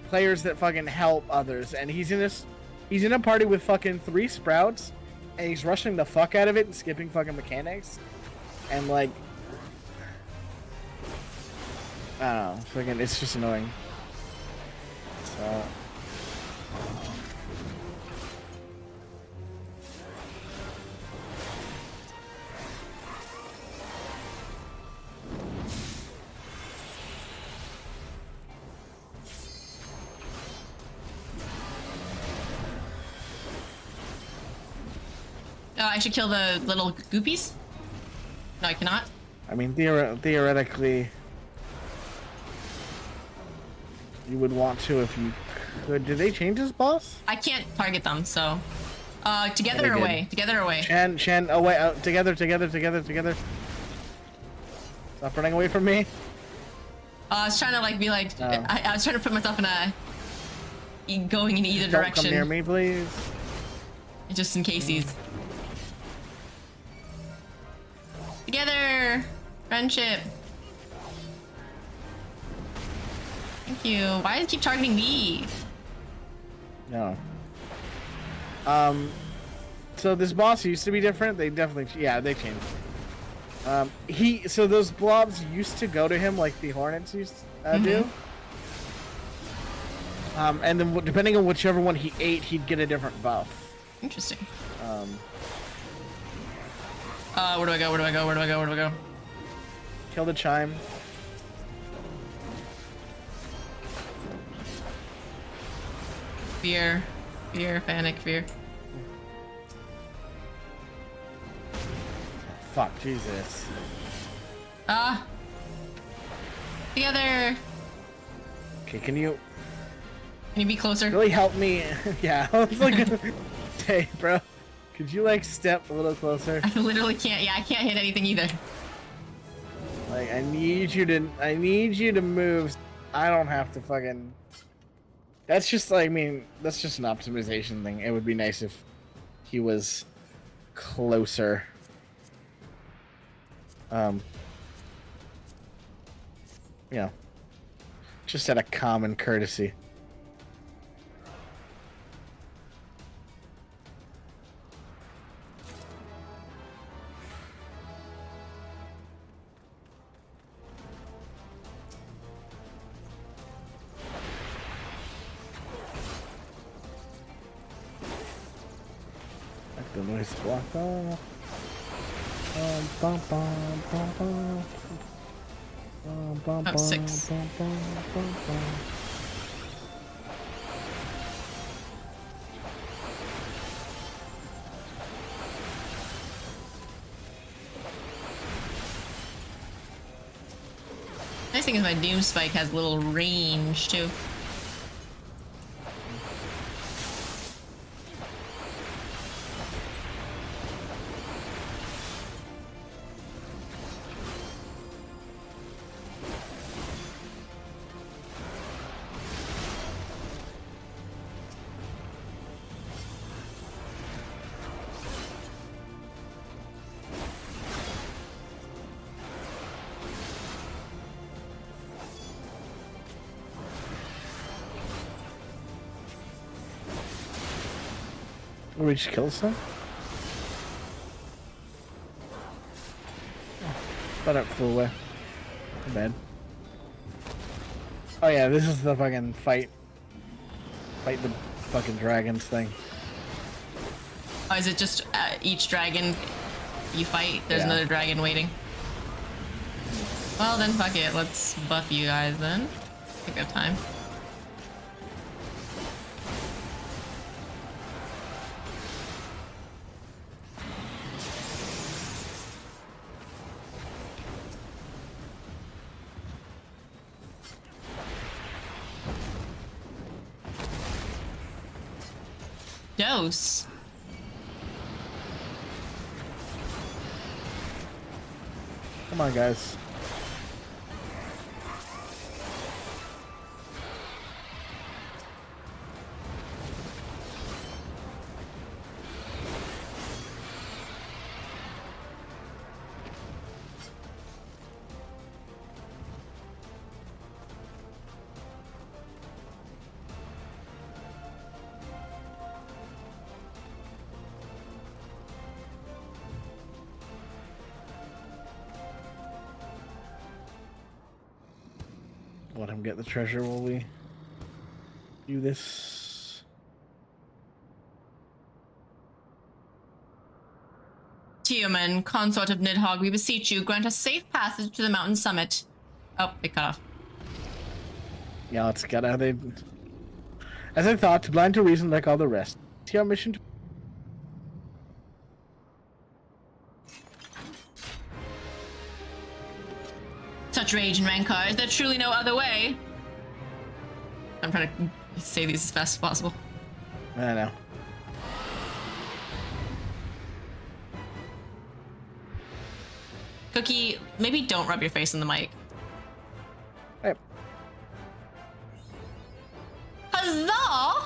players that fucking help others, and he's in a party with fucking 3 sprouts and he's rushing the fuck out of it and skipping fucking mechanics, and like, I don't know, fucking, it's just annoying. So. Oh, I should kill the little goopies? No, I cannot. I mean, theoretically, you would want to if you could. Did they change this boss? I can't target them, so. Together They or did. away? Together or away? Shen, away, out, together. Stop running away from me. I was trying to like be like, Oh. I was trying to put myself in a, going in either Don't direction. come near me, please. Just in case he's. Together! Friendship. Thank you. Why does it keep targeting me? No. So this boss used to be different. They definitely, yeah, they changed. So those blobs used to go to him like the hornets used to do. And then depending on whichever one he ate, he'd get a different buff. Interesting. Where do I go? Kill the chime. Fear, panic, fear. Fuck, Jesus. Together. Okay, can you be closer? really help me? Yeah, I was like, hey, bro, could you like step a little closer? I literally can't. Yeah, I can't hit anything either. Like, I need you to move. I don't have to fucking. That's just like, I mean, that's just an optimization thing. It would be nice if he was closer. You know, just out of common courtesy. Like the noise blocked off. Oh, 6. Nice thing is my Doom Spike has a little range too. Did we just kill some? Thought it flew away. Too bad. Oh yeah, this is the fucking fight the fucking dragons thing. Oh, is it just each dragon you fight? There's another dragon waiting. Well then, fuck it. Let's buff you guys then. Take up time. Dose. Come on, guys. let him get the treasure while we do this. Tioman, consort of Nidhogg, we beseech you, grant us safe passage to the mountain summit. Oh, they cut off. Yeah, let's get out. As I thought, to blind to reason like all the rest. See our mission to... Such rage and rancor, is there truly no other way? I'm trying to say these as fast as possible. I know. Cookie, maybe don't rub your face on the mic. Hey. Huzzah!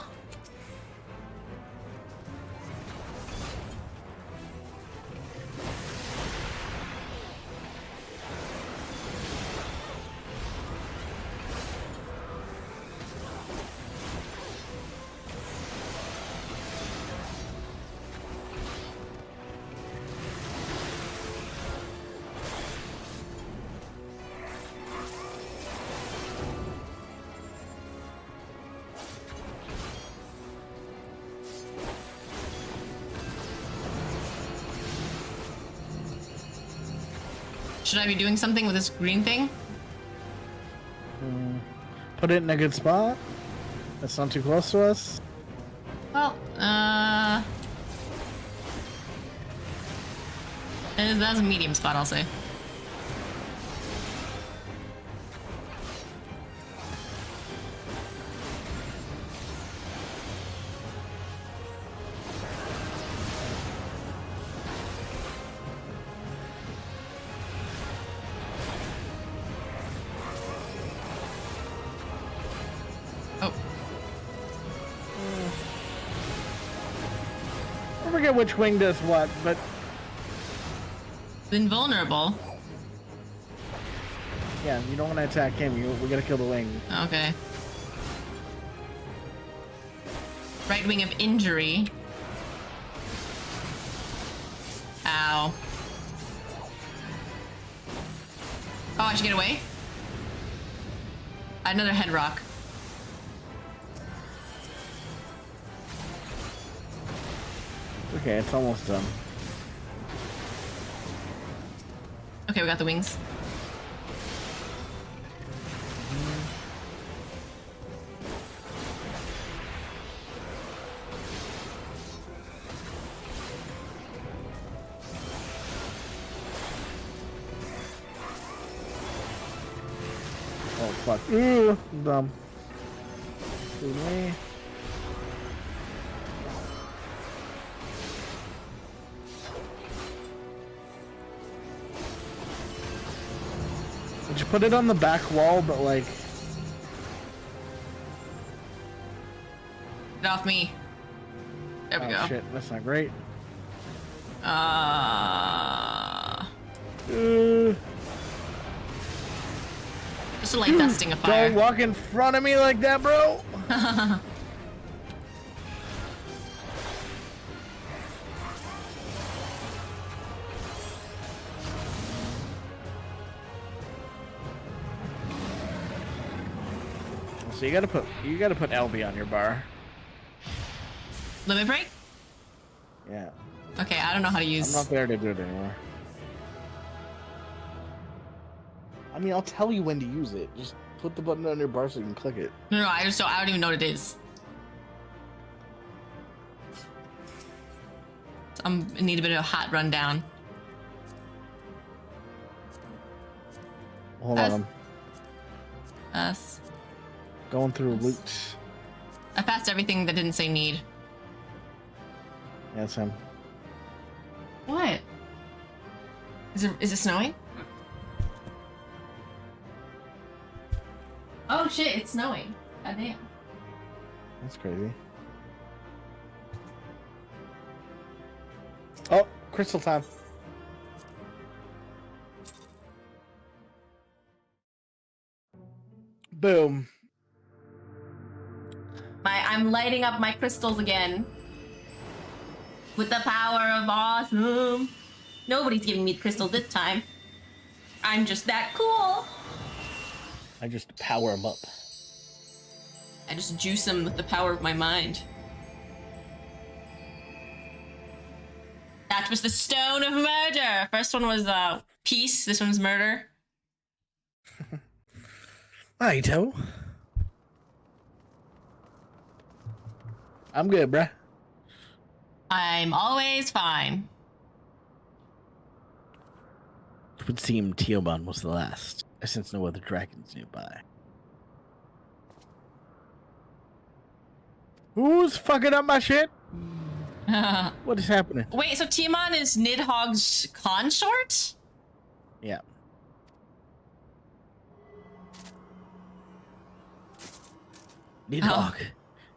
Should I be doing something with this green thing? Put it in a good spot. That's not too close to us. Well, that's a medium spot, I'll say. I forget which wing does what, but... Invulnerable. Yeah, you don't want to attack him. We gotta kill the wing. Okay. Right wing of injury. Ow. Oh, I should get away? Another head rock. Okay, it's almost done. Okay, we got the wings. Oh, fuck. Ooh, dumb. See me. Did you put it on the back wall, but like... Get off me. There we go. Shit, that's not great. Just a light dusting of fire. Don't walk in front of me like that, bro! So you gotta put LB on your bar. Limit break? Yeah. Okay, I don't know how to use... I'm not there to do it anymore. I mean, I'll tell you when to use it. Just put the button on your bar so you can click it. No, I don't even know what it is. I need a bit of a hot rundown. Hold on. S. Going through loot. I passed everything that didn't say need. Yeah, it's him. What? Is it snowing? Oh shit, it's snowing. God damn. That's crazy. Oh, crystal time. Boom. I'm lighting up my crystals again. With the power of awesome. Nobody's giving me crystals this time. I'm just that cool. I just power him up. I just juice him with the power of my mind. That was the stone of murder. First one was peace. This one's murder. Righto. I'm good, bruh. I'm always fine. It would seem Teoman was the last. I sense no other dragons nearby. Who's fucking up my shit? What is happening? Wait, so Tiamat is Nidhogg's consort? Yeah. Nidhogg.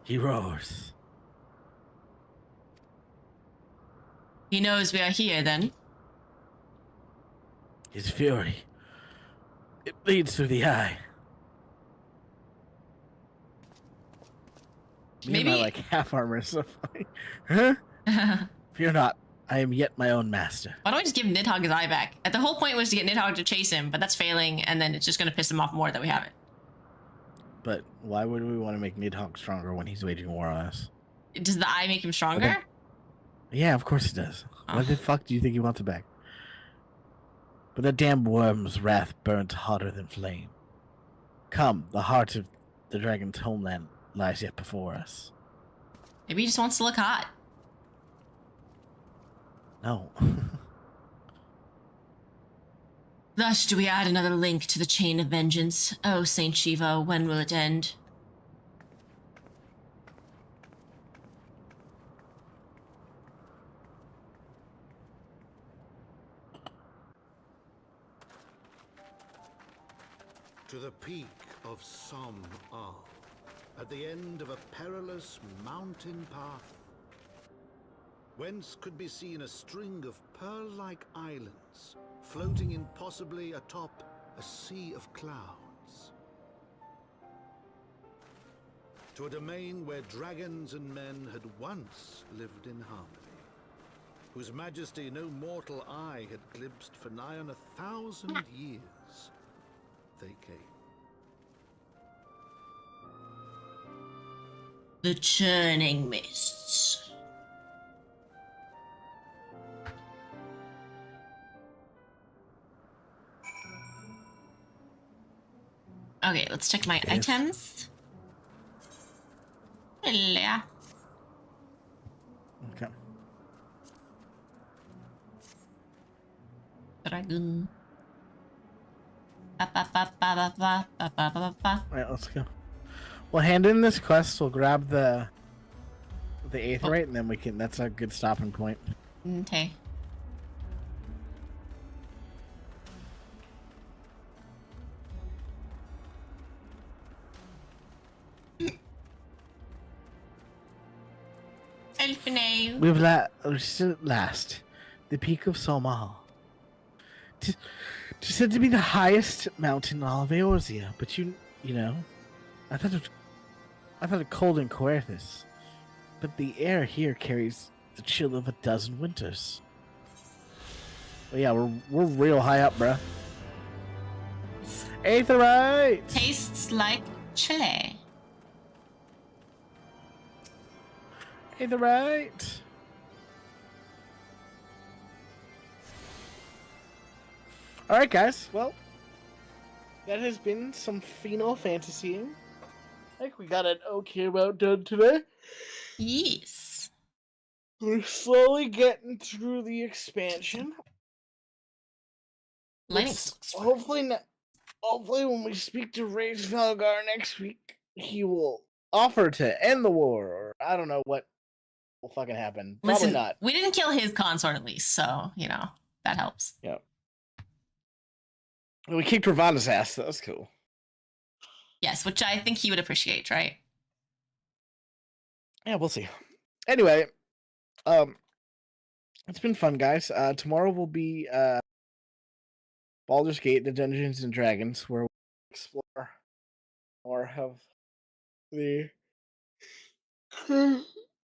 He roars. He knows we are here, then. His fury. It bleeds through the eye. Maybe I like half armor, so funny. Huh? Fear not. I am yet my own master. Why don't we just give Nidhogg his eye back? The whole point was to get Nidhogg to chase him, but that's failing, and then it's just going to piss him off more that we have it. But why would we want to make Nidhogg stronger when he's waging war on us? Does the eye make him stronger? Okay. Yeah, of course it does. Oh. Why the fuck do you think he wants it back? But that damn worm's wrath burns hotter than flame. Come, the heart of the dragon's homeland lies yet before us. Maybe he just wants to look hot. No. Thus do we add another link to the chain of vengeance. Oh, Saint Shiva, when will it end? To the peak of Som Ar, at the end of a perilous mountain path, whence could be seen a string of pearl-like islands floating impossibly atop a sea of clouds. To a domain where dragons and men had once lived in harmony, whose majesty no mortal eye had glimpsed for nigh on 1,000 years. They came. The churning mists. Okay, let's check my items. Yeah. Okay. Dragon. Alright, let's go. We'll hand in this quest, we'll grab the aetheryte, and then we can, that's a good stopping point. Okay. Elfine. We've still at last, the peak of Somahal. It's said to be the highest mountain in all of Eorzea, but you know, I thought it cold in Coerthus, but the air here carries the chill of a dozen winters. But yeah, we're real high up, bruh. Aetheryte! Tastes like chili. Aetheryte! Alright, guys, well, that has been some Final Fantasying. I think we got an okay amount done today. Yes. We're slowly getting through the expansion. Hopefully, hopefully when we speak to Ray's Valgar next week, he will offer to end the war, or I don't know what will fucking happen. Probably not. We didn't kill his consort at least, so, you know, that helps. Yeah. We kicked Ravana's ass. That was cool. Yes, which I think he would appreciate, right? Yeah, we'll see. Anyway, it's been fun, guys. Tomorrow will be Baldur's Gate, the Dungeons and Dragons, where we explore more of the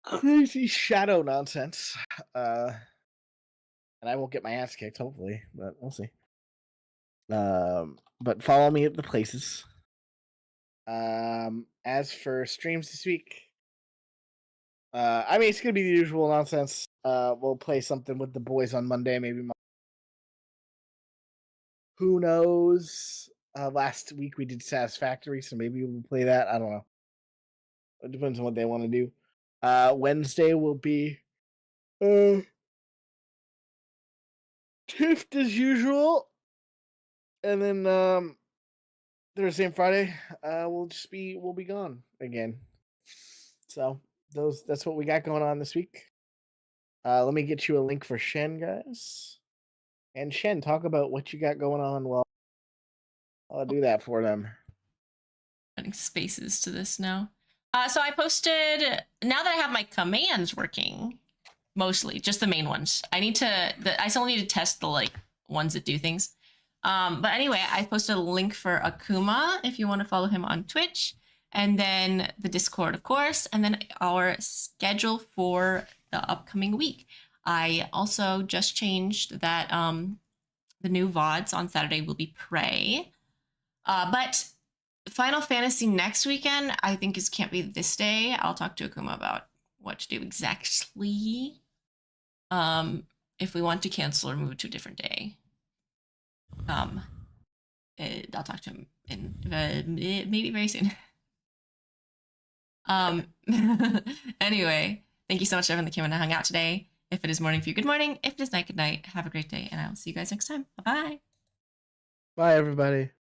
crazy shadow nonsense. And I won't get my ass kicked, hopefully, but we'll see. But follow me at the places. As for streams this week, I mean, it's gonna be the usual nonsense. We'll play something with the boys on Monday, maybe. Who knows? Last week we did Satisfactory, so maybe we'll play that. I don't know. It depends on what they want to do. Wednesday will be Tift as usual, and then Thursday and Friday we'll be gone again. So that's what we got going on this week. Let me get you a link for Shen, guys. And Shen, talk about what you got going on while I'll do that for them. Adding spaces to this now. So I posted, now that I have my commands working, mostly, just the main ones. I still need to test the like ones that do things. But anyway, I posted a link for Akuma if you want to follow him on Twitch. And then the Discord, of course, and then our schedule for the upcoming week. I also just changed that the new VODs on Saturday will be Prey. But Final Fantasy next weekend, I think can't be this day. I'll talk to Akuma about what to do exactly. If we want to cancel or move to a different day. I'll talk to him in maybe very soon. Anyway, thank you so much to everyone that came in and hung out today. If it is morning for you, good morning. If it is night, good night. Have a great day, and I will see you guys next time. Bye-bye. Bye, everybody.